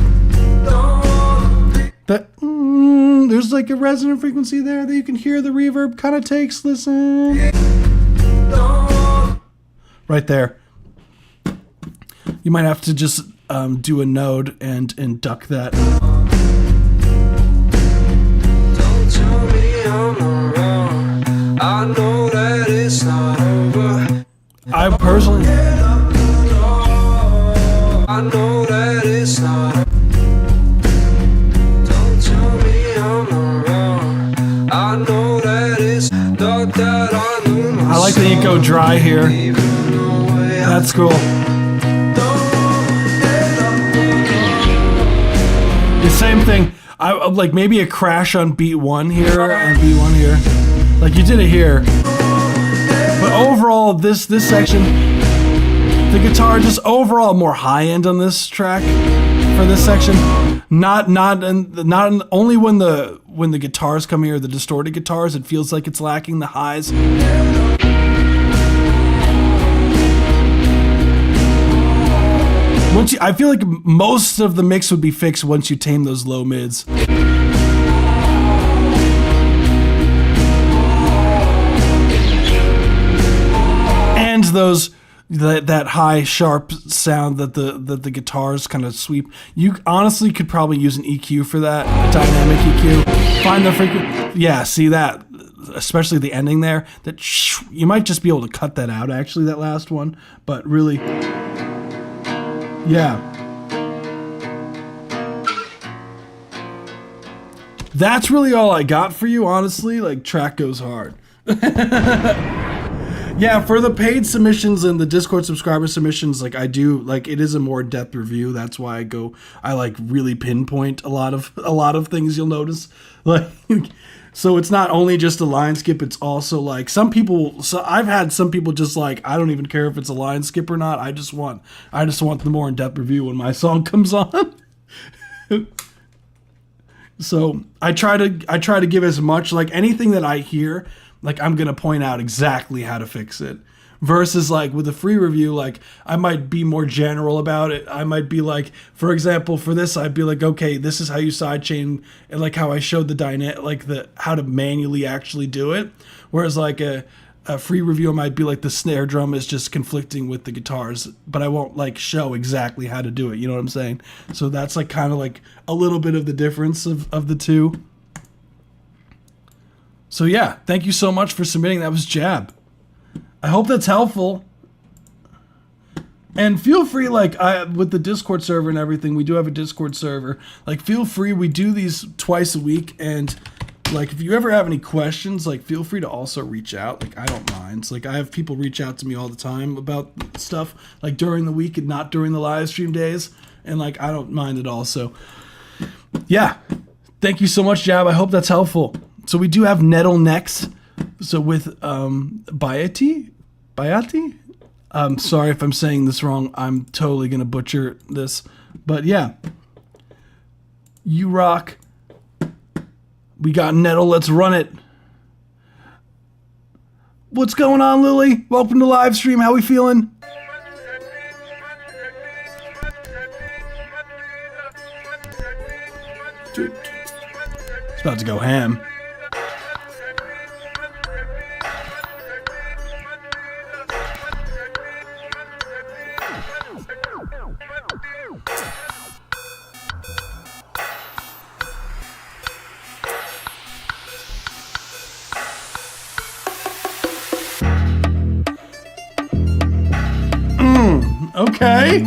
that there's like a resonant frequency there that you can hear the reverb kind of takes. Listen right there. You might have to just do a node and duck that. Don't tell me I'm wrong. I know that it's not over. I personally, I know that it's not. Don't tell me I'm wrong. I know that it's not that I knew. I like that you go dry here. That's cool. The same thing. I like maybe a crash on beat 1 here and beat 1 here. Like you did it here. But overall, this section, the guitar just overall more high end on this track for this section. Not only when the guitars come here, the distorted guitars, it feels like it's lacking the highs. I feel like most of the mix would be fixed once you tame those low mids. And that high sharp sound that the guitars kind of sweep. You honestly could probably use an EQ for that, a dynamic EQ. Find the frequency. Yeah, see that, especially the ending there. That you might just be able to cut that out. Actually, that last one, but really. Yeah. that's really all I got for you, honestly. Like, track goes hard. Yeah, for the paid submissions and the Discord subscriber submissions, like I do, like it is a more in-depth review. That's why I like really pinpoint a lot of things you'll notice. Like, so it's not only just a line skip, it's also like some people. So I've had some people just like, I don't even care if it's a line skip or not. I just want the more in-depth review when my song comes on. So I try to give as much, like anything that I hear, like I'm gonna point out exactly how to fix it. Versus like with a free review, like I might be more general about it. I might be like, for example, for this, I'd be like, okay, this is how you sidechain, and like how I showed how to manually actually do it. Whereas like a free review might be like the snare drum is just conflicting with the guitars, but I won't like show exactly how to do it. You know what I'm saying? So that's like kind of like a little bit of the difference of the two. So yeah, thank you so much for submitting. That was Jab. I hope that's helpful. And feel free, like with the Discord server and everything, we do have a Discord server. Like feel free, we do these twice a week, and like if you ever have any questions, like feel free to also reach out. Like I don't mind. It's like I have people reach out to me all the time about stuff, like during the week and not during the live stream days, and like I don't mind at all. So yeah, thank you so much, Jab. I hope that's helpful. So we do have Nettle next. So with Bayati? Sorry if I'm saying this wrong. I'm totally going to butcher this. But yeah. You rock. We got Nettle. Let's run it. What's going on, Lily? Welcome to live stream. How we feeling? Dude. It's about to go ham. Okay.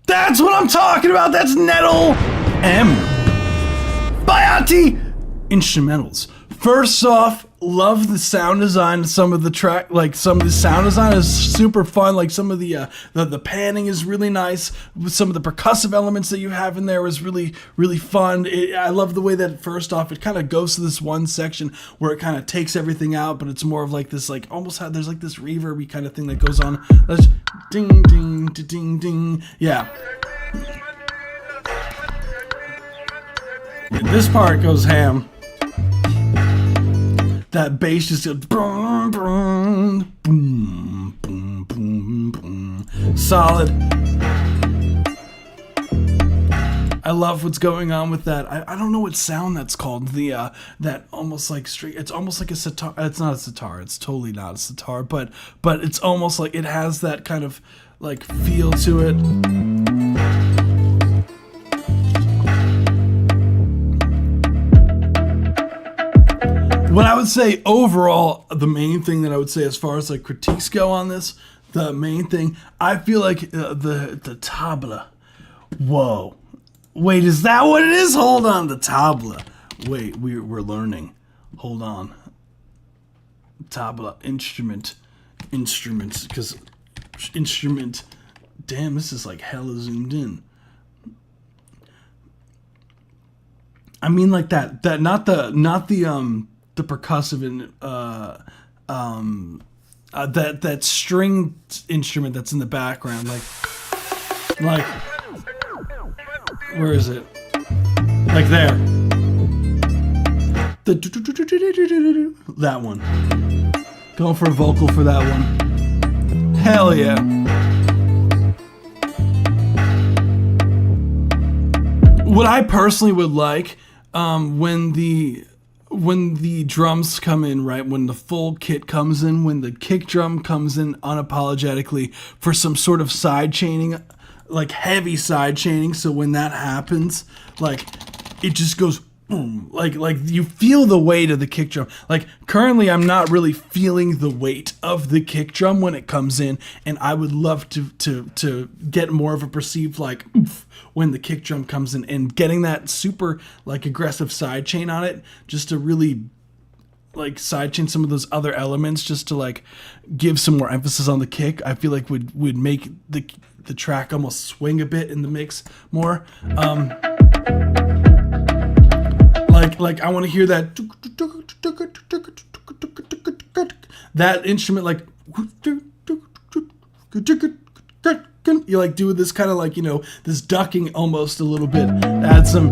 That's what I'm talking about. That's Nettle M. Bayati instrumentals. First off, love the sound design. Some of the track, like some of the sound design is super fun. Like some of the panning is really nice. Some of the percussive elements that you have in there is really, really fun. I love the way that first off, it kind of goes to this one section where it kind of takes everything out, but it's more of like this, like almost how there's like this reverby kind of thing that goes on. That's ding, ding, ding, ding. Yeah. This part goes ham. That bass just goes boom, boom, boom, boom, boom, boom. Solid. I love what's going on with that. I don't know what sound that's called. The that almost like straight. It's almost like a sitar. It's not a sitar. It's totally not a sitar. But it's almost like it has that kind of like feel to it. What I would say overall, the main thing that I would say as far as like critiques go on this, the main thing I feel like the tabla. Whoa. Wait, is that what it is? Hold on, the tabla. Wait, we're learning. Hold on. Tabla, instruments, because instrument. Damn, this is like hella zoomed in. I mean, like that not the percussive and that string instrument that's in the background, like. Where is it? Like there. That one. Going for a vocal for that one. Hell yeah. What I personally would like, when the drums come in, right, when the full kit comes in, when the kick drum comes in unapologetically for some sort of side chaining, like heavy side chaining, so when that happens, like it just goes boom, like you feel the weight of the kick drum. Like currently I'm not really feeling the weight of the kick drum when it comes in, and I would love to get more of a perceived like oomph when the kick drum comes in, and getting that super like aggressive side chain on it just to really like sidechain some of those other elements, just to like give some more emphasis on the kick. I feel like would make the track almost swing a bit in the mix more. Like I want to hear that instrument, like you like do this kind of like, you know, this ducking almost a little bit, add some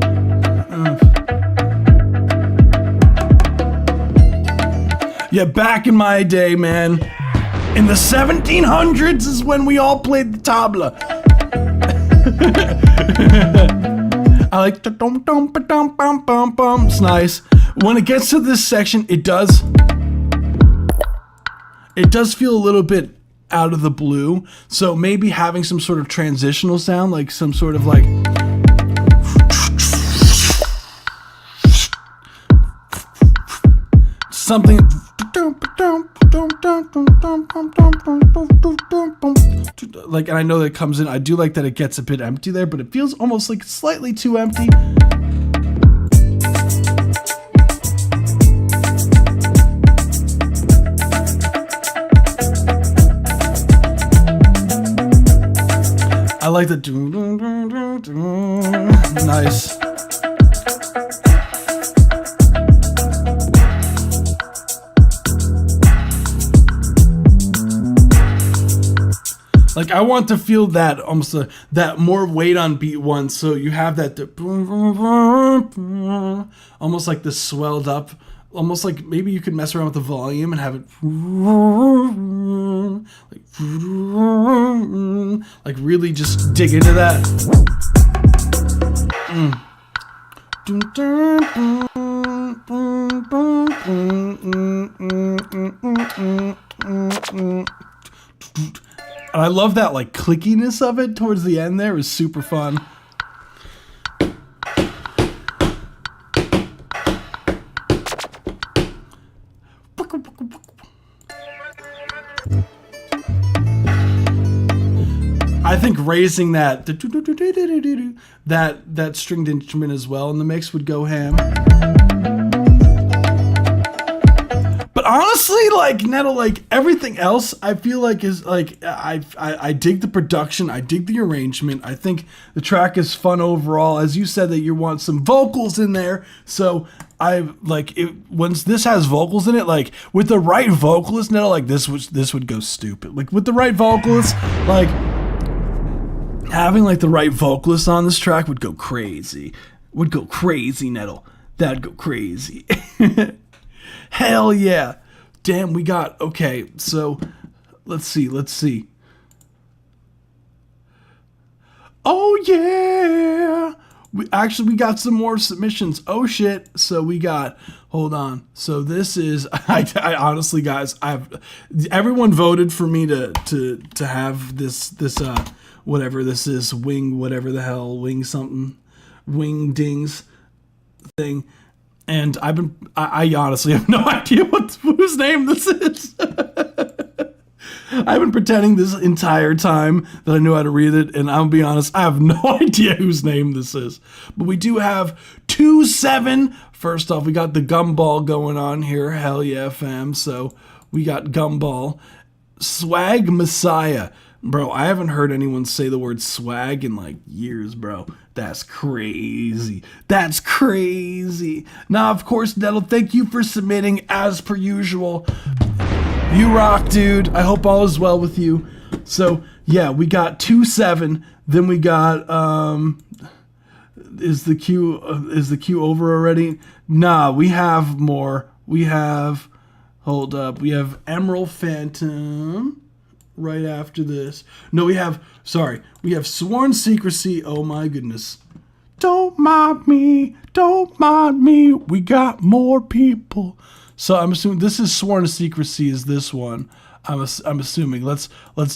yeah, back in my day, man, in the 1700s is when we all played the tabla. I like the dum dum ba dum bum bum bum. It's nice. When it gets to this section, it does feel a little bit out of the blue. So maybe having some sort of transitional sound, like some sort of like something like, and I know that it comes in, I do like that it gets a bit empty there, but it feels almost like slightly too empty. I like the nice. Like I want to feel that almost that more weight on beat one, so you have that almost like the swelled up, almost like maybe you could mess around with the volume and have it like really just dig into that. And I love that like clickiness of it towards the end there. It was super fun. I think raising that stringed instrument as well in the mix would go ham. But honestly, like Nettle, like everything else, I feel like is like I dig the production, I dig the arrangement. I think the track is fun overall. As you said that you want some vocals in there, so I like it. Once this has vocals in it, like with the right vocalist, Nettle, like this would go stupid. Like with the right vocalist, like having like the right vocalist on this track would go crazy. Would go crazy, Nettle. That'd go crazy. Hell yeah. Damn, we got, okay, so let's see. Oh yeah, we got some more submissions. Oh shit. So we got, hold on. So this is, I honestly, guys, everyone voted for me to have this whatever this is, wing, whatever the hell, wing something, wing dings thing. And I honestly have no idea whose name this is. I've been pretending this entire time that I knew how to read it, and I'll be honest, I have no idea whose name this is. But we do have 2-7. First off, we got the Gumball going on here. Hell yeah, fam. So we got Gumball. Swag Messiah. Bro, I haven't heard anyone say the word swag in like years, bro. That's crazy. That's crazy. Now, of course, Nettle, thank you for submitting as per usual. You rock, dude. I hope all is well with you. So, yeah, we got 2-7. Then we got, is the queue over already? Nah, we have more. We have, hold up. We have Emerald Phantom right after this. No, we have Sworn Secrecy. Oh my goodness. Don't mind me. We got more people. So I'm assuming this is Sworn Secrecy is this one. I'm assuming. Let's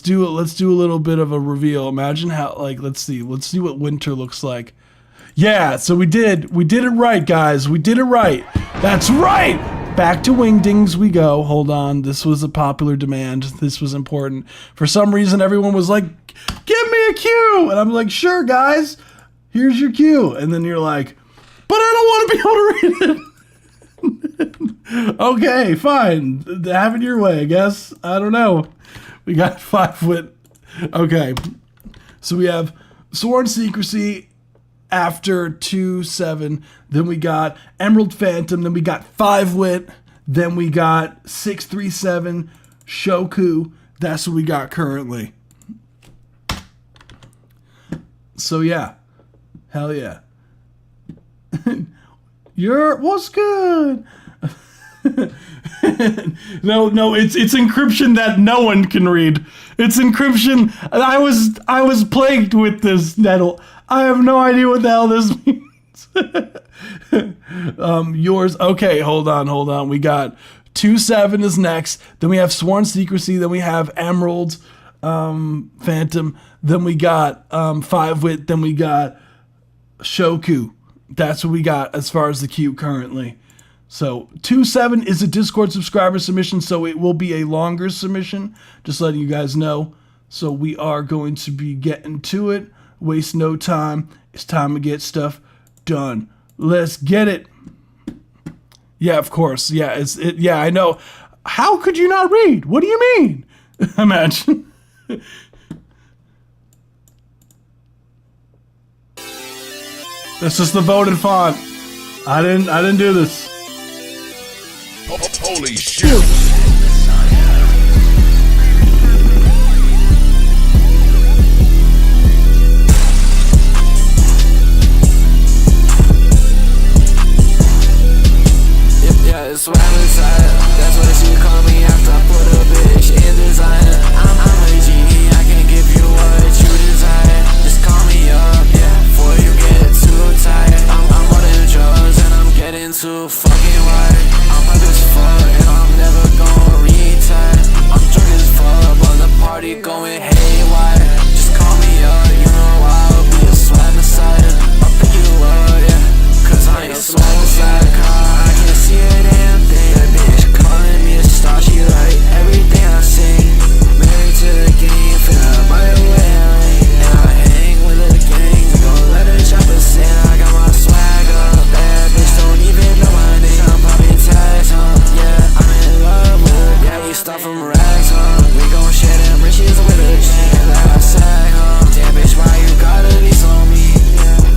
do a little bit of a reveal. Imagine how, like, let's see what winter looks like. Yeah, so we did it right, guys. We did it right. That's right. Back to Wingdings we go. Hold on. This was a popular demand. This was important. For some reason, everyone was like, give me a cue. And I'm like, sure, guys. Here's your cue. And then you're like, but I don't want to be able to read it. Okay, fine. Have it your way, I guess. I don't know. We got 5 wit. Okay. So we have Sworn Secrecy after 2-7. Then we got Emerald Phantom. Then we got 5 wit. Then we got 6-3-7 Shoku. That's what we got currently. So yeah. Hell yeah. What's good? No, it's encryption that no one can read. It's encryption. I was plagued with this, Nettle. I have no idea what the hell this means. Yours. Okay, hold on. We got 2-7 is next. Then we have Sworn Secrecy. Then we have Emerald Phantom. Then we got 5 wit. Then we got Shoku. That's what we got as far as the queue currently. So 2-7 is a Discord subscriber submission, so it will be a longer submission. Just letting you guys know. So we are going to be getting to it. Waste no time. It's time to get stuff done. Let's get it. Yeah, of course. Yeah, yeah, I know. How could you not read? What do you mean? Imagine. This is the voted font. I didn't do this. Holy shit. Yeah, it's what I'm inside. That's what she call me after I put a bitch in designer. I'm a genie, I can give you what you desire. Just call me up, yeah, before you get too tired. I'm more than drugs and I'm getting too fucking wired. I'm hype as fuck and I'm never gonna retire. I'm drunk as fuck, but the party going haywire. Just call me up, you know I'll be a swag messiah. I'll pick you up, yeah, cause I ain't swag beside a car. I can see a damn thing. That bitch calling me a star, she like everything I sing. Married to the game, finna buy a wedding. And I hang with a gang, gon' let her chop a sand. I got my swag up, bad bitch don't even know my name. I'm popping tags, yeah, I'm in love with her. Yeah, we start from rags, we gon' share them riches with a chain that I sag, damn bitch, why you gotta be so mean?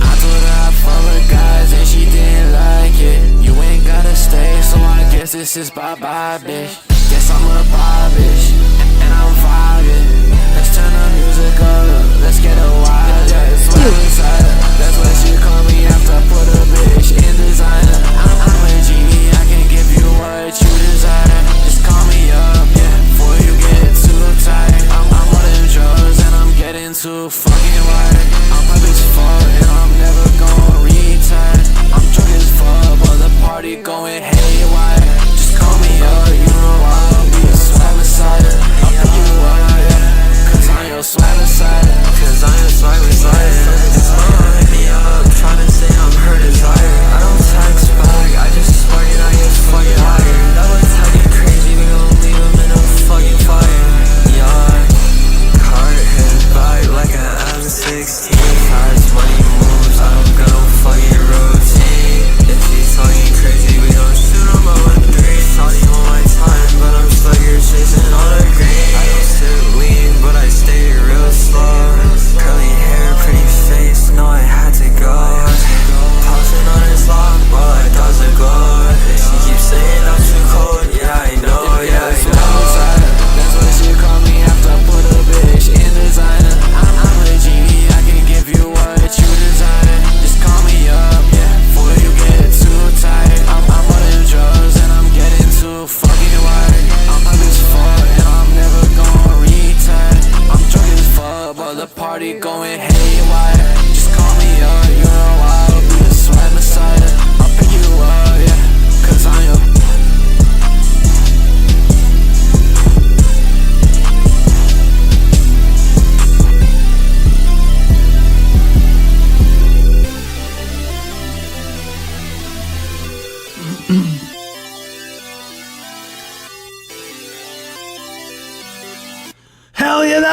I told her I fuck with guys and she didn't like it. You ain't gotta stay, so I guess this is bye-bye, bitch. Guess I'm a bye, bitch, and I'm vibing. Let's turn the music up, let's get a wild. Yeah, it's what inside. That's what she call me after I put a bitch in designer. I'm a genie, I can give you what you desire. Just call me up, yeah, before you get too tired. I'm more than drugs and I'm getting too fucking wired. I'm hype as fuck and I'm never gonna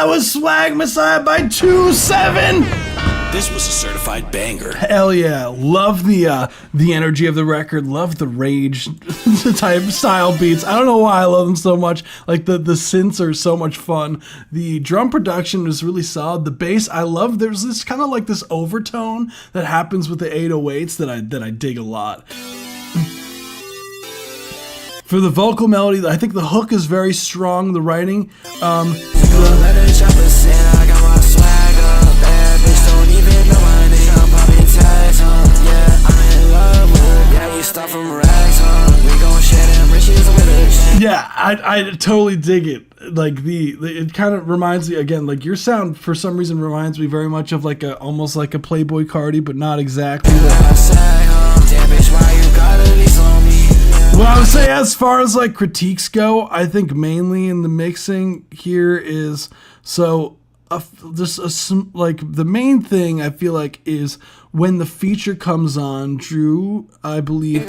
that was Swag Messiah by 2-7. This was a certified banger. Hell yeah. Love the energy of the record. Love the rage type style beats. I don't know why I love them so much. Like the synths are so much fun. The drum production is really solid. The bass, I love. There's this kind of like this overtone that happens with the 808s that I dig a lot. For the vocal melody, I think the hook is very strong. The writing, yeah, I totally dig it. Like it kind of reminds me again, like your sound for some reason reminds me very much of like almost like a Playboy Cardi, but not exactly. Well, I would say as far as like critiques go, I think mainly in the mixing here is like the main thing I feel like is when the feature comes on, Drew, I believe.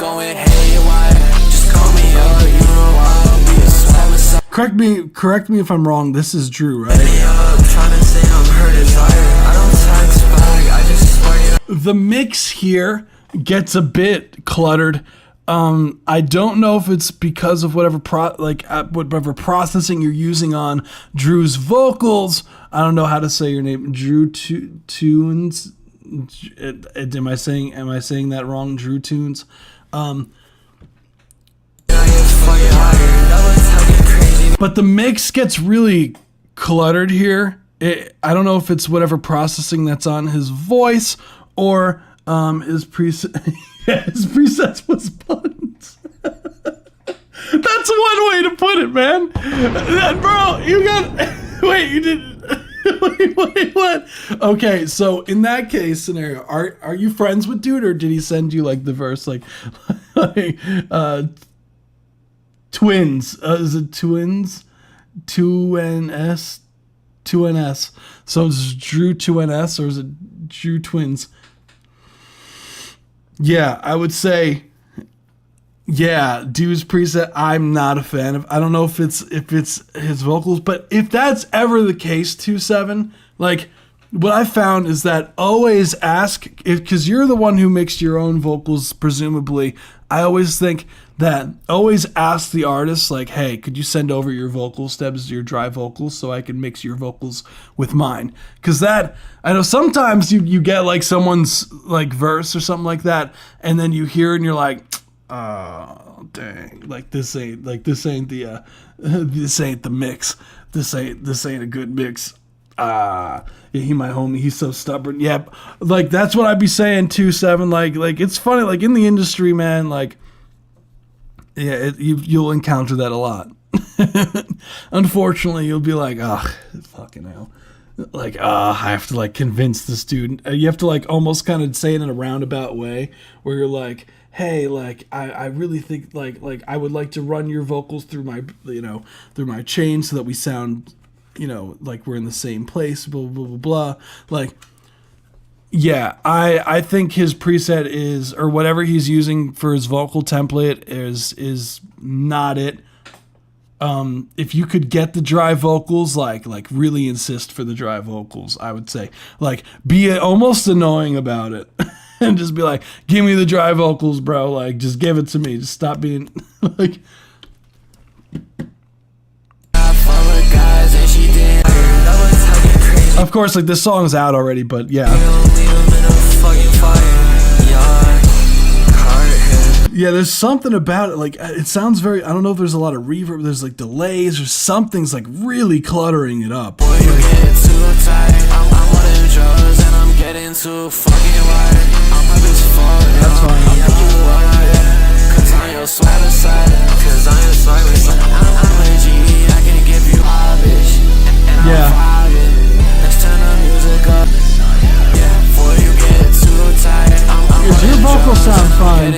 Correct me if I'm wrong. This is Drew, right? The mix here gets a bit cluttered. I don't know if it's because of whatever processing you're using on Drew's vocals. I don't know how to say your name, Drew Tunes. Am I saying that wrong, Drew Tunes? But the mix gets really cluttered here. I don't know if it's whatever processing that's on his voice or his preset. His presets was buttons. That's one way to put it, man. Bro, you got. Wait, you didn't. Wait, what? Okay, so in that case scenario, are you friends with dude, or did he send you like the verse like twins? Is it twins? 2NS? 2NS. So is Drew 2NS or is it Drew Twins? Yeah, I would say, yeah, dude's preset, I'm not a fan of. I don't know if it's his vocals, but if that's ever the case, 2-7, like, what I found is that always ask, because you're the one who mixed your own vocals, presumably, I always think that always ask the artist, like, hey, could you send over your vocal steps, your dry vocals, so I can mix your vocals with mine? Because that, I know sometimes you get like someone's like verse or something like that, and then you hear it and you're like, oh, dang, like this ain't the mix. This ain't a good mix. He my homie, he's so stubborn. Yep. Like that's what I'd be saying 2-7. Like it's funny, like in the industry, man, like yeah, you'll encounter that a lot. Unfortunately, you'll be like, oh, fucking hell. Like, I have to like convince this dude. You have to like almost kind of say it in a roundabout way where you're like, hey, like I really think like I would like to run your vocals through my through my chain so that we sound like we're in the same place, blah, blah, blah, blah. Like, yeah, I think his preset is, or whatever he's using for his vocal template is not it. If you could get the dry vocals, like really insist for the dry vocals, I would say, like, be almost annoying about it. And just be like, give me the dry vocals, bro. Like, just give it to me. Just stop being, like... Of course, like this song's out already, but yeah. Yeah, there's something about it. Like it sounds very. I don't know if there's a lot of reverb. There's like delays or something's like really cluttering it up. Like, that's fine. Yeah. Your vocals sound fine.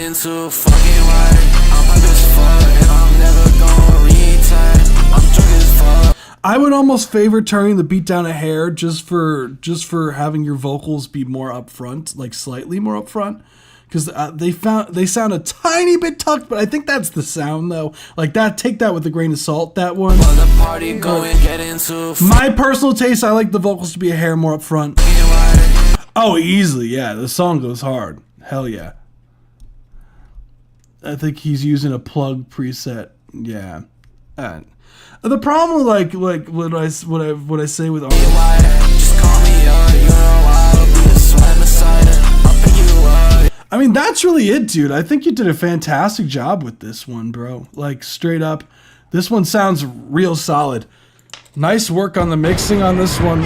I would almost favor turning the beat down a hair just for having your vocals be more upfront, like slightly more upfront. because they sound a tiny bit tucked, but I think that's the sound though. Like that, take that with a grain of salt. That one. While the party going, get into My personal taste, I like the vocals to be a hair more up front. Oh, easily, yeah. The song goes hard. Hell yeah. I think he's using a plug preset. Yeah. The problem with like what I say with artists. just call me up, you know I'll be a slam aside I'll pick you up. I mean, that's really it, dude. I think you did a fantastic job with this one, bro. Like, straight up. This one sounds real solid. Nice work on the mixing on this one.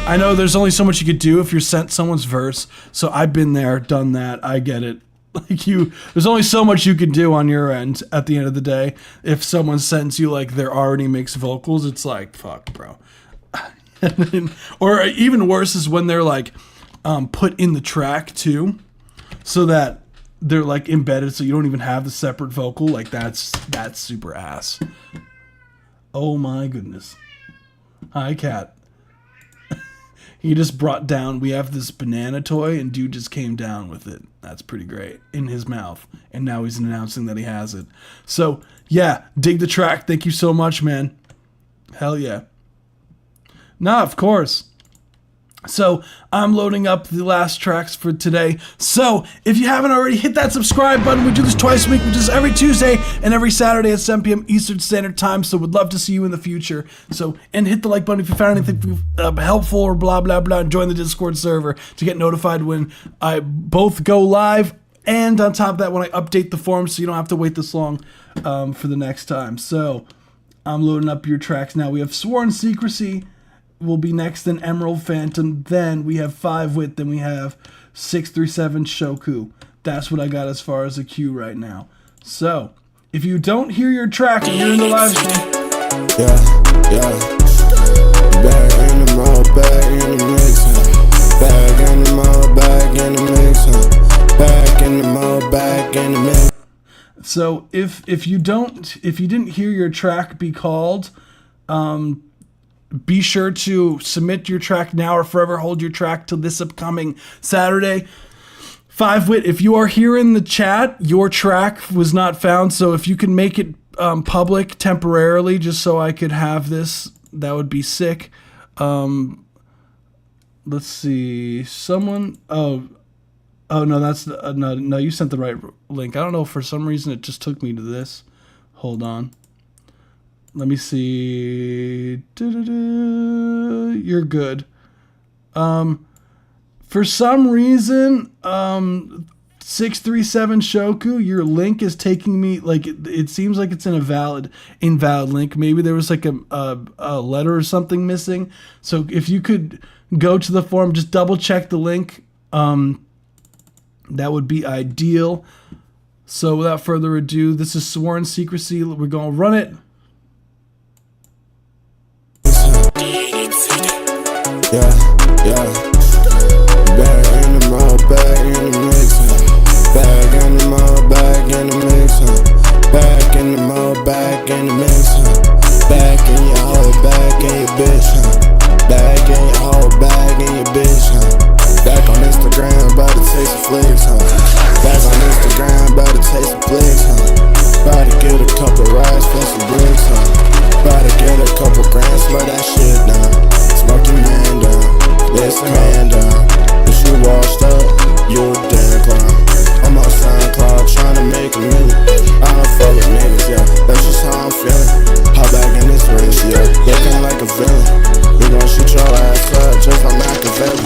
I know there's only so much you could do if you're sent someone's verse. So I've been there, done that. I get it. Like there's only so much you can do on your end at the end of the day. If someone sends you like their already mixed vocals, it's like, fuck, bro. Or even worse is when they're like put in the track too, so that they're like embedded, so you don't even have the separate vocal. Like that's super ass. Oh my goodness. Hi, cat. He just brought down, we have this banana toy, and dude just came down with it. That's pretty great. In his mouth. And now he's announcing that he has it. So, yeah, dig the track. Thank you so much, man. Hell yeah. Nah, of course. So, I'm loading up the last tracks for today. So, if you haven't already, hit that subscribe button. We do this twice a week, which is every Tuesday and every Saturday at 7 p.m. Eastern Standard Time. So, would love to see you in the future. So, and hit the like button if you found anything helpful or blah, blah, blah. And join the Discord server to get notified when I both go live. And on top of that, when I update the form, so you don't have to wait this long for the next time. So, I'm loading up your tracks now. We have Sworn Secrecy. Will be next, then Emerald Phantom, then we have 5-Wit, then we have 637 Shoku. That's what I got as far as a queue right now. So, if you don't hear your track and you're in the live stream, Yeah. Back in the mode, back in the mix, huh? Back in the mode, back in the mix, huh? Back in the mode, back in the mix. so if you didn't hear your track be called, be sure to submit your track now or forever hold your track till this upcoming Saturday. 5-Wit, if you are here in the chat, your track was not found. So if you can make it public temporarily, just so I could have this, that would be sick. Let's see. Someone. Oh no, that's no. You sent the right link. I don't know. For some reason, it just took me to this. Hold on. Let me see. You're good. For some reason, 637 Shoku, your link is taking me, like, it seems like it's an invalid link. Maybe there was like a letter or something missing. So if you could go to the forum, just double check the link. That would be ideal. So without further ado, this is Sworn Secrecy. We're going to run it. Yeah. Back in the mode, back in the mix, huh? Back in the mode, back in the mix, huh? Back in the mode, back in the mix, huh? Back in your hoe, back in your bitch, huh? Back in your hoe, back in your bitch, huh? Back on Instagram, about to taste some flicks, huh? Back on Instagram, about to taste some flicks, huh? About to get a couple rides for some bricks, huh? About to get a couple grand, slow that shit down. Smoke your man down, let's man down. If you washed up, you a damn clown. I'm on SoundCloud trying to make a million. I don't fuck with niggas, yeah, that's just how I'm feeling. Hop back in this race, yeah, looking like a villain. We gon' shoot your ass up just like Machiavelli.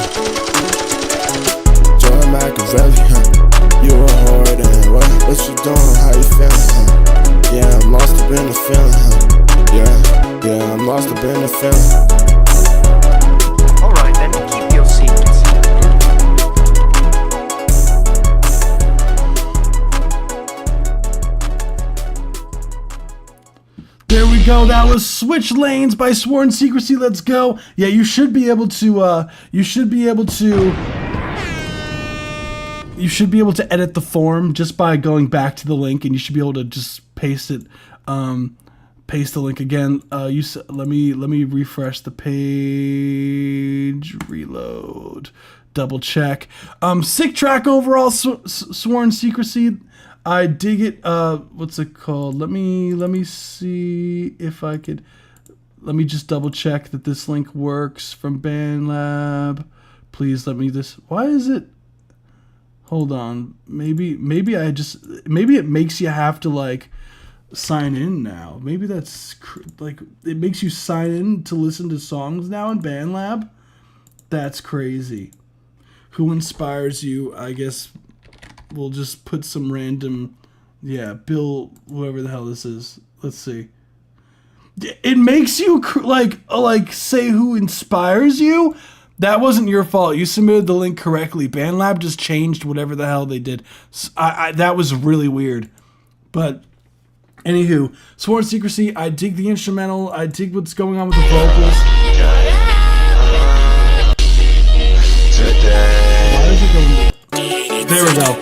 Joy Machiavelli, huh? You a whore then, what you doing, how you feeling, huh? Yeah, I'm lost up in the feeling, huh? Yeah, I'm lost up in the feeling. Alright, then keep your seats. There we go. That was Switch Lanes by Sworn Secrecy. Let's go. Yeah, you should be able to edit the form just by going back to the link, and you should be able to just paste it. Paste the link again. Let me refresh the page. Reload. double check. Sick track overall, Sworn Secrecy. I dig it. What's it called? Let me see if I could. Let me just double check that this link works from BandLab. Please let me this. Why is it? Hold on. Maybe it makes you have to like sign in now. Maybe that's like it makes you sign in to listen to songs now in BandLab. That's crazy. Who inspires you? I guess we'll just put some random, Bill, whoever the hell this is. Let's see. It makes you like say who inspires you. That wasn't your fault. You submitted the link correctly. BandLab just changed whatever the hell they did. That was really weird. But anywho, Sworn Secrecy. I dig the instrumental. I dig what's going on with the vocals. Why is it going? There we go.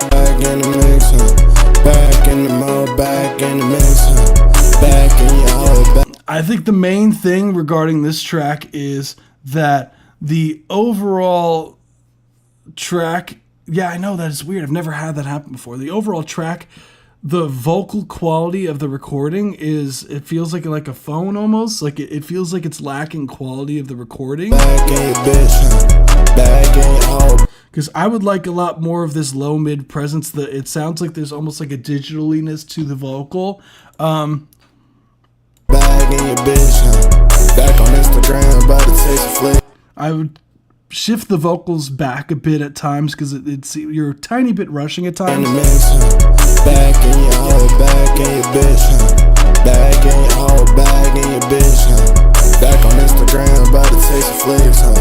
Back in the mix, huh? Back in the mode, back in the mix, huh? Back in your hole, back. I think the main thing regarding this track is that the overall track, I know that is weird. I've never had that happen before. The overall track, the vocal quality of the recording it feels like a phone almost. Like it feels like it's lacking quality of the recording. Back in your bitch, huh? Back in your hole. Because I would like a lot more of this low mid presence. It sounds like there's almost like a digitaliness to the vocal. Back in your bitch, huh? Back on Instagram, about to taste a flick. I would shift the vocals back a bit at times because you're a tiny bit rushing at times. In the mix, huh? Back in your hole, back in your bitch, huh? Back in your hole, back in your bitch, huh? Back on Instagram, about to taste a flicks, huh?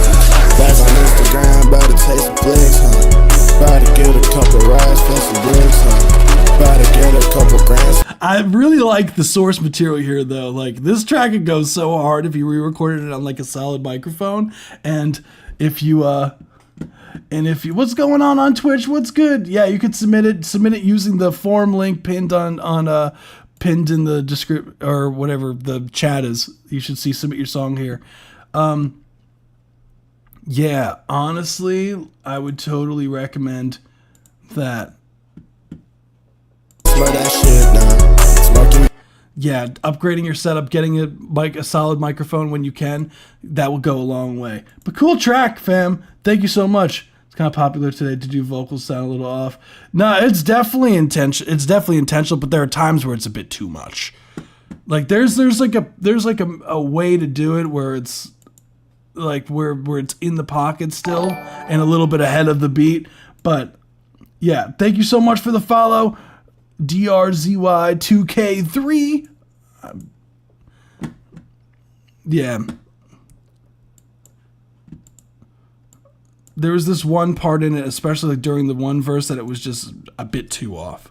Back on Instagram, about to taste a flicks, huh? About to get a couple rides for some bricks, huh? About to get a couple grants. I really like the source material here, though. Like, this track, it goes so hard if you re-recorded it on, like, a solid microphone. And if you, what's going on Twitch? What's good? Yeah, you could submit it using the form link pinned pinned in the description, or whatever the chat is. You should see submit your song here. Yeah, honestly, I would totally recommend that. Smell that shit now. Smoking. Yeah, upgrading your setup, getting a solid microphone when you can, that will go a long way. But cool track, fam. Thank you so much. It's kind of popular today to do vocals sound a little off. No, it's definitely intentional. It's definitely intentional, but there are times where it's a bit too much. Like there's like a way to do it where it's like where it's in the pocket still and a little bit ahead of the beat. But yeah, thank you so much for the follow. DRZY2K3. Yeah. There was this one part in it, especially like during the one verse, that it was just a bit too off.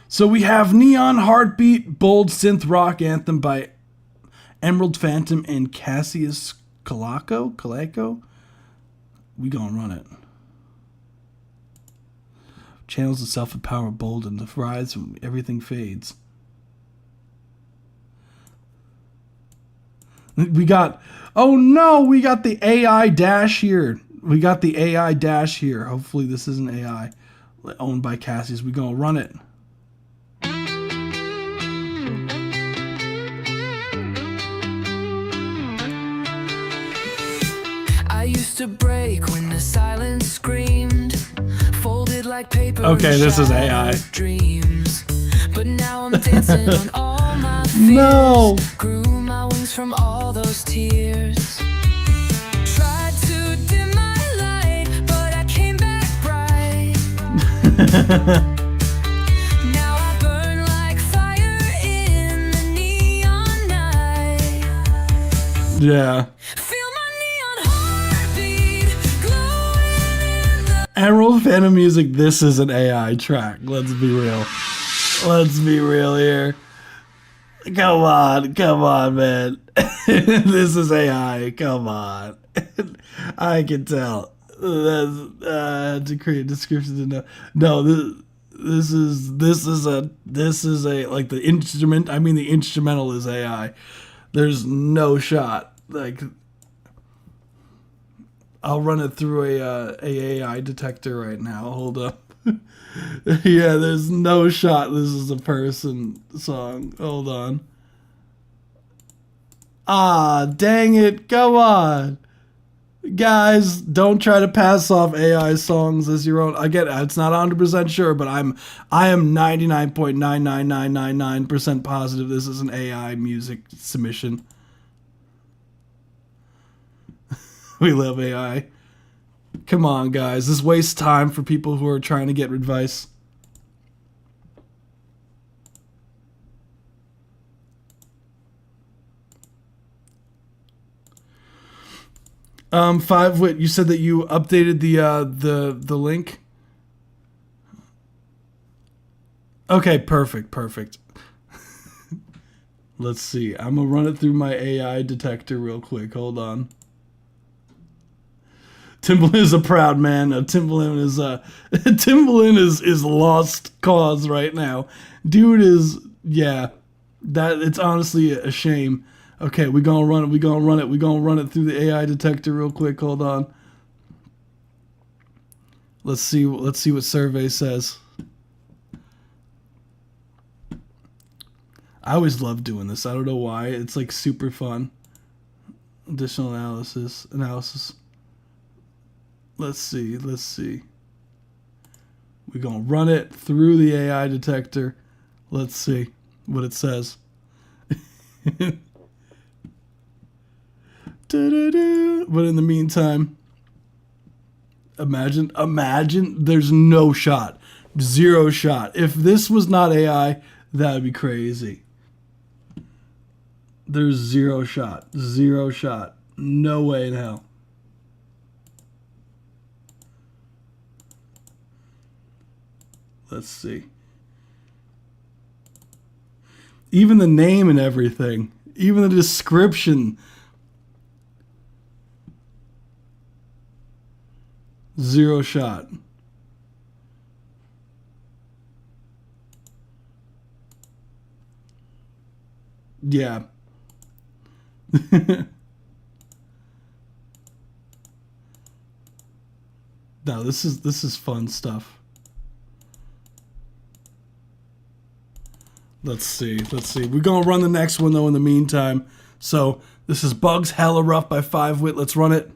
So we have Neon Heartbeat, bold synth rock anthem by Emerald Phantom and Cassius Calaco. We gonna run it. Channels of self-empower, bold, and the rise when everything fades. We got the AI dash here. Hopefully this isn't AI owned by Cassius. We gonna run it. I used to break when the silence screamed, folded like paper. Okay, this is AI. Dreams. But now I'm dancing on all my fears. No. Grew my wings from all those tears. Tried to dim my light, but I came back bright. Now I burn like fire in the neon night. Yeah. Feel my neon heartbeat glowing in the Emerald Phantom Music, this is an AI track. Let's be real. Let's be real here. Come on, man. This is AI. Come on. I can tell. That's to create descriptions to know. No, this is a like the instrument. I mean, the instrumental is AI. There's no shot. Like, I'll run it through a AI detector right now. Hold up. Yeah, there's no shot this is a person song. Hold on. Ah, dang it. Come on. Guys, don't try to pass off AI songs as your own. Again, it's not 100% sure, but I am 99.99999% positive this is an AI music submission. We love AI. Come on, guys. This wastes time for people who are trying to get advice. Five Wit, you said that you updated the link. Okay, perfect. Let's see. I'm gonna run it through my AI detector real quick. Hold on. Timbaland is a proud man. Timbaland is lost cause right now. Dude is that it's honestly a shame. Okay, we're gonna run it through the AI detector real quick. Hold on. Let's see what survey says. I always love doing this. I don't know why. It's like super fun. Additional analysis. Let's see. We're going to run it through the AI detector. Let's see what it says. But in the meantime, imagine there's no shot. Zero shot. If this was not AI, that would be crazy. There's zero shot. No way in hell. Let's see. Even the name and everything. Even the description. Zero shot. Yeah. No, this is fun stuff. Let's see. We're gonna run the next one though in the meantime. So this is Bugs Hella Rough by 5 Wit. Let's run it.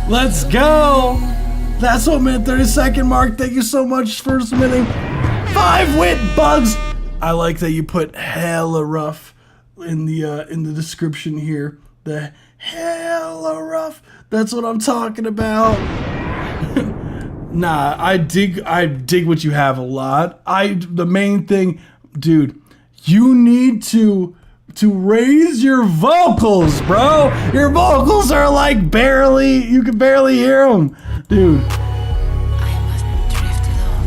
Let's go! That's what meant 30-second mark. Thank you so much for submitting 5 Wit Bugs. I like that you put hella rough in the description here. The hella rough. That's what I'm talking about. Nah, I dig what you have a lot. The main thing, dude, you need to raise your vocals, bro. Your vocals are like you can barely hear them. Dude.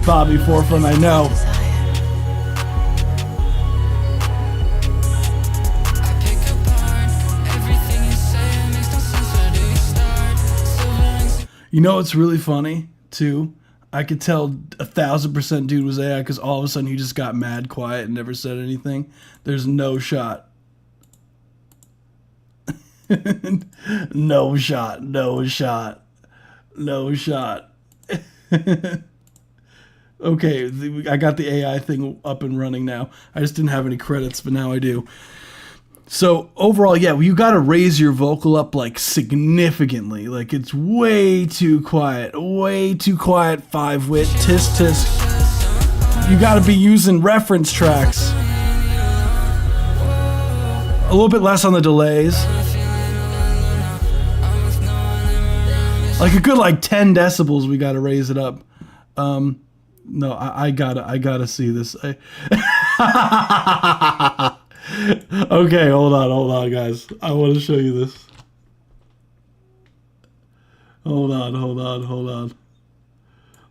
Bobby Forefront, I know. You know what's really funny too? I could tell 1,000% dude was AI because all of a sudden he just got mad quiet and never said anything. There's no shot. No shot. No shot. No shot. Okay, I got the AI thing up and running now. I just didn't have any credits, but now I do. So overall, yeah, you got to raise your vocal up like significantly. Like it's way too quiet. 5-wit, tisk tisk. You got to be using reference tracks. A little bit less on the delays. Like a good 10 decibels, we got to raise it up. No, I gotta see this. Okay, hold on, guys. I want to show you this. Hold on.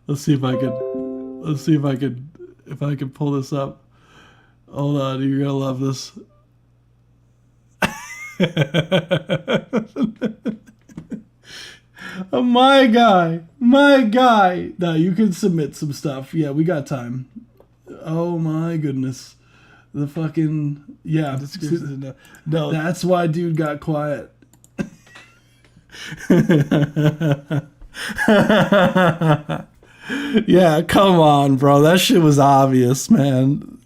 Let's see if I could pull this up. Hold on, you're gonna love this. Oh, my guy. Now you can submit some stuff. Yeah, we got time. Oh my goodness. The fucking, yeah. No, that's why dude got quiet. Yeah, come on, bro. That shit was obvious, man.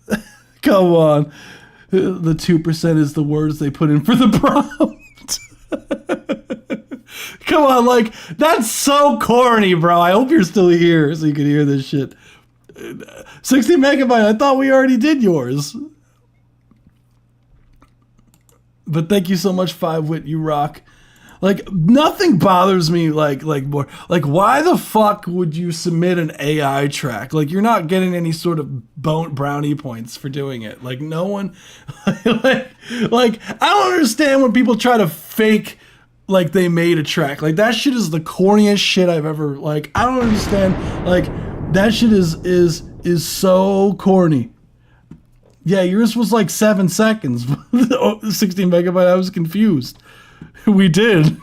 Come on. The 2% is the words they put in for the prompt. Come on, that's so corny, bro. I hope you're still here so you can hear this shit. 60 megabyte, I thought we already did yours. But thank you so much, 5-wit, you rock. Nothing bothers me more. Why the fuck would you submit an AI track? You're not getting any sort of brownie points for doing it. No one, I don't understand when people try to fake they made a track. That shit is the corniest shit I've ever, I don't understand. That shit is so corny. Yeah, yours was 7 seconds. 16 megabyte, I was confused. We did.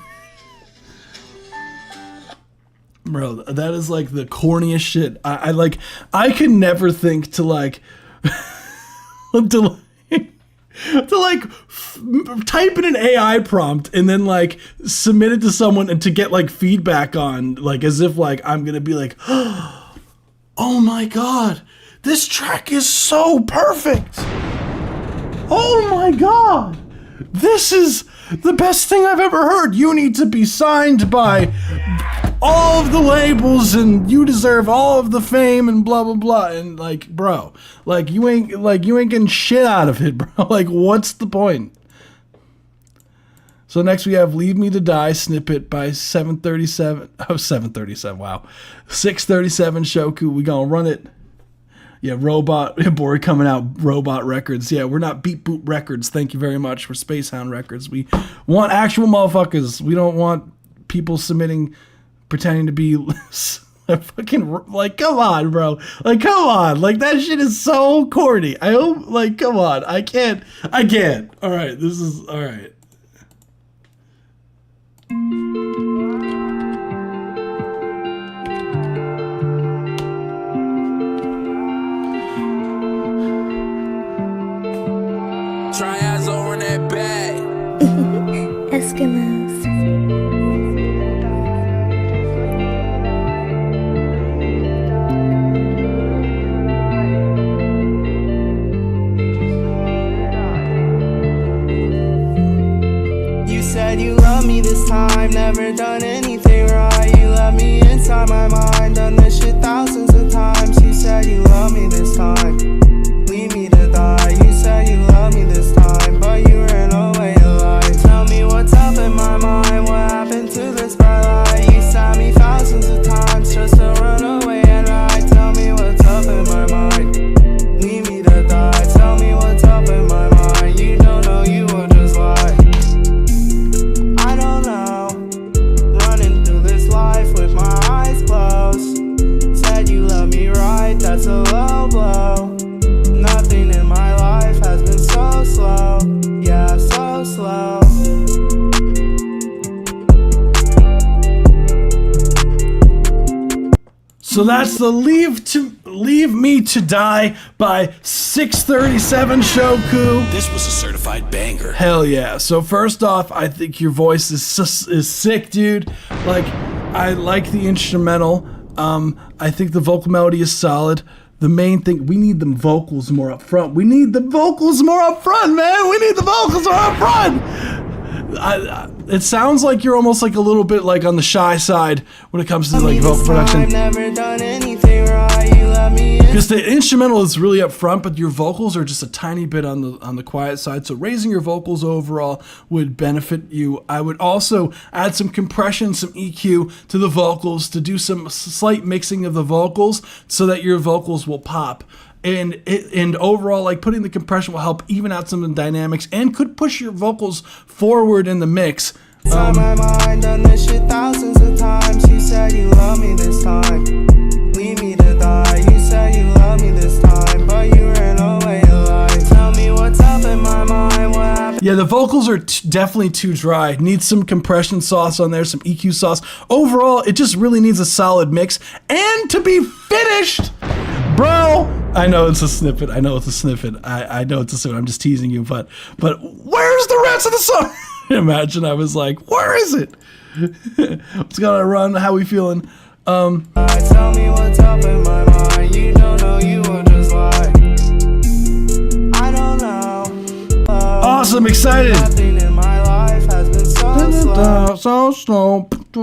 Bro, that is the corniest shit. I could never think to type in an AI prompt and then submit it to someone and to get feedback on as if I'm gonna be oh my god, this track is so perfect. Oh my god, this is the best thing I've ever heard. You need to be signed by all of the labels and you deserve all of the fame and blah blah blah. And bro, you ain't getting shit out of it, bro. What's the point? So next we have Leave Me to Die snippet by 737. Oh, 737, wow. 637 Shoku. We gonna run it. Yeah, Robot Boy coming out, Robot Records. Yeah, we're not Beat Boot Records. Thank you very much. We're Spacehound Records. We want actual motherfuckers. We don't want people submitting, pretending to be fucking, come on, bro. Come on. That shit is so corny. I hope, come on. I can't. All right, this is, all right. Triazo in that bag. Eskimos. You said you love me this time, never done anything right. You left me inside my mind, done this shit thousands of times. You said you love me this time, leave me to die. You said you love me this time, but you ran away alive. Tell me what's up in my mind, what happened to this bright light? You saw me thousands of times just to run away and ride. Tell me what's up in my mind, leave me to die. Tell me what's up in my mind, you don't know, you will just lie. I don't know, running through this life with my eyes closed. Said you love me right, that's a low blow. So that's the Leave Me to Die by 637 Shoku. This was a certified banger. Hell yeah. So first off, I think your voice is sick, dude. Like, I like the instrumental. I think the vocal melody is solid. The main thing, we need the vocals more up front. We need the vocals more up front, man. We need the vocals more up front. It sounds like you're almost like a little bit like on the shy side when it comes to like vocal production. Because the instrumental is really up front, but your vocals are just a tiny bit on the quiet side. So raising your vocals overall would benefit you. I would also add some compression, some EQ to the vocals to do some slight mixing of the vocals so that your vocals will pop. And overall, like putting the compression will help even out some of the dynamics and could push your vocals forward in the mix. Inside my mind, done this shit thousands of times. You said you love me this time. Leave me to die. You said you love me this time, but you ran away alive. Tell me what's up in my mind. What happened? Yeah, the vocals are definitely too dry. Need some compression sauce on there, some EQ sauce. Overall, it just really needs a solid mix. And to be finished, bro. I know it's a snippet. I know it's a snippet. I know it's a snippet. I'm just teasing you, but where's the rest of the song? Imagine I was like, where is it? What's gonna run? How we feeling? Tell me what's up in my mind. You don't know, you will just lie. I don't know. Awesome, excited. Nothing in my life has been so slow. So slow. I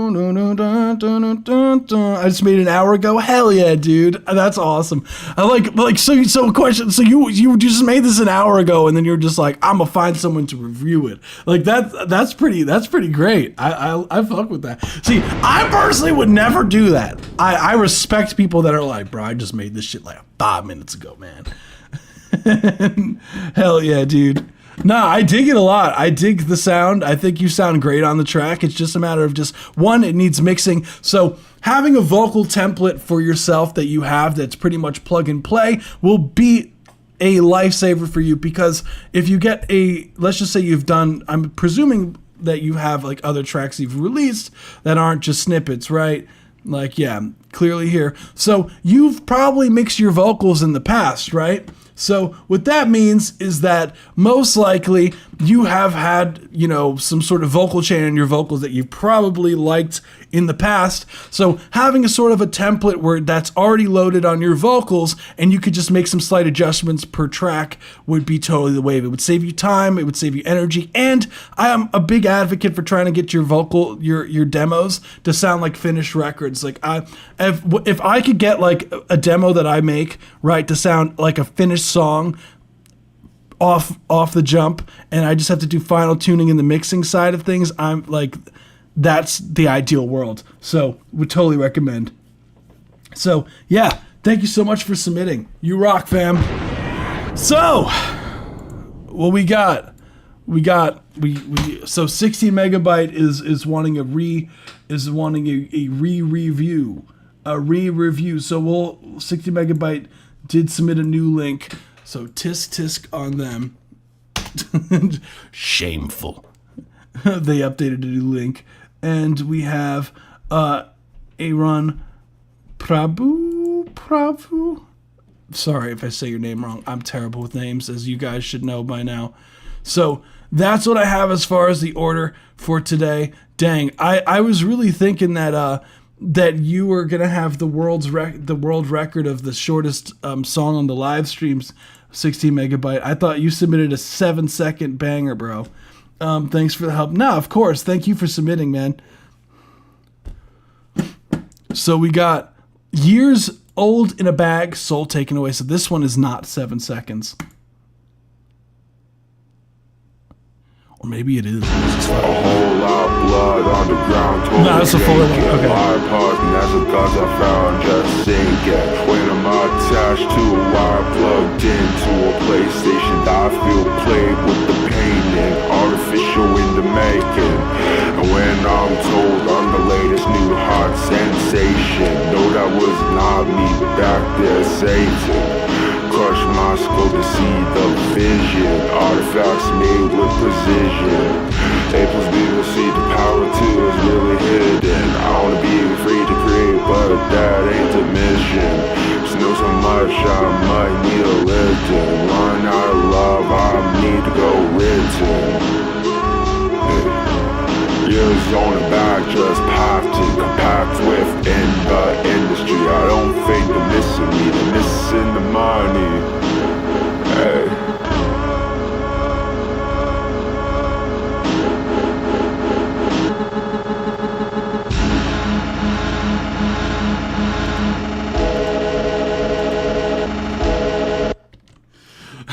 just made it an hour ago. Hell yeah, dude. That's awesome. I like so question. So you just made this an hour ago and then you're just like, I'm gonna find someone to review it. Like that's pretty great. I fuck with that. See, I personally would never do that. I respect people that are like, bro, I just made this shit like 5 minutes ago, man. Hell yeah, dude. Nah, I dig it a lot. I dig the sound. I think you sound great on the track. It's just a matter of just, one, it needs mixing. So having a vocal template for yourself that you have that's pretty much plug and play will be a lifesaver for you, because if you get let's just say you've done, I'm presuming that you have like other tracks you've released that aren't just snippets, right? Like, yeah, clearly here. So you've probably mixed your vocals in the past, right? So what that means is that most likely you have had, some sort of vocal chain in your vocals that you've probably liked in the past. So having a sort of a template where that's already loaded on your vocals and you could just make some slight adjustments per track would be totally the wave. It would save you time, it would save you energy, and I am a big advocate for trying to get your your demos to sound like finished records. Like if I could get like a demo that I make, right, to sound like a finished song off the jump, and I just have to do final tuning in the mixing side of things, I'm like, that's the ideal world. So would totally recommend. So yeah, thank you so much for submitting. You rock, fam. So what we got so 16 Megabyte is wanting a re-review. So 60 Megabyte did submit a new link. So tisk on them. Shameful. They updated a new link. And we have Aaron Prabhu. Sorry if I say your name wrong. I'm terrible with names, as you guys should know by now. So that's what I have as far as the order for today. Dang, I was really thinking that you were gonna have the world record of the shortest song on the live streams, 16 Megabyte. I thought you submitted a 7-second banger, bro. Thanks for the help. No, of course. Thank you for submitting, man. So we got Years Old in a Bag, Soul Taken Away. So this one is not 7 seconds. Or maybe it is. A whole lot of blood on the ground. No, that's a full one. Okay. That's the cause I found just sinking. When I'm attached to a wire plugged into a PlayStation, I feel played with the painting, artificial in the making. And when I'm told I'm the latest new hot sensation, no, that was not me back there, Satan. Crush my skull to see the vision. Artifacts made with precision. A plus B will C, the power 2 is really hidden. I wanna be free to create, but that ain't the mission. Just know so much, I might need a Lipton. Run out of love, I need to go written. Years on the back, just path to compact within the industry. I don't think they're missing me, they're missing the money. Hey.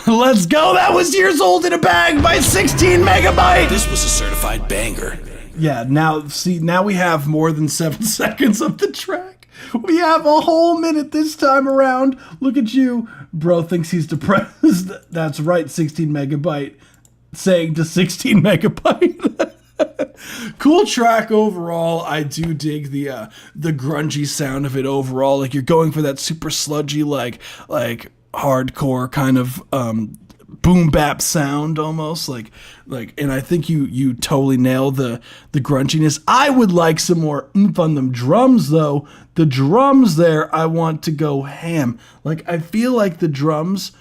Let's go. That was Years Old in a Bag by 16 Megabyte. This was a certified banger. Yeah, now we have more than 7 seconds of the track. We have a whole minute this time around. Look at you. Bro thinks he's depressed. That's right, 16 Megabyte. Saying to 16 Megabyte. Cool track overall. I do dig the grungy sound of it overall. Like, you're going for that super sludgy, like hardcore kind of boom bap sound almost, like and I think you totally nail the grunginess. I would like some more oomph on them drums though. The drums there, I want to go ham. Like, I feel like the drums,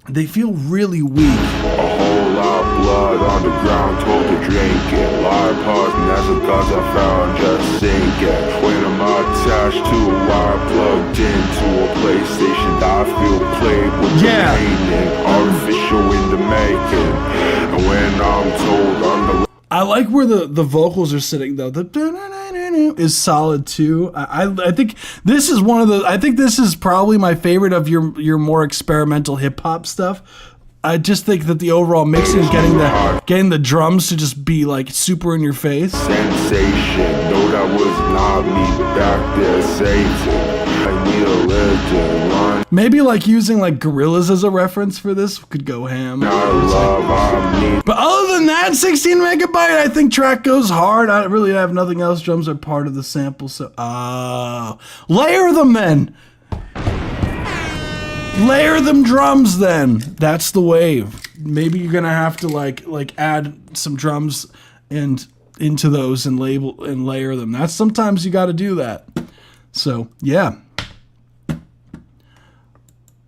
they feel really weak. A whole lot of blood on the ground, told to drink it. Live parts and that's because I found just sinking. When I'm attached to a wire plugged into a PlayStation, I feel played with the painting, artificial in the making. And when I'm told I'm the I like where the vocals are sitting though. The is solid too. I think this is one of the. I think this is probably my favorite of your more experimental hip hop stuff. I just think that the overall mixing is getting the drums to just be like super in your face. Sensation, no, that was not me back there, Satan. I need a legend, run. Maybe like using like Gorillaz as a reference for this could go ham. But other than that, 16 Megabyte, I think track goes hard. I really have nothing else. Drums are part of the sample, so layer them then. Layer them drums then. That's the wave. Maybe you're gonna have to like add some drums and into those and layer them. That's sometimes you got to do that. So yeah.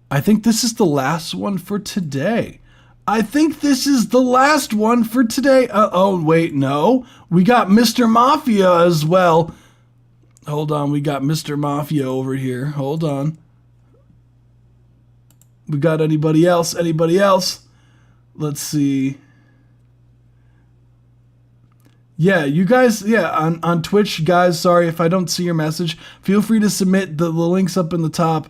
I think this is the last one for today. Oh, wait, no. We got Mr. Mafia as well. Hold on, we got Mr. Mafia over here. Hold on. We got anybody else? Let's see. Yeah, you guys, on Twitch, guys, sorry if I don't see your message. Feel free to submit the links up in the top.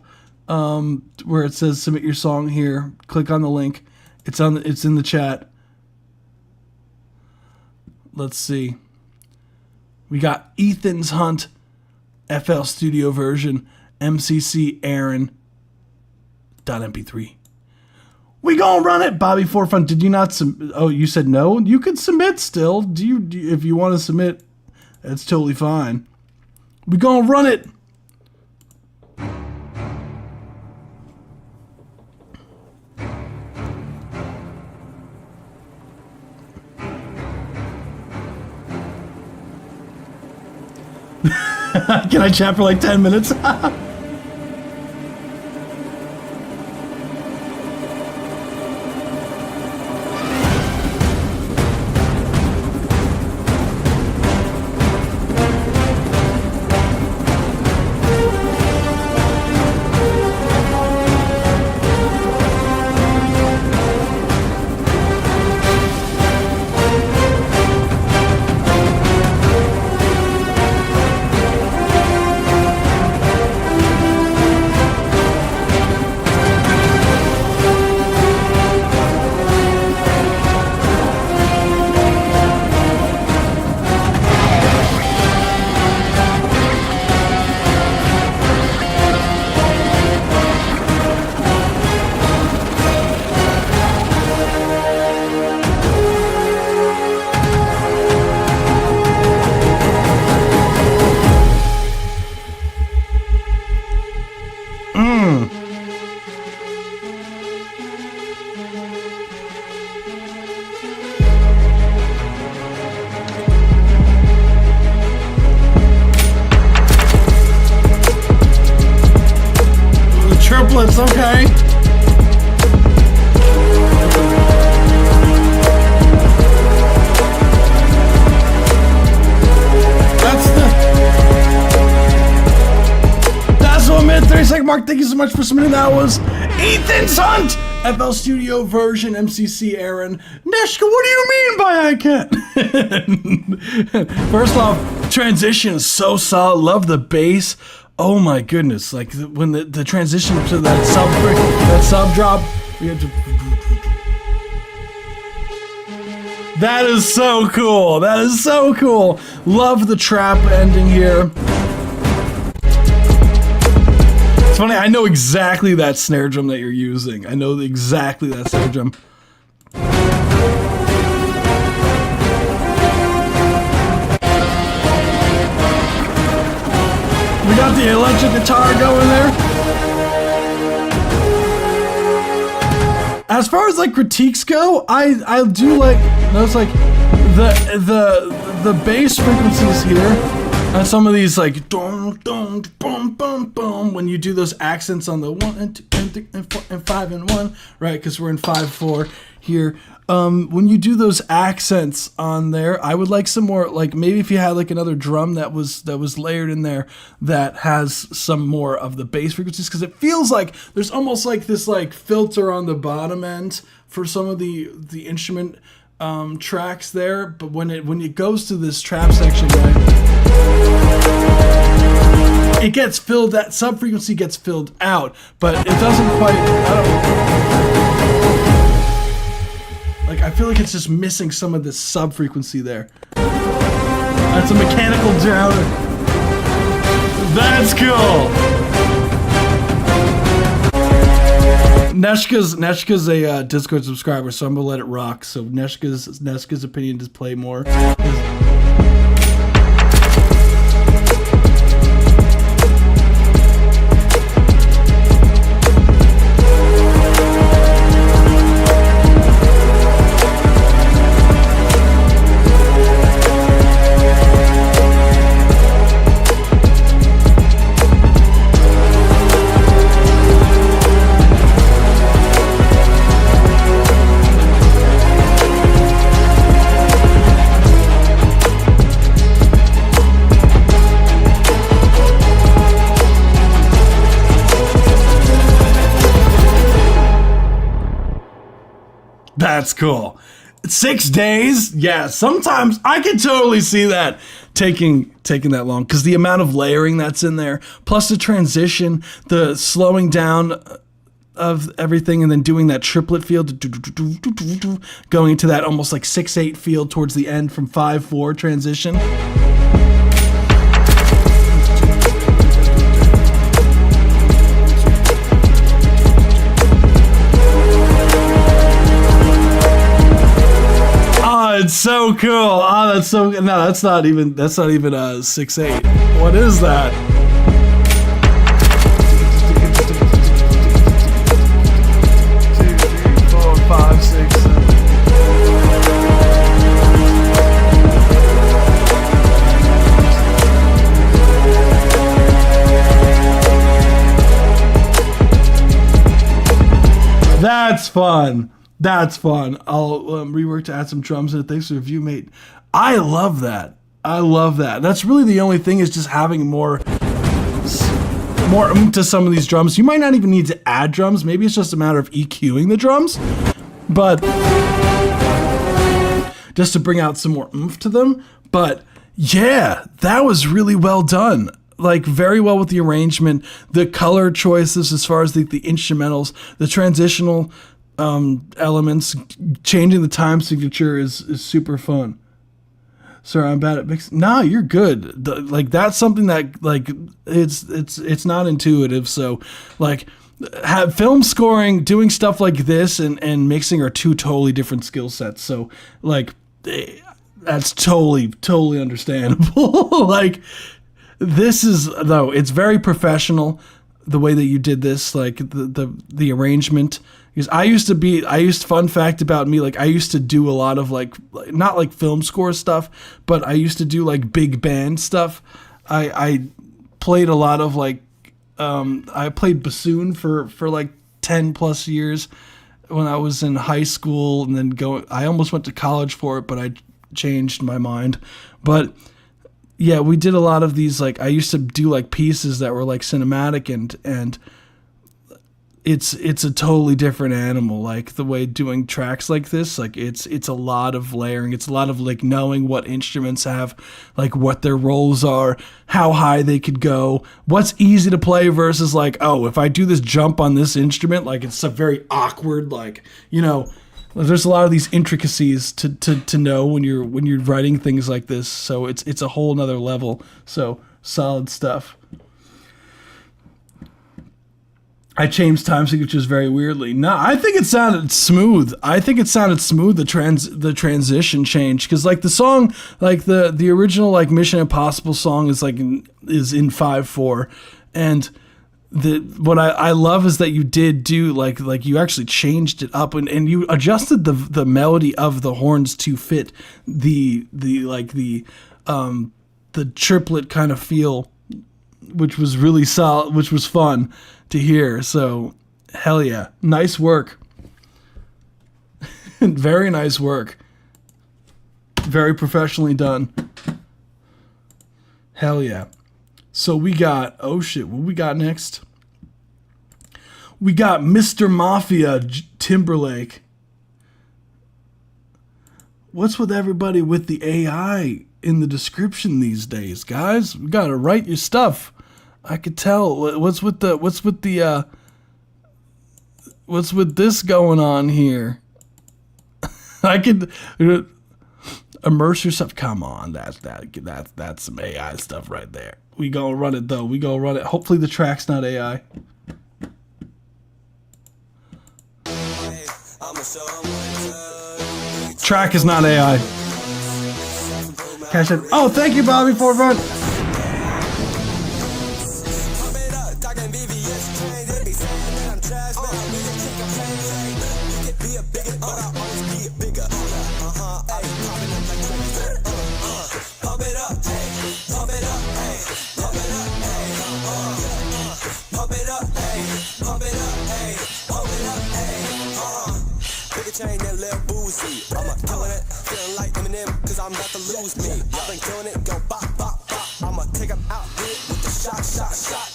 Where it says submit your song here. Click on the link. It's in the chat. Let's see. We got Ethan's Hunt, FL Studio version, MCC Aaron .mp3. We gonna run it, Bobby Forefront. Did you not oh, you said no? You could submit still. Do you if you want to submit, that's totally fine. We gonna run it. Can I chat for like 10 minutes? bracelets, okay. That's what mid 30-second mark. Thank you so much for submitting. That was Ethan's Hunt, FL Studio version, MCC Aaron. Neshka, what do you mean by I can't? First off, transition is so solid. Love the bass. Oh my goodness! Like when the transition to that sub drop, we had to. That is so cool. That is so cool. Love the trap ending here. It's funny. I know exactly that snare drum that you're using. I know exactly that snare drum. We got the electric guitar going there. As far as like critiques go, I do like those like the bass frequencies here and some of these like dum dum bum bum bum when you do those accents on the 1 and 2 and 3 and 4 and 5 and 1, right? Because we're in 5/4 here. When you do those accents on there, I would like some more, like maybe if you had like another drum that was layered in there that has some more of the bass frequencies, because it feels like there's almost like this like filter on the bottom end for some of the instrument tracks there, but when it goes to this trap section, right, it gets filled, that sub frequency gets filled out, but it doesn't quite, like, I feel like it's just missing some of this sub frequency there. That's a mechanical drone. That's cool. Neshka's a Discord subscriber, so I'm gonna let it rock. So Neshka's opinion to play more. That's cool. 6 days? Yeah, sometimes I can totally see that taking that long, because the amount of layering that's in there, plus the transition, the slowing down of everything, and then doing that triplet field, going into that almost like 6/8 field towards the end from 5/4 transition. It's so cool. Oh, that's so. No, that's not even 6/8. What is that? Two, three, 4, 5, 6, 7. That's fun. That's fun. I'll rework to add some drums in it. Thanks for the review, mate. I love that. I love that. That's really the only thing, is just having more to some of these drums. You might not even need to add drums. Maybe it's just a matter of EQing the drums. But just to bring out some more oomph to them. But yeah, that was really well done. Like, very well with the arrangement, the color choices as far as the instrumentals, the transitional elements, changing the time signature is super fun. Sorry, I'm bad at mixing. Nah, you're good. Like, that's something that, like, it's not intuitive. So, like, have film scoring, doing stuff like this and mixing are two totally different skill sets. So, like, that's totally understandable. Like, this is, though, it's very professional the way that you did this, like the arrangement. Because fun fact about me, like, I used to do a lot of like not like film score stuff, but I used to do like big band stuff. I played a lot of like I played bassoon for like 10 plus years when I was in high school, and then I almost went to college for it, but I changed my mind. But yeah, we did a lot of these, like, I used to do like pieces that were like cinematic, and it's a totally different animal. Like the way doing tracks like this, like it's a lot of layering. It's a lot of like knowing what instruments have, like what their roles are, how high they could go, what's easy to play versus like, oh, if I do this jump on this instrument, like it's a very awkward, like, you know, there's a lot of these intricacies to know when you're writing things like this. So it's a whole nother level. So solid stuff. I changed time signatures very weirdly. No, I think it sounded smooth. The transition change, because like the song, like the original like Mission Impossible song is like is in 5/4, and what I love is that you did do like you actually changed it up and you adjusted the melody of the horns to fit the triplet kind of feel, which was really solid, which was fun to hear. So hell yeah, nice work. Very nice work, very professionally done. Hell yeah. So we got, oh shit, what we got next? We got Mr. Mafia Timberlake. What's with everybody with the AI in the description these days, guys? We gotta write your stuff. I could tell. What's with this going on here? I could immerse yourself. Come on, that's some AI stuff right there. We gonna run it though. We gonna run it. Hopefully the track's not AI. Track is not AI. Cash it. Oh, thank you, Bobby Forefront. Chain that little boozy. I'm a killing it, feeling like Eminem, cause I'm about to lose me. I've been killing it, go bop, bop, bop. I'ma take him out here with the shot,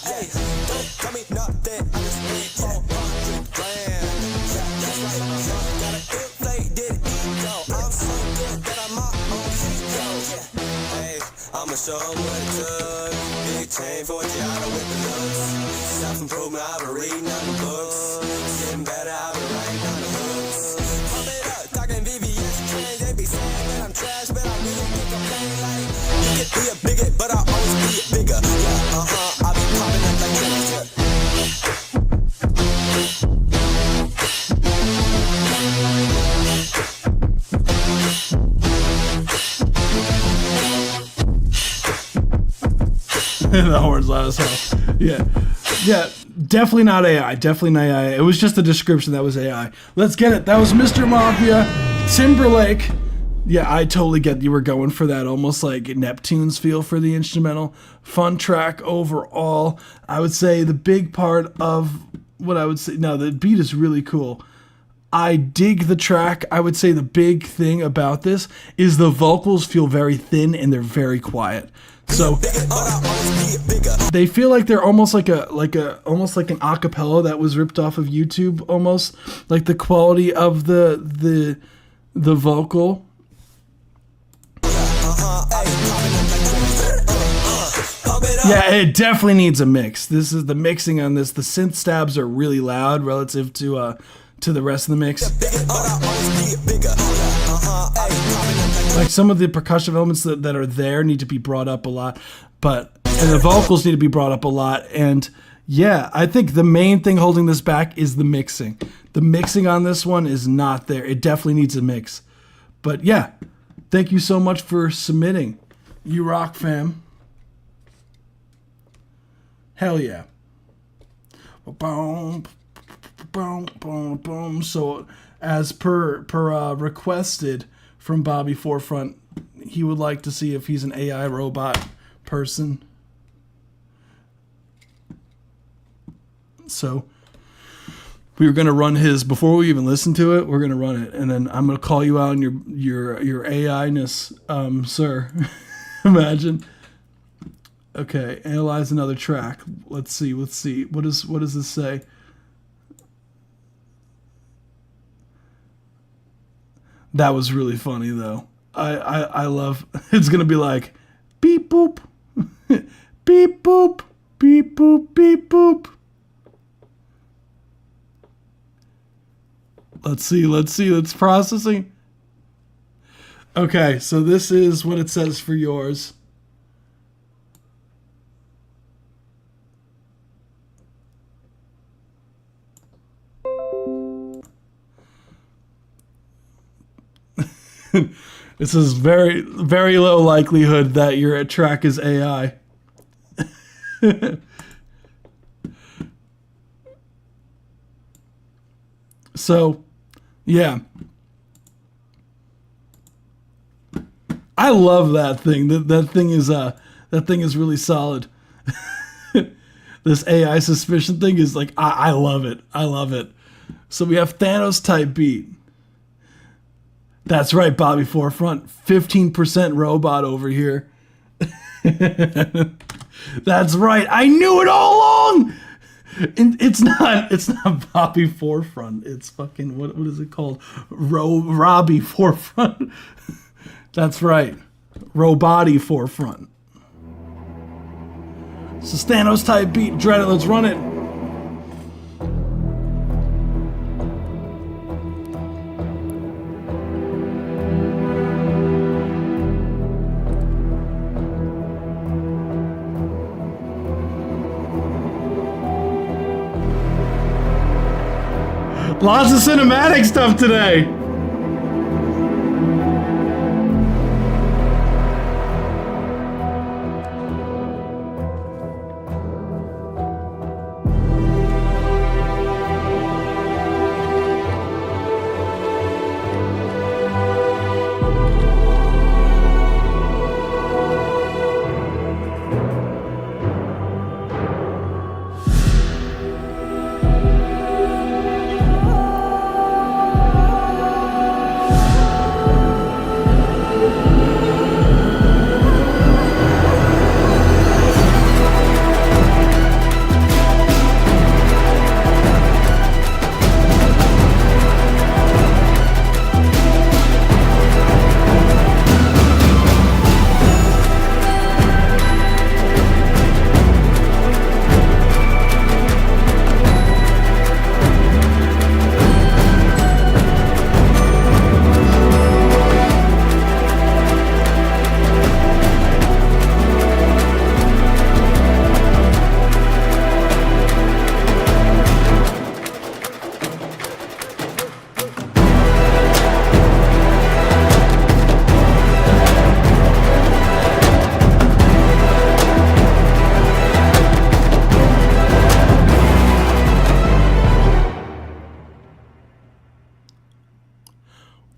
hey. Don't tell me nothing, I just need 400 grand. That's right, got an inflated ego. I'm so good that I'm my own CEO. Hey, I'ma show 'em what it took. Big chain for Giada with the looks. Self-improvement, I've been reading on the books. Getting better, I've been writing on the hooks. Be a bigot, but I always be bigger. Yeah, I be popping up like Trinity. The horns loud as hell. Yeah, definitely not AI. Definitely not AI. It was just the description that was AI. Let's get it. That was Mr. Mafia Timberlake. Yeah, I totally get you were going for that almost like Neptune's feel for the instrumental. Fun track overall. I would say the big part of what I would say, no, the beat is really cool. I dig the track. I would say the big thing about this is the vocals feel very thin and they're very quiet. So they feel like they're almost like almost like an acapella that was ripped off of YouTube almost. Like the quality of the vocal. Yeah, it definitely needs a mix. This is the mixing on this. The synth stabs are really loud relative to the rest of the mix. Like some of the percussion elements that are there need to be brought up a lot, and the vocals need to be brought up a lot. And yeah, I think the main thing holding this back is the mixing. The mixing on this one is not there. It definitely needs a mix. But yeah, thank you so much for submitting. You rock, fam. Hell yeah. Boom, boom, boom, boom. So, as per requested from Bobby Forefront, he would like to see if he's an AI robot person. So we were going to run his before we even listen to it. We're going to run it, and then I'm going to call you out on your AI-ness, sir. Imagine. Okay, analyze another track. Let's see. What does this say? That was really funny though. I love. It's going to be like beep boop, beep boop, beep boop, beep boop. Let's see. It's processing. Okay, so this is what it says for yours. This is very, very low likelihood that your track is AI. So, yeah. I love that thing. That thing is really solid. This AI suspicion thing is like, I love it. I love it. So we have Thanos type beat. That's right, Bobby Forefront. 15% robot over here. That's right. I knew it all along. It's not Bobby Forefront. It's fucking what is it called? Robbie Forefront. That's right. Robody Forefront. So Thanos type beat. Dread it. Let's run it. Lots of cinematic stuff today.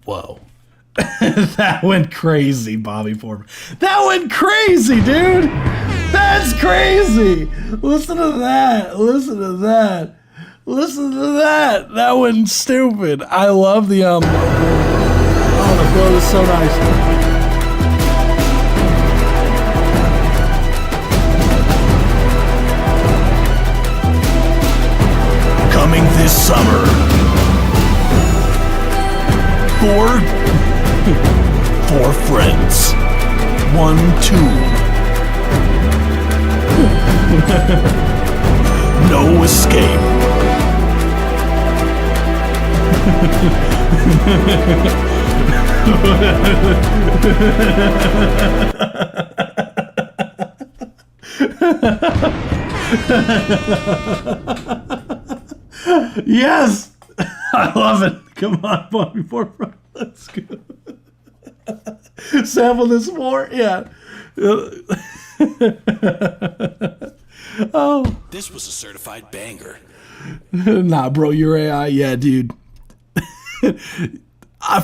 Whoa. That went crazy, Bobby Foreman. That went crazy, dude. That's crazy. Listen to that. Listen to that. Listen to that. That went stupid. I love the oh, the flow is so nice. Coming this summer. Four friends. 1, 2. No escape. Yes! I love it. Come on, Bobby Forefront. Let's go. Sample this more? Yeah. Oh. This was a certified banger. Nah, bro, you're AI. Yeah, dude.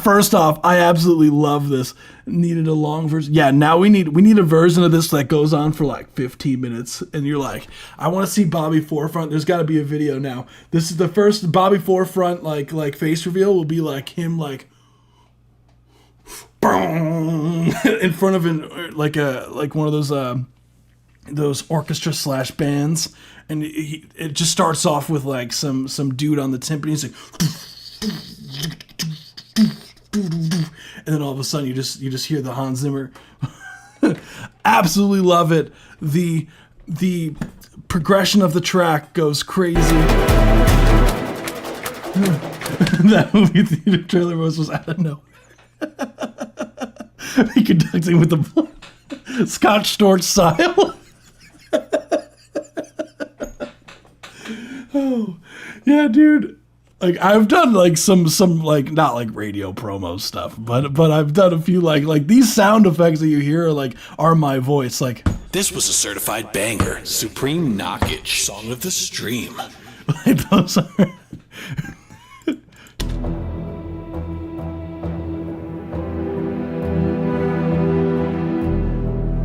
First off, I absolutely love this. Needed a long version. Yeah, now we need a version of this that goes on for like 15 minutes, and you're like, I want to see Bobby Forefront. There's got to be a video now. This is the first Bobby Forefront like face reveal. Will be like him like in front of like one of those orchestra / bands, and it just starts off with like some dude on the timpani. He's like. And then all of a sudden you just hear the Hans Zimmer. Absolutely love it. The progression of the track goes crazy. That movie theater trailer was out of nowhere. He conducting with the Scott Storch style. Oh yeah, dude. Like I've done like some like not like radio promo stuff, but I've done a few like these sound effects that you hear are my voice. Like This was a certified banger. Supreme Knockage. Song of the stream. like those are.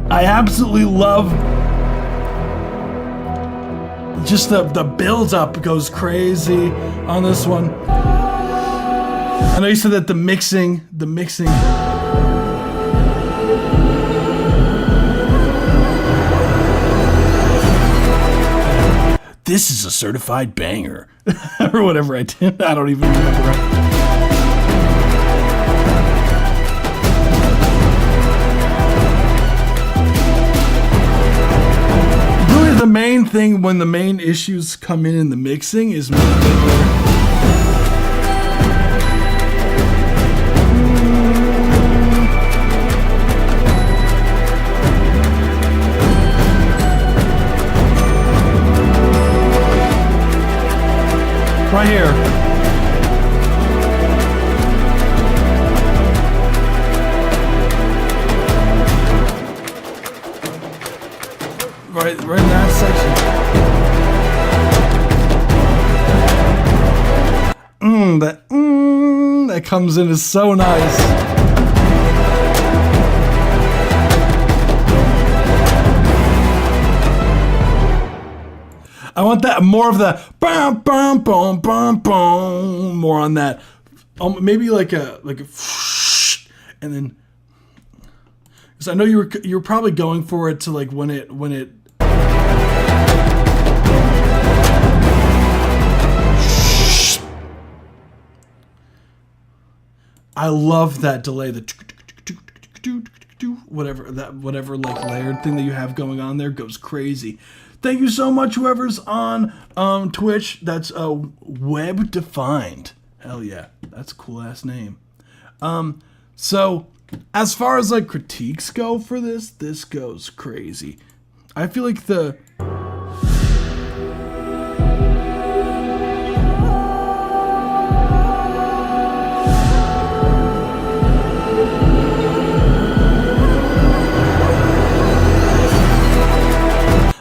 I absolutely love just the build up goes crazy on this one. I know you said that the mixing. This is a certified banger, or whatever I did. I don't even remember. The main thing when the main issues come in the mixing is right here. Right in that section. That comes in is so nice. I want that more of the bum bum bum bum bum, more on that. Maybe like a and then. Because I know you were probably going for it to like when it. I love that delay, the whatever like layered thing that you have going on there goes crazy. Thank you so much, whoever's on Twitch. That's Web Defined. Hell yeah, that's a cool ass name. So as far as like critiques go for this goes crazy. I feel like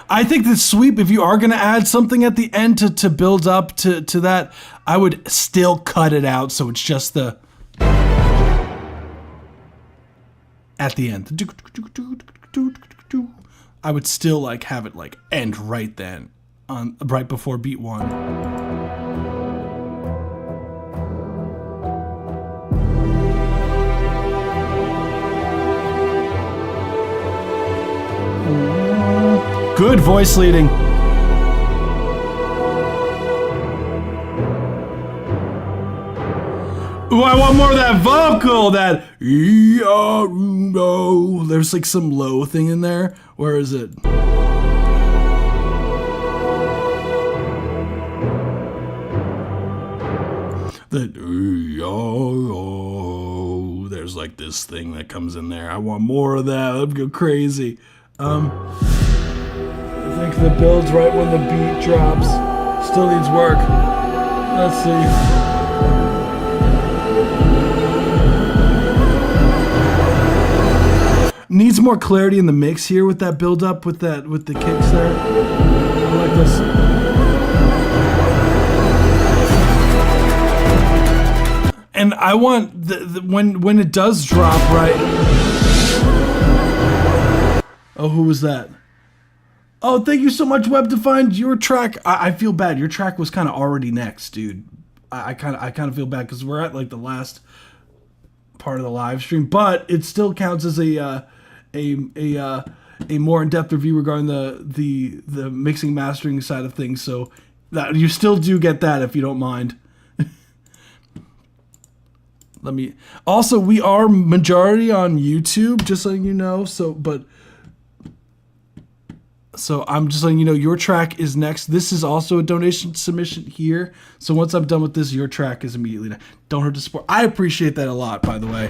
I think the sweep, if you are going to add something at the end to build up to that, I would still cut it out so it's just the at the end. I would still like have it like end right then, right before beat 1. Good voice leading. Ooh, I want more of that vocal, that there's like some low thing in there. Where is it? There's like this thing that comes in there. I want more of that. I'd go crazy. I think the build's right when the beat drops. Still needs work. Let's see. Needs more clarity in the mix here with that build up with the kicks there. I like this. And I want when it does drop right. Oh, who was that? Oh, thank you so much, Web Defined. Your track, I feel bad. Your track was kind of already next, dude. I kind of feel bad because we're at like the last part of the live stream, but it still counts as a more in-depth review regarding the mixing mastering side of things. So that you still do get that if you don't mind. Also, we are majority on YouTube, just letting you know. So I'm just letting you know your track is next. This is also a donation submission here. So once I'm done with this, your track is immediately next. Don't hurt to support. I appreciate that a lot, by the way.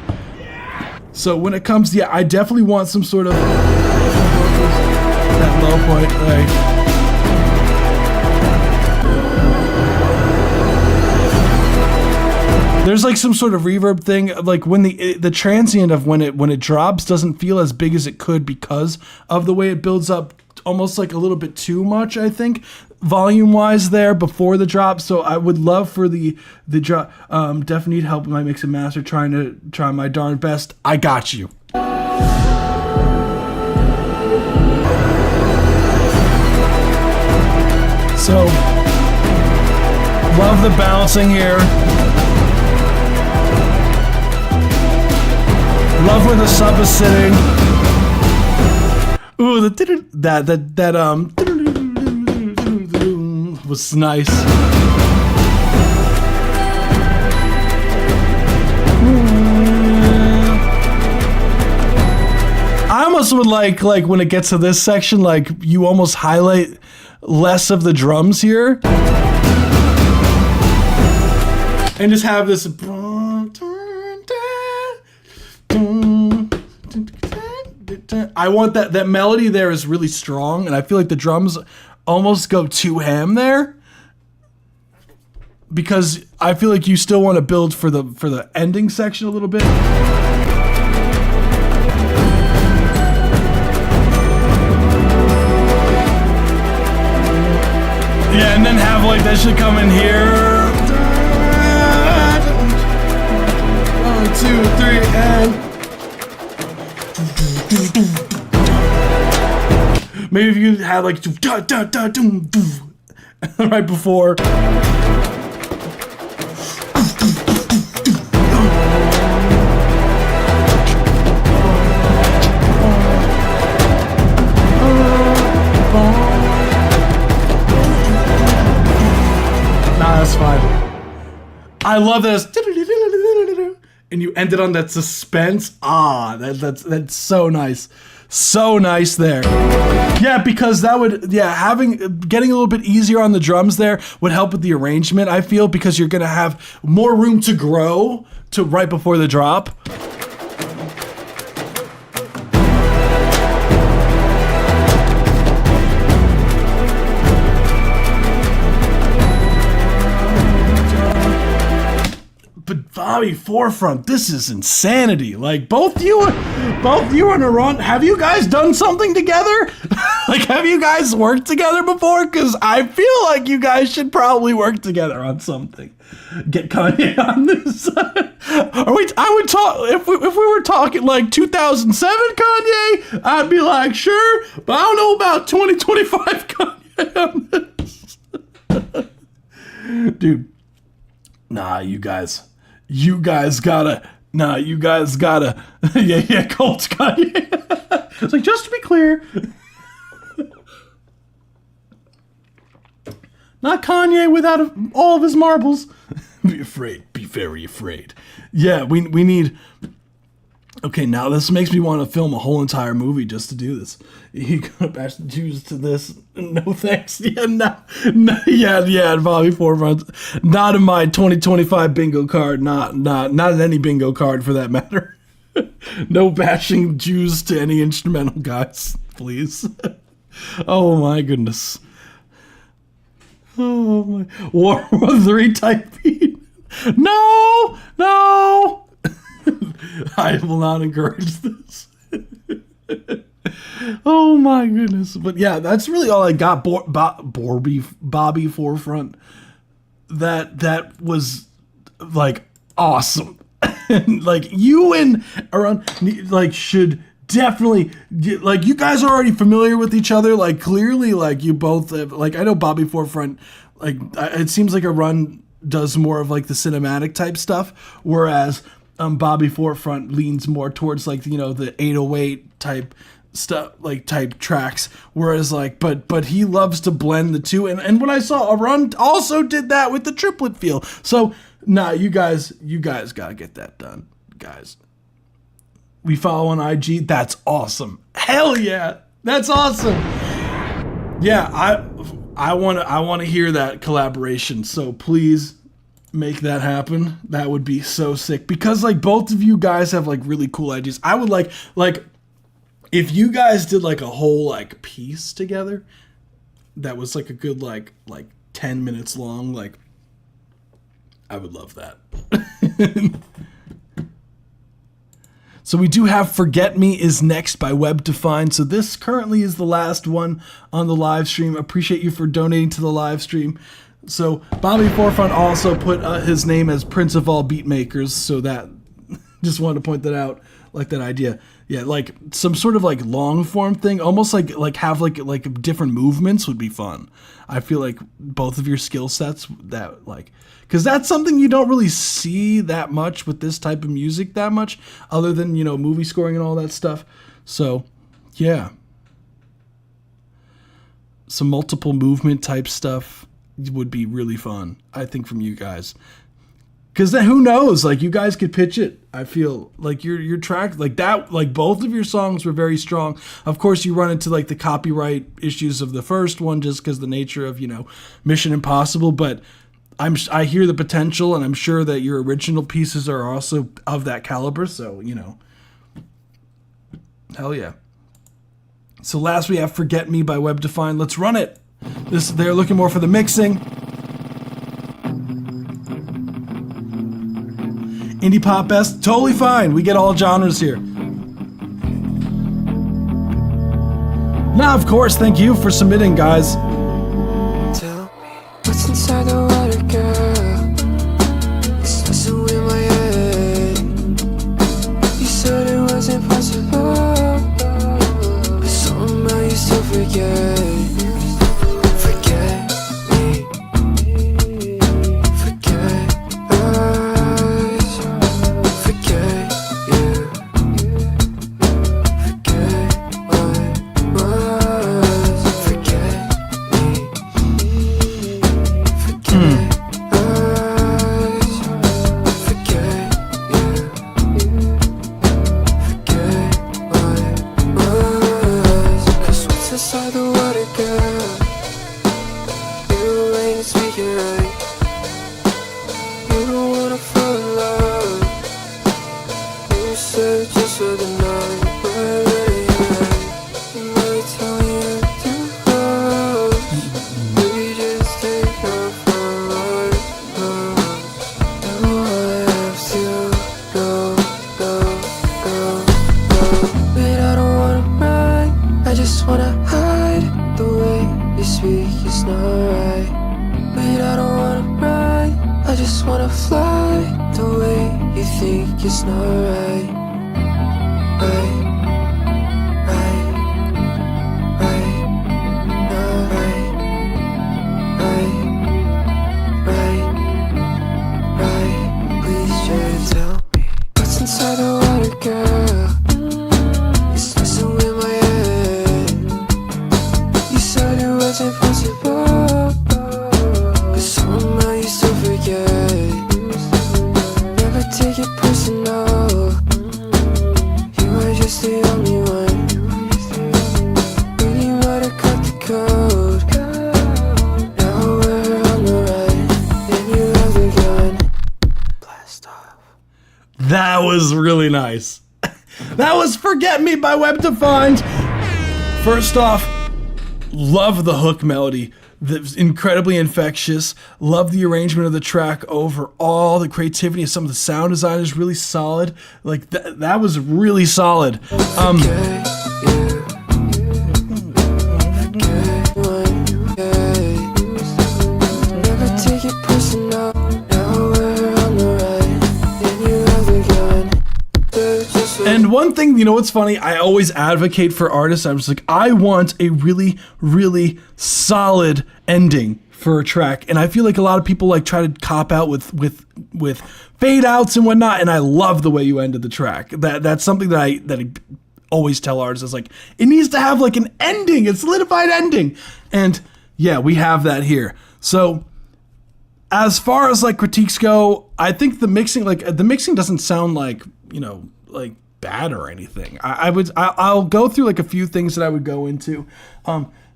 So when it comes, I definitely want some sort of that low point, like. There's like some sort of reverb thing, like when the transient of when it drops doesn't feel as big as it could because of the way it builds up, almost like a little bit too much, I think, volume wise there before the drop. So I would love for the drop. Definitely need help with my mix and master. Try my darn best. I got you. So love the bouncing here. Love where the sub is sitting. Ooh, that was nice. I almost would like when it gets to this section, like you almost highlight less of the drums here, and just have this. I want that melody there is really strong, and I feel like the drums almost go too ham there because I feel like you still want to build for the ending section a little bit. Yeah, and then have like that shit come in here. 1, 2, 3, and maybe if you had like right before. Nah, that's fine. I love this. And you ended on that suspense. That's so nice. So nice there. Yeah, because that would, getting a little bit easier on the drums there would help with the arrangement, I feel, because you're going to have more room to grow to right before the drop. But Bobby Forefront, this is insanity. Like both you and Aron, have you guys done something together? Like, have you guys worked together before? Because I feel like you guys should probably work together on something. Get Kanye on this. I would talk if we were talking like 2007 Kanye. I'd be like, sure, but I don't know about 2025 Kanye on this. Dude, nah, you guys gotta, yeah, Colt's Kanye. It's like, just to be clear, not Kanye without all of his marbles. Be afraid, be very afraid. Yeah, we need, okay, now this makes me want to film a whole entire movie just to do this. You gonna bash the Jews to this? No thanks. Yeah, no, yeah, Bobby Forefront. Not in my 2025 bingo card. Not in any bingo card for that matter. No bashing Jews to any instrumental guys, please. Oh my goodness. Oh my. World War 3 type beat. No. I will not encourage this. Oh my goodness. But yeah, that's really all I got. Bobby Forefront. That was like awesome. Like you and Aron like should definitely, like, you guys are already familiar with each other. Like, clearly, like, you both have, like, I know Bobby Forefront, like, it seems like a run does more of like the cinematic type stuff, whereas Bobby Forefront leans more towards like, you know, the 808 type stuff, like type tracks, whereas like, but he loves to blend the two, and when I saw a run also did that with the triplet feel. So nah, you guys gotta get that done, guys. We follow on IG. That's awesome. Hell yeah, that's awesome. Yeah, I want to hear that collaboration. So please make that happen. That would be so sick, because like both of you guys have like really cool ideas. I would like if you guys did like a whole like piece together that was like a good like 10 minutes long, like I would love that. So we do have Forget Me is next by Web Defined. So this currently is the last one on the live stream. Appreciate you for donating to the live stream. So Bobby Forefront also put his name as Prince of All Beatmakers. So that, just wanted to point that out, like that idea. Yeah, like some sort of like long form thing, almost like have like different movements would be fun. I feel like both of your skill sets, that like, because that's something you don't really see that much with this type of music that much, other than, you know, movie scoring and all that stuff. So yeah, some multiple movement type stuff would be really fun, I think, from you guys. Because then who knows, like you guys could pitch it. I feel like your track like that, like both of your songs were very strong. Of course, you run into like the copyright issues of the first one just because the nature of, you know, Mission Impossible. But I hear the potential, and I'm sure that your original pieces are also of that caliber. So, you know, hell yeah. So last we have Forget Me by Web Defined. Let's run it. They're looking more for the mixing. Indie pop best, totally fine. We get all genres here. Now, of course, thank you for submitting, guys. Tell me what's inside the water, girl. It's messing with my head. You said it was impossible, but somehow you still forget. That was really nice. That was Forget Me by Web Defined. First off, love the hook melody. That's incredibly infectious. Love the arrangement of the track overall. The creativity of some of the sound design is really solid. Like that was really solid. And one thing, you know what's funny? I always advocate for artists. I'm just like, I want a really, really solid ending for a track. And I feel like a lot of people like try to cop out with fade outs and whatnot. And I love the way you ended the track. That's something that I always tell artists. Is like, it needs to have like an ending, a solidified ending. And yeah, we have that here. So as far as like critiques go, I think the mixing doesn't sound like, you know, like bad or anything. I'll go through like a few things that I would go into.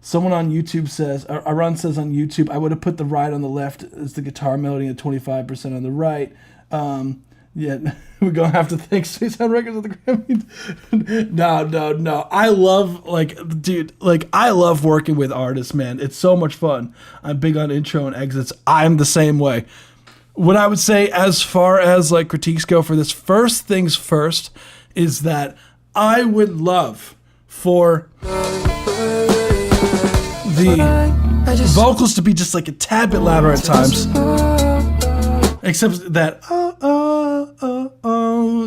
Someone on YouTube says, Arun says on YouTube, I would have put the ride on the left as the guitar melody and 25% on the right. Yeah, we're going to have to thank Space Sound Records at the Grammys. No. I love, I love working with artists, man. It's so much fun. I'm big on intro and exits. I'm the same way. What I would say as far as like critiques go for this, first things first, is that I would love for the vocals to be just like a tad bit louder at times. Except that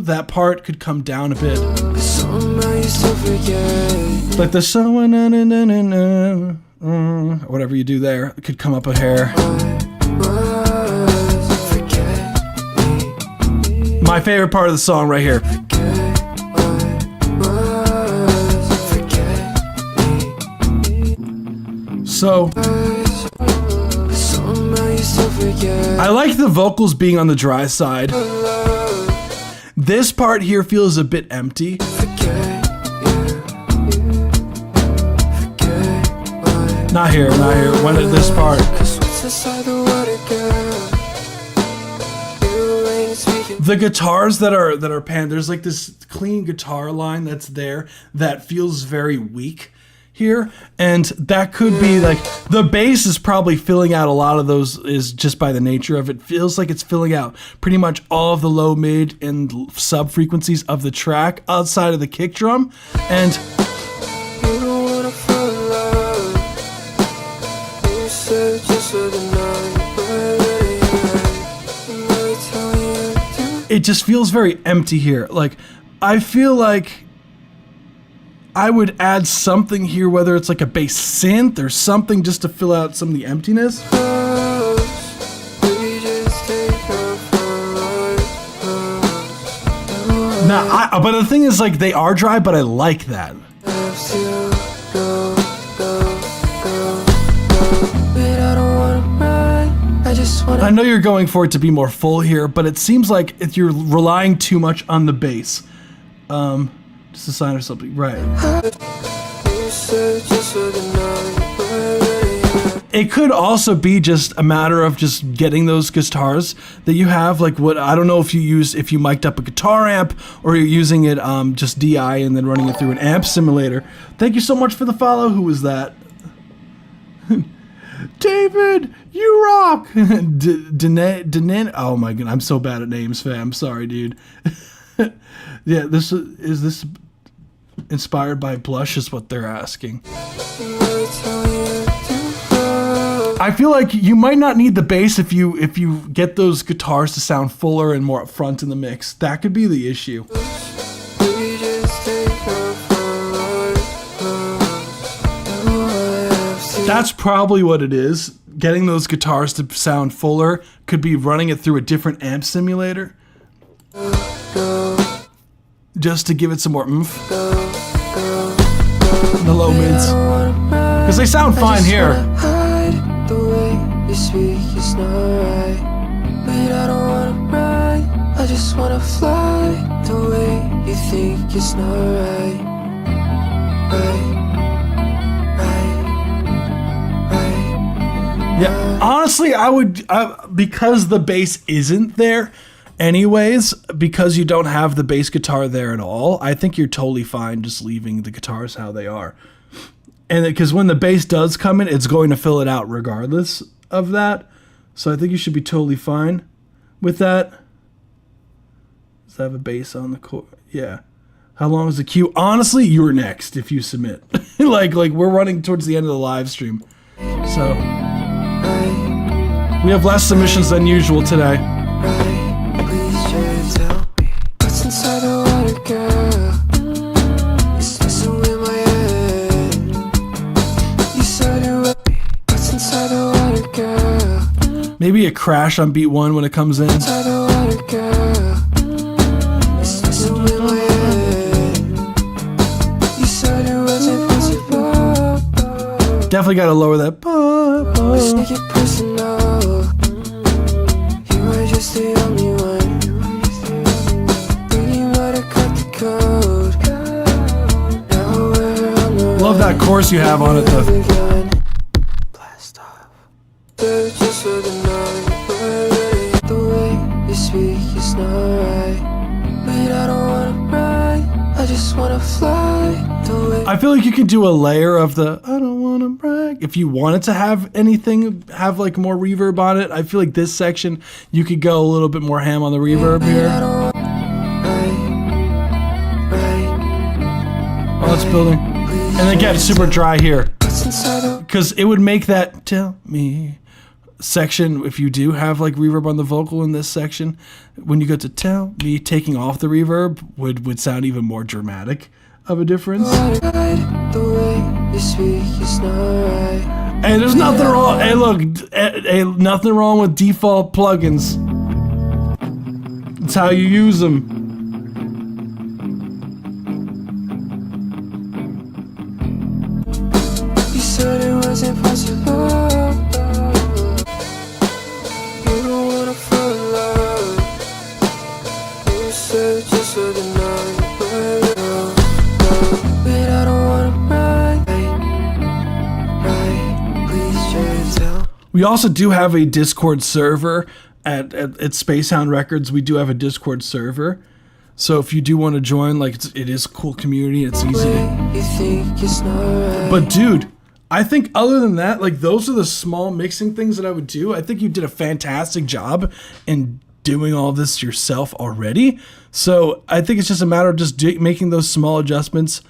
that part could come down a bit. Like the whatever you do there, it could come up a hair. My favorite part of the song right here. So I like the vocals being on the dry side. This part here feels a bit empty. Not here. When at this part. The guitars that are panned, there's like this clean guitar line that's there that feels very weak here, and that could be like the bass is probably filling out a lot of those, is just by the nature of it. Feels like it's filling out pretty much all of the low, mid, and sub frequencies of the track outside of the kick drum. And it just feels very empty here. Like, I feel like I would add something here, whether it's like a bass synth or something, just to fill out some of the emptiness. Nah, but the thing is, like, they are dry, but I like that. I know you're going for it to be more full here, but it seems like if you're relying too much on the bass. Just a sign or something, right? It could also be just a matter of just getting those guitars that you have. Like, what, I don't know if you mic'd up a guitar amp or you're using it just DI and then running it through an amp simulator. Thank you so much for the follow. Who was that? David, you rock. Denan. Oh my god, I'm so bad at names, fam. Sorry, dude. Yeah, this is inspired by Blush is what they're asking. I feel like you might not need the bass if you get those guitars to sound fuller and more up front in the mix. That could be the issue. That's probably what it is. Getting those guitars to sound fuller could be running it through a different amp simulator. Just to give it some more oomph. The low mids. Because they sound fine here. The way you speak is not right. But I don't wanna ride, I just wanna fly. The way you think is not right. Yeah, honestly, I would, because the bass isn't there anyways, because you don't have the bass guitar there at all, I think you're totally fine just leaving the guitars how they are. And because when the bass does come in, it's going to fill it out regardless of that. So I think you should be totally fine with that. Does that have a bass on the chord? Yeah. How long is the queue? Honestly, you're next if you submit. like we're running towards the end of the live stream. So we have less submissions than usual today. Please try to tell me what's inside the water, girl. a crash on beat 1 when it comes in. Inside the water, girl. It's messing with my head. You said it wasn't possible. Definitely got to lower that. Let's make it personal. You were just the only one. Then you might have cut the code. Now we're on the Love that chorus you have on it though. Blast off. Just for the night. The way you speak is not right. But I don't wanna brag. I just wanna fly. The way I feel like you could do a layer of the I don't wanna brag. If you wanted to have anything, have like more reverb on it, I feel like this section, you could go a little bit more ham on the reverb here. Oh, it's building. And again, super dry here. Because it would make that tell me section, if you do have like reverb on the vocal in this section, when you go to tell me, taking off the reverb would sound even more dramatic of a difference. Hey, there's nothing wrong. Hey, look, hey, nothing wrong with default plugins. It's how you use them. you said it wasn't possible. You don't wanna fall in love. You said just for the night. But I don't wanna brag. Right, please try to tell. We also do have a Discord server at Spacehound Records. We do have a Discord server. So if you do want to join, like it is a cool community. It's easy to... You think it's not right. But dude, I think other than that, like those are the small mixing things that I would do. I think you did a fantastic job in doing all this yourself already. So I think it's just a matter of just making those small adjustments,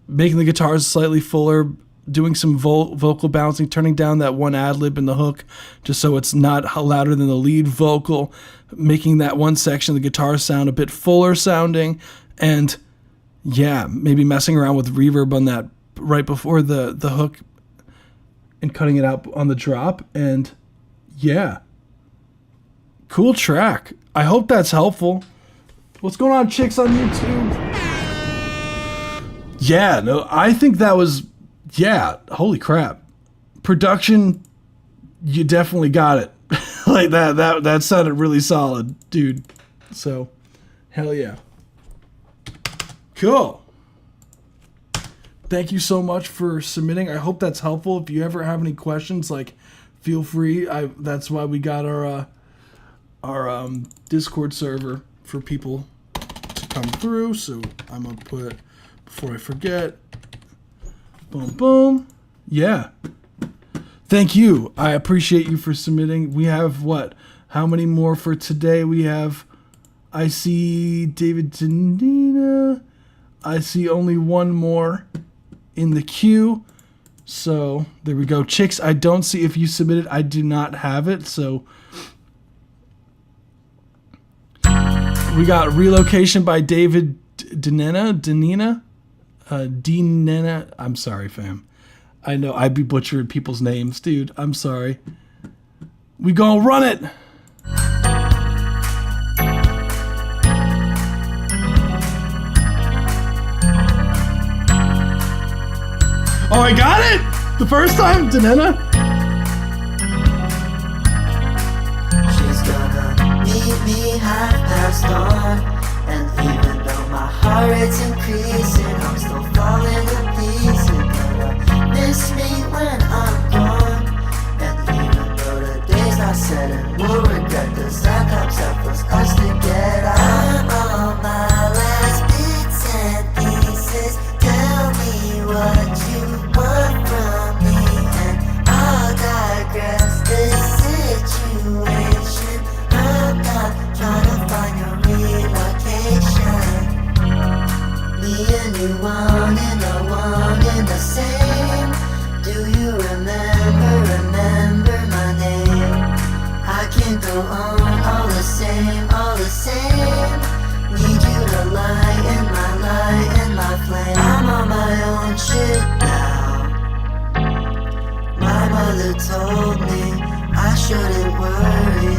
making the guitars slightly fuller, doing some vocal balancing, turning down that one ad-lib in the hook just so it's not louder than the lead vocal, making that one section of the guitar sound a bit fuller sounding, and yeah, maybe messing around with reverb on that right before the hook and cutting it out on the drop. And yeah, cool track. I hope that's helpful. What's going on, chicks on YouTube? Yeah, no, I think that was... Yeah, holy crap. Production, you definitely got it. Like that sounded really solid, dude. So, hell yeah. Cool. Thank you so much for submitting. I hope that's helpful. If you ever have any questions, like, feel free. That's why we got our Discord server for people to come through. So I'm gonna put, before I forget, boom, boom. Yeah. Thank you. I appreciate you for submitting. We have what? How many more for today? We have, I see David Danina. I see only one more in the queue. So there we go. Chicks, I don't see if you submitted. I do not have it. So we got Relocation by David Danina. Dinena. I'm sorry, fam. I know I'd be butchering people's names, dude. I'm sorry. We gonna run it. Oh, I got it the first time, Danena. She's gonna meet me 1:30, and even though my heart is increasing, I'm still falling to pieces. Gonna miss me when I'm gone, and even though the day's not set, and we'll regret the sun comes up for us to get out. I'm on my last bits and pieces. Tell me what you want from me, and I'll digress this situation. I'm not trying to find your relocation. Me and you one in the same. Do you remember my name? I can't go on all the same. Need you to light in my flame. I'm on my own shit now. My mother told me I shouldn't worry.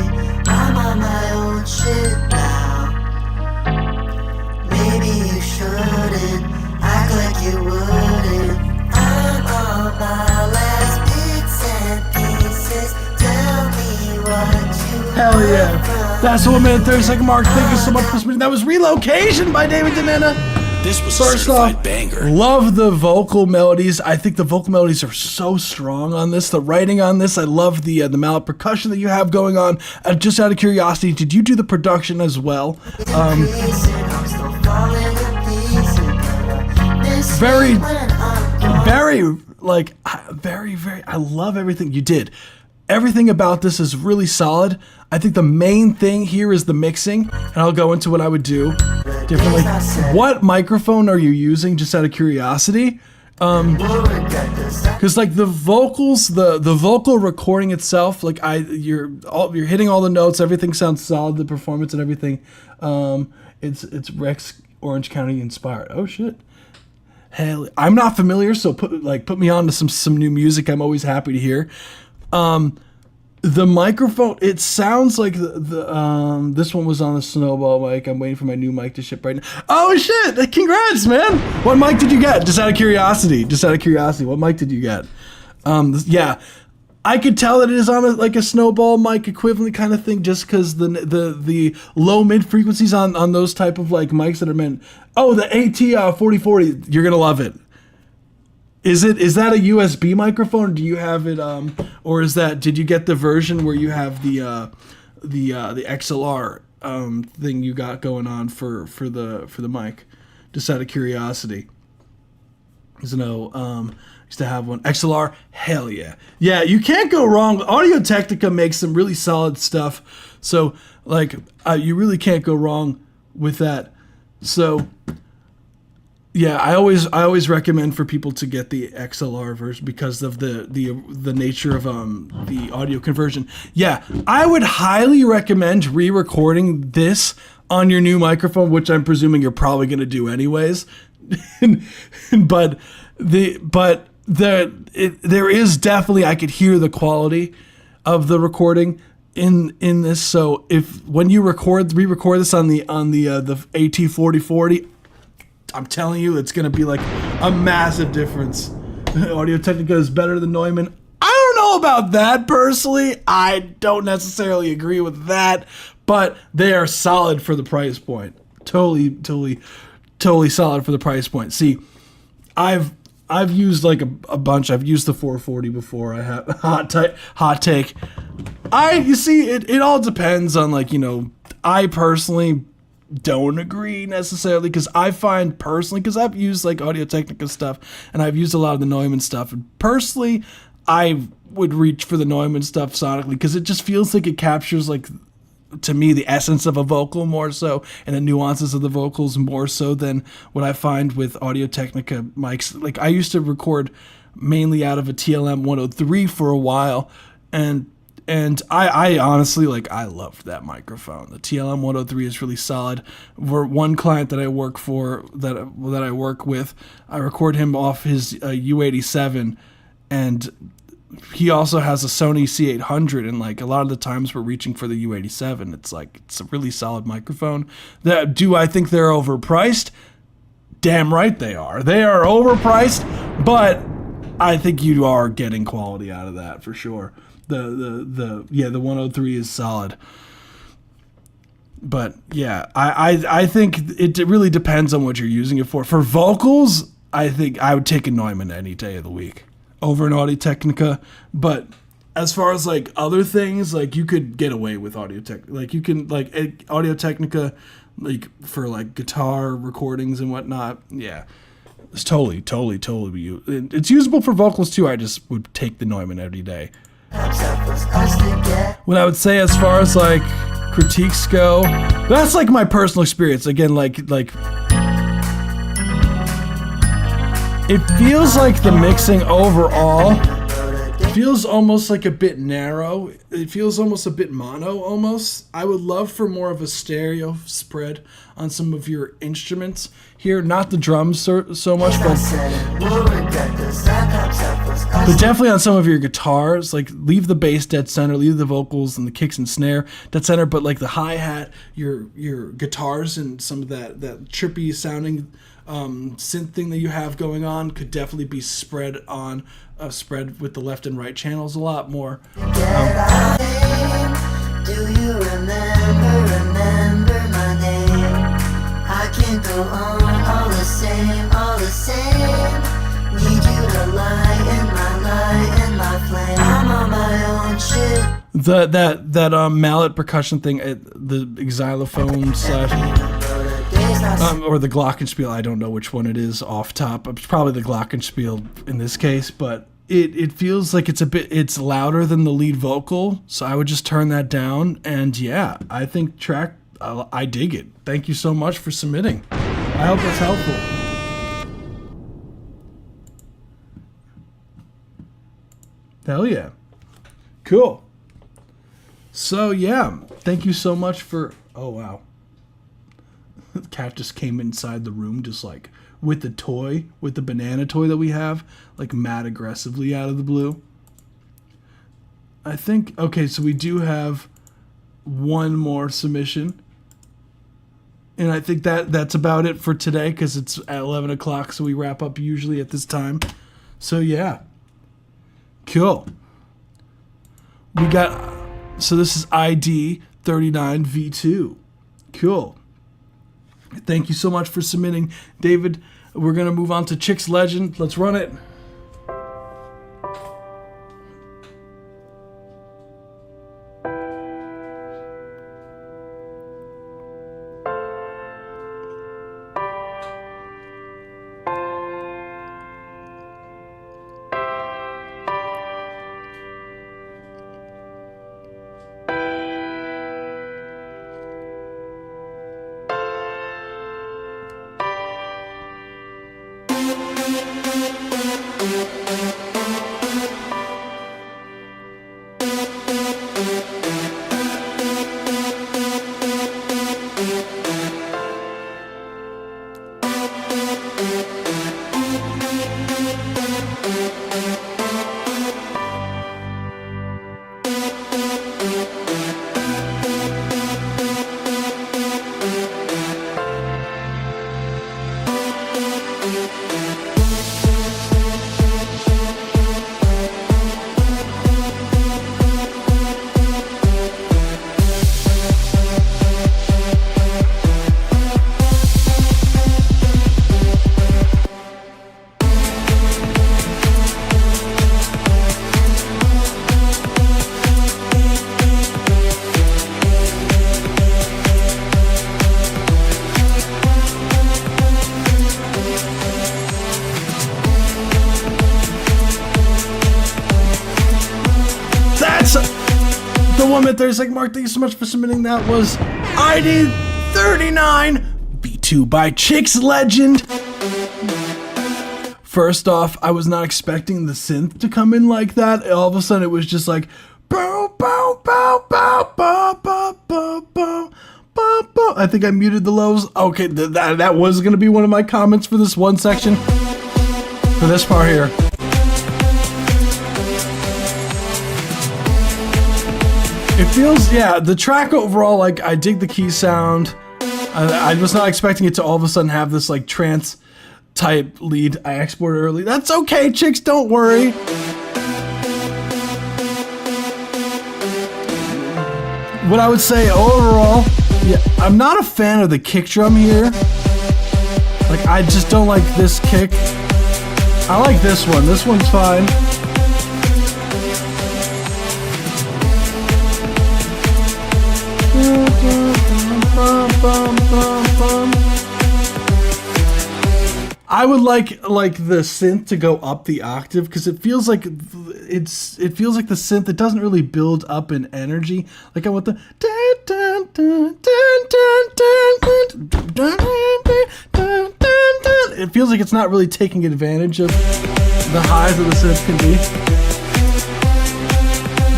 I'm on my own shit now. Maybe you shouldn't act like you wouldn't. I'm on my last bits and pieces. Tell me what you Hell yeah. That's 1 minute 30 second mark. Thank you so much for submitting. That was Relocation by David Denena. This was First a certified off, banger. love the vocal melodies. I think the vocal melodies are so strong on this. The writing on this, I love the mallet percussion that you have going on. Just out of curiosity, did you do the production as well? Very, I love everything you did. Everything about this is really solid. I think the main thing here is the mixing, and I'll go into what I would do differently. What microphone are you using, just out of curiosity? Because like the vocals, the vocal recording itself, like you're hitting all the notes, everything sounds solid, the performance and everything. It's Rex Orange County inspired. Oh shit. Hell, I'm not familiar, so put me on to some new music. I'm always happy to hear. The microphone, it sounds like the this one was on the Snowball mic. I'm waiting for my new mic to ship right now. Oh shit! Congrats, man! What mic did you get? Just out of curiosity, what mic did you get? Yeah, I could tell that it is on a Snowball mic equivalent kind of thing, just because the low mid frequencies on those type of like mics that are meant. Oh, the AT 4040, you're gonna love it. Is that a USB microphone? Or do you have it? Or did you get the version where you have the XLR thing you got going on for the mic? Just out of curiosity. Because used to have one XLR. Hell yeah, yeah. You can't go wrong. Audio Technica makes some really solid stuff. So you really can't go wrong with that. So. Yeah, I always recommend for people to get the XLR version because of the nature of the audio conversion. Yeah, I would highly recommend re-recording this on your new microphone, which I'm presuming you're probably going to do anyways. but there is definitely, I could hear the quality of the recording in this. So when you re-record this on the AT 4040. I'm telling you, it's going to be like a massive difference. Audio Technica is better than Neumann. I don't know about that personally. I don't necessarily agree with that, but they are solid for the price point. Totally solid for the price point. See, I've used like a bunch. I've used the 440 before. I have hot take. You see, it all depends on I personally don't agree necessarily because I find personally, because I've used like Audio Technica stuff and I've used a lot of the Neumann stuff, and personally I would reach for the Neumann stuff sonically because it just feels like it captures to me the essence of a vocal more so, and the nuances of the vocals more so than what I find with Audio Technica mics. Like I used to record mainly out of a TLM 103 for a while, and I honestly, I loved that microphone. The TLM 103 is really solid. For one client that I work for, that I work with, I record him off his U87, and he also has a Sony C800, and a lot of the times we're reaching for the U87. It's a really solid microphone. Do I think they're overpriced? Damn right they are. They are overpriced, but I think you are getting quality out of that for sure. The 103 is solid, but yeah, I think it really depends on what you're using it for. For vocals, I think I would take a Neumann any day of the week over an Audio Technica. But as far as other things, you could get away with Audio Technica. You can Audio Technica, for guitar recordings and whatnot. Yeah. It's totally. It's usable for vocals too. I just would take the Neumann every day. What I would say as far as critiques go, that's my personal experience. Again, it feels like the mixing overall feels almost like a bit narrow. It feels almost a bit mono almost. I would love for more of a stereo spread on some of your instruments here. Not the drums so much, but definitely on some of your guitars. Like leave the bass dead center, leave the vocals and the kicks and snare dead center, but like the hi-hat, your guitars and some of that trippy sounding synth thing that you have going on could definitely be spread with the left and right channels a lot more. Do you remember my name? I can't go on all the same. Need you to light in my flame. I'm on my own shit. That mallet percussion thing, the xylophone slash or the glockenspiel, I don't know which one it is off top. It's probably the glockenspiel in this case, but it feels like it's louder than the lead vocal, so I would just turn that down. And yeah, I think I dig it. Thank you so much for submitting. I hope that's helpful. Hell yeah. Cool. So yeah, thank you so much for... Oh wow. The cat just came inside the room just like with the banana toy that we have, like mad aggressively out of the blue. I think, okay, so we do have one more submission. And I think that's about it for today because it's at 11 o'clock, so we wrap up usually at this time. So yeah. Cool. We got, so this is ID 39V2. Cool. Thank you so much for submitting, David. We're going to move on to Chicks Legend. Let's run it. There's like, Mark, thank you so much for submitting. That was ID 39V2 by Chicks Legend. First off, I was not expecting the synth to come in like that. All of a sudden, it was just like, bow, bow, bow, bow, bow, bow, bow, bow, bow, bow. I think I muted the lows. Okay, that was going to be one of my comments for this one section. For this part here. It feels, yeah, the track overall, like, I dig the key sound. I was not expecting it to all of a sudden have this, like, trance type lead. I exported early. That's okay, chicks, don't worry. What I would say overall, yeah, I'm not a fan of the kick drum here. Like, I just don't like this kick. I like this one. This one's fine. I would like the synth to go up the octave because it feels like the synth, it doesn't really build up in energy. Like I want the it feels like it's not really taking advantage of the highs that the synth can be.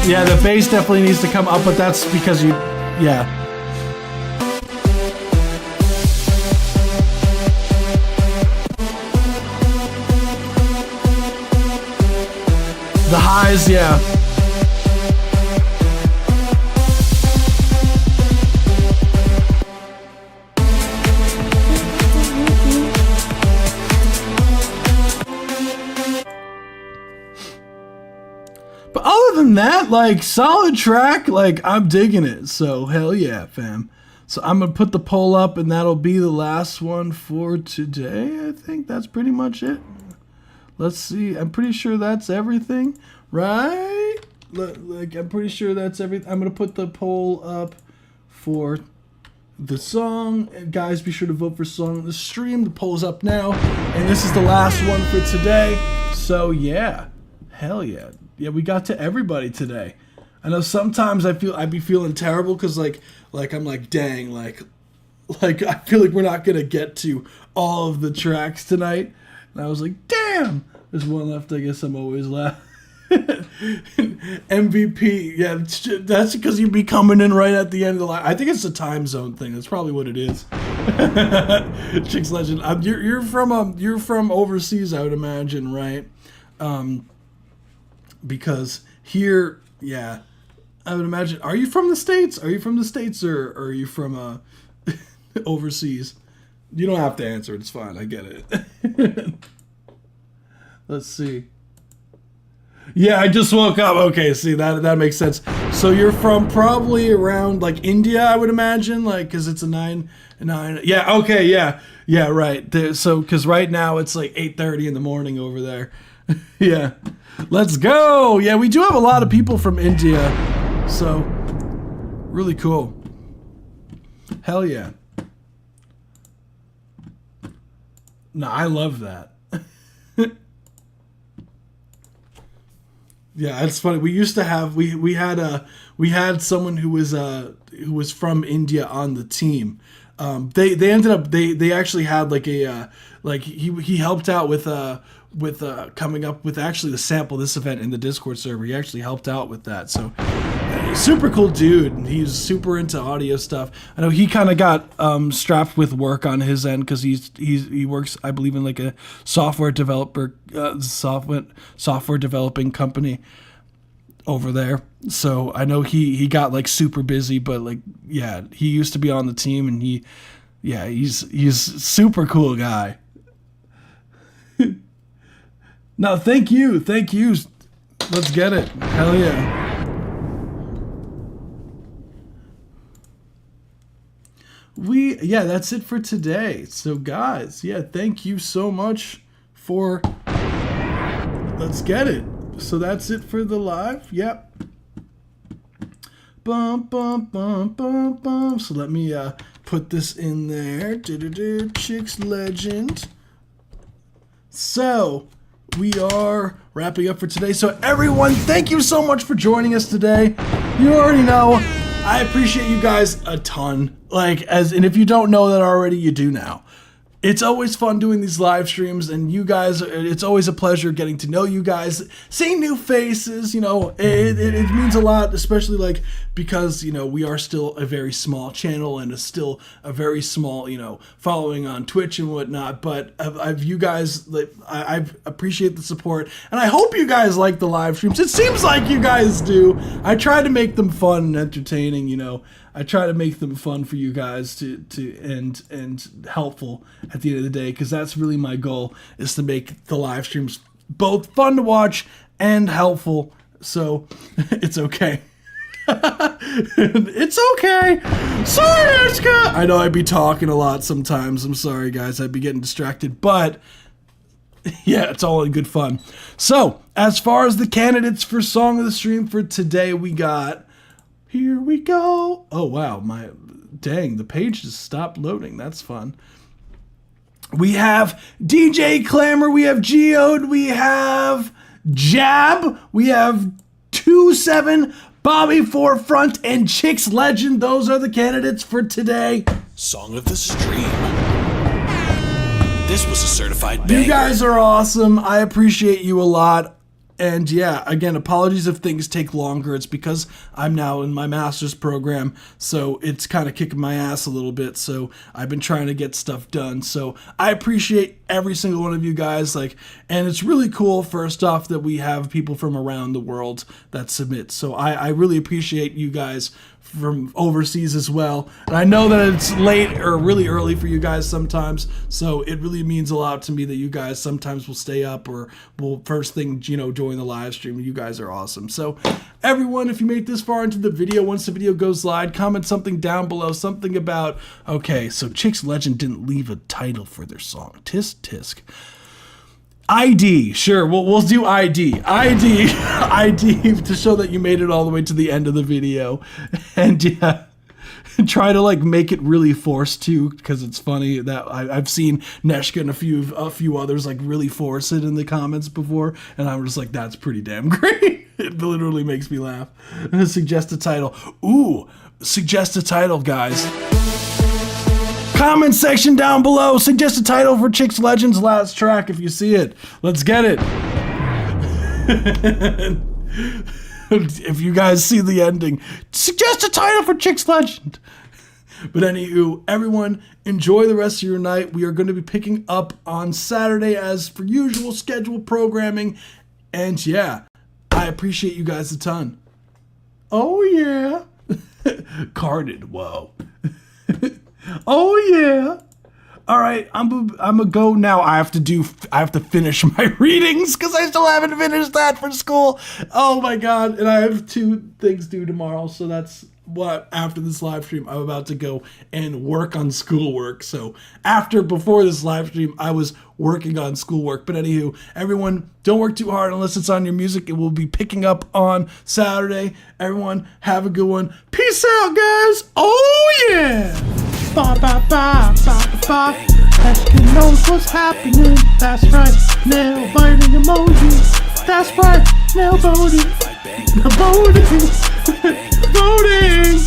Yeah, the bass definitely needs to come up, but that's because you, yeah. The highs, yeah. But other than that, like, solid track, like, I'm digging it. So, hell yeah, fam. So, I'm going to put the poll up, and that'll be the last one for today. I think that's pretty much it. Let's see. I'm pretty sure that's everything, right? Like, I'm pretty sure that's everything. I'm going to put the poll up for the song. And guys, be sure to vote for song of the stream. The poll's up now. And this is the last one for today. So, yeah. Hell yeah. Yeah, we got to everybody today. I know sometimes I'd be feeling terrible because like I'm like, dang, like I feel like we're not gonna get to all of the tracks tonight. And I was like, damn, there's one left. I guess I'm always left. MVP, yeah, that's because you'd be coming in right at the end of the line. I think it's a time zone thing. That's probably what it is. Chicks Legend, you're from overseas, I would imagine, right? Because here, yeah, I would imagine. Are you from the States? Are you from the States, or are you from overseas? You don't have to answer it. It's fine. I get it. Let's see. Yeah, I just woke up. Okay, see, that makes sense. So you're from probably around like India, I would imagine, like, because it's a 9. Yeah, okay, yeah, right. So because right now it's like 8:30 in the morning over there. Yeah. Let's go! Yeah, we do have a lot of people from India, so really cool. Hell yeah. No, I love that. Yeah, it's funny. We used to have we had someone who was from India on the team. They ended up they actually had like a he helped out with coming up with actually the sample this event in the Discord server. He actually helped out with that. So super cool dude. He's super into audio stuff. I know he kind of got strapped with work on his end because he works, I believe, in like a software developing company over there. So I know he got like super busy, but like, yeah, he used to be on the team, and he's super cool guy. No, thank you. Let's get it. Hell yeah. That's it for today. So guys, yeah, thank you so much for, let's get it. So that's it for the live. Yep. Bum, bum, bum, bum, bum. So let me put this in there. Chicks Legend. So we are wrapping up for today. So everyone, thank you so much for joining us today. You already know, I appreciate you guys a ton. And if you don't know that already, you do now. It's always fun doing these live streams, and you guys, it's always a pleasure getting to know you guys, seeing new faces. You know, it means a lot, especially like because, you know, we are still a very small channel and still a very small, you know, following on Twitch and whatnot. But you guys, I appreciate the support, and I hope you guys like the live streams. It seems like you guys do. I try to make them fun and entertaining, you know. I try to make them fun for you guys to and helpful at the end of the day, because that's really my goal, is to make the live streams both fun to watch and helpful. So it's okay. It's okay. Sorry, Ashka. I know I'd be talking a lot sometimes. I'm sorry, guys. I'd be getting distracted, but yeah, it's all in good fun. So as far as the candidates for Song of the Stream for today, we got... Here we go. Oh, wow. Dang, the page just stopped loading. That's fun. We have DJ Clamor. We have Geode. We have Jab. We have 27, Bobby Forefront, and Chicks Legend. Those are the candidates for today. Song of the Stream. This was a certified banger. You guys are awesome. I appreciate you a lot. And yeah, again, apologies if things take longer. It's because I'm now in my master's program, so it's kind of kicking my ass a little bit. So I've been trying to get stuff done. So I appreciate every single one of you guys. And it's really cool, first off, that we have people from around the world that submit. So I really appreciate you guys from overseas as well. And I know that it's late or really early for you guys sometimes, so it really means a lot to me that you guys sometimes will stay up or will first thing, join the live stream. You guys are awesome. So everyone, if you made this far into the video, once the video goes live, comment something down below, something about, okay, so Chicks Legend didn't leave a title for their song. Tisk tisk. ID, sure, we'll do ID to show that you made it all the way to the end of the video. And yeah, try to make it really forced too, because it's funny that I've seen Neshka and a few others really force it in the comments before, and I'm just like, that's pretty damn great. It literally makes me laugh. Suggest a title. Ooh, suggest a title, guys. Comment section down below. Suggest a title for Chicks Legend's last track if you see it. Let's get it. If you guys see the ending, suggest a title for Chicks Legend. But anywho, everyone, enjoy the rest of your night. We are going to be picking up on Saturday as per usual scheduled programming. And yeah, I appreciate you guys a ton. Oh yeah. Carded, whoa. Oh yeah. All right, I'm gonna go now. I have to finish my readings because I still haven't finished that for school. Oh my god, and I have 2 things due tomorrow, so that's what after this live stream I'm about to go and work on schoolwork. So before this live stream, I was working on schoolwork. But anywho, everyone, don't work too hard unless it's on your music. It will be picking up on Saturday. Everyone, have a good one. Peace out, guys. Oh yeah. Ba ba ba ba ba. Ashkin knows what's happening. That's right. Nail biting emoji. That's right. Nail voting. Voting. Voting.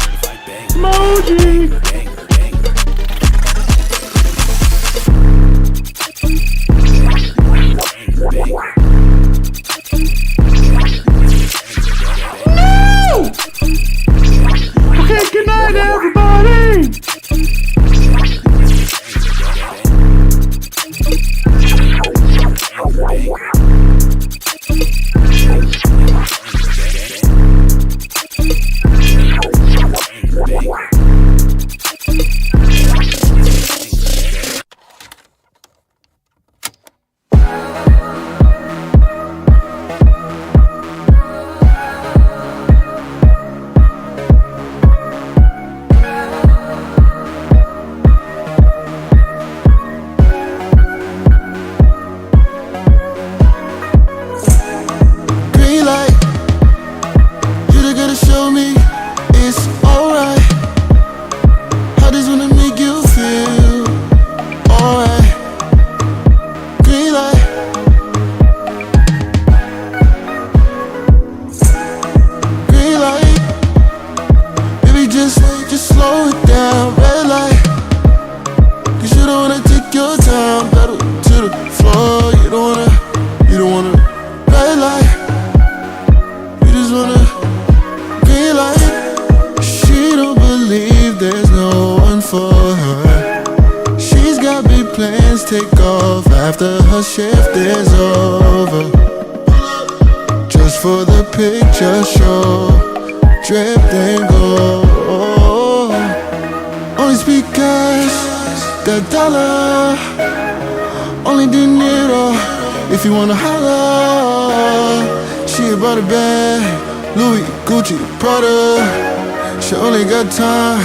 Emoji. No! Okay, good night, everybody. Take off after her shift is over, just for the picture show. Drip then go. Only speak cash, got dollar. Only dinero if you wanna holler. She about a bag, Louis, Gucci, Prada. She only got time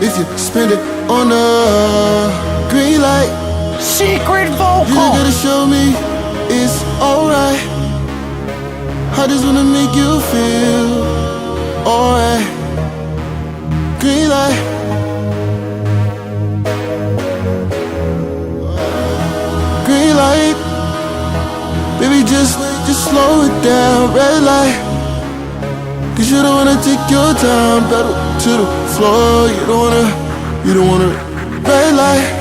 if you spend it on a green light. Secret vocal. You gotta show me it's alright. I just wanna make you feel alright. Green light. Green light. Baby, just slow it down. Red light. Cause you don't wanna take your time. Pedal to the floor. You don't wanna red light.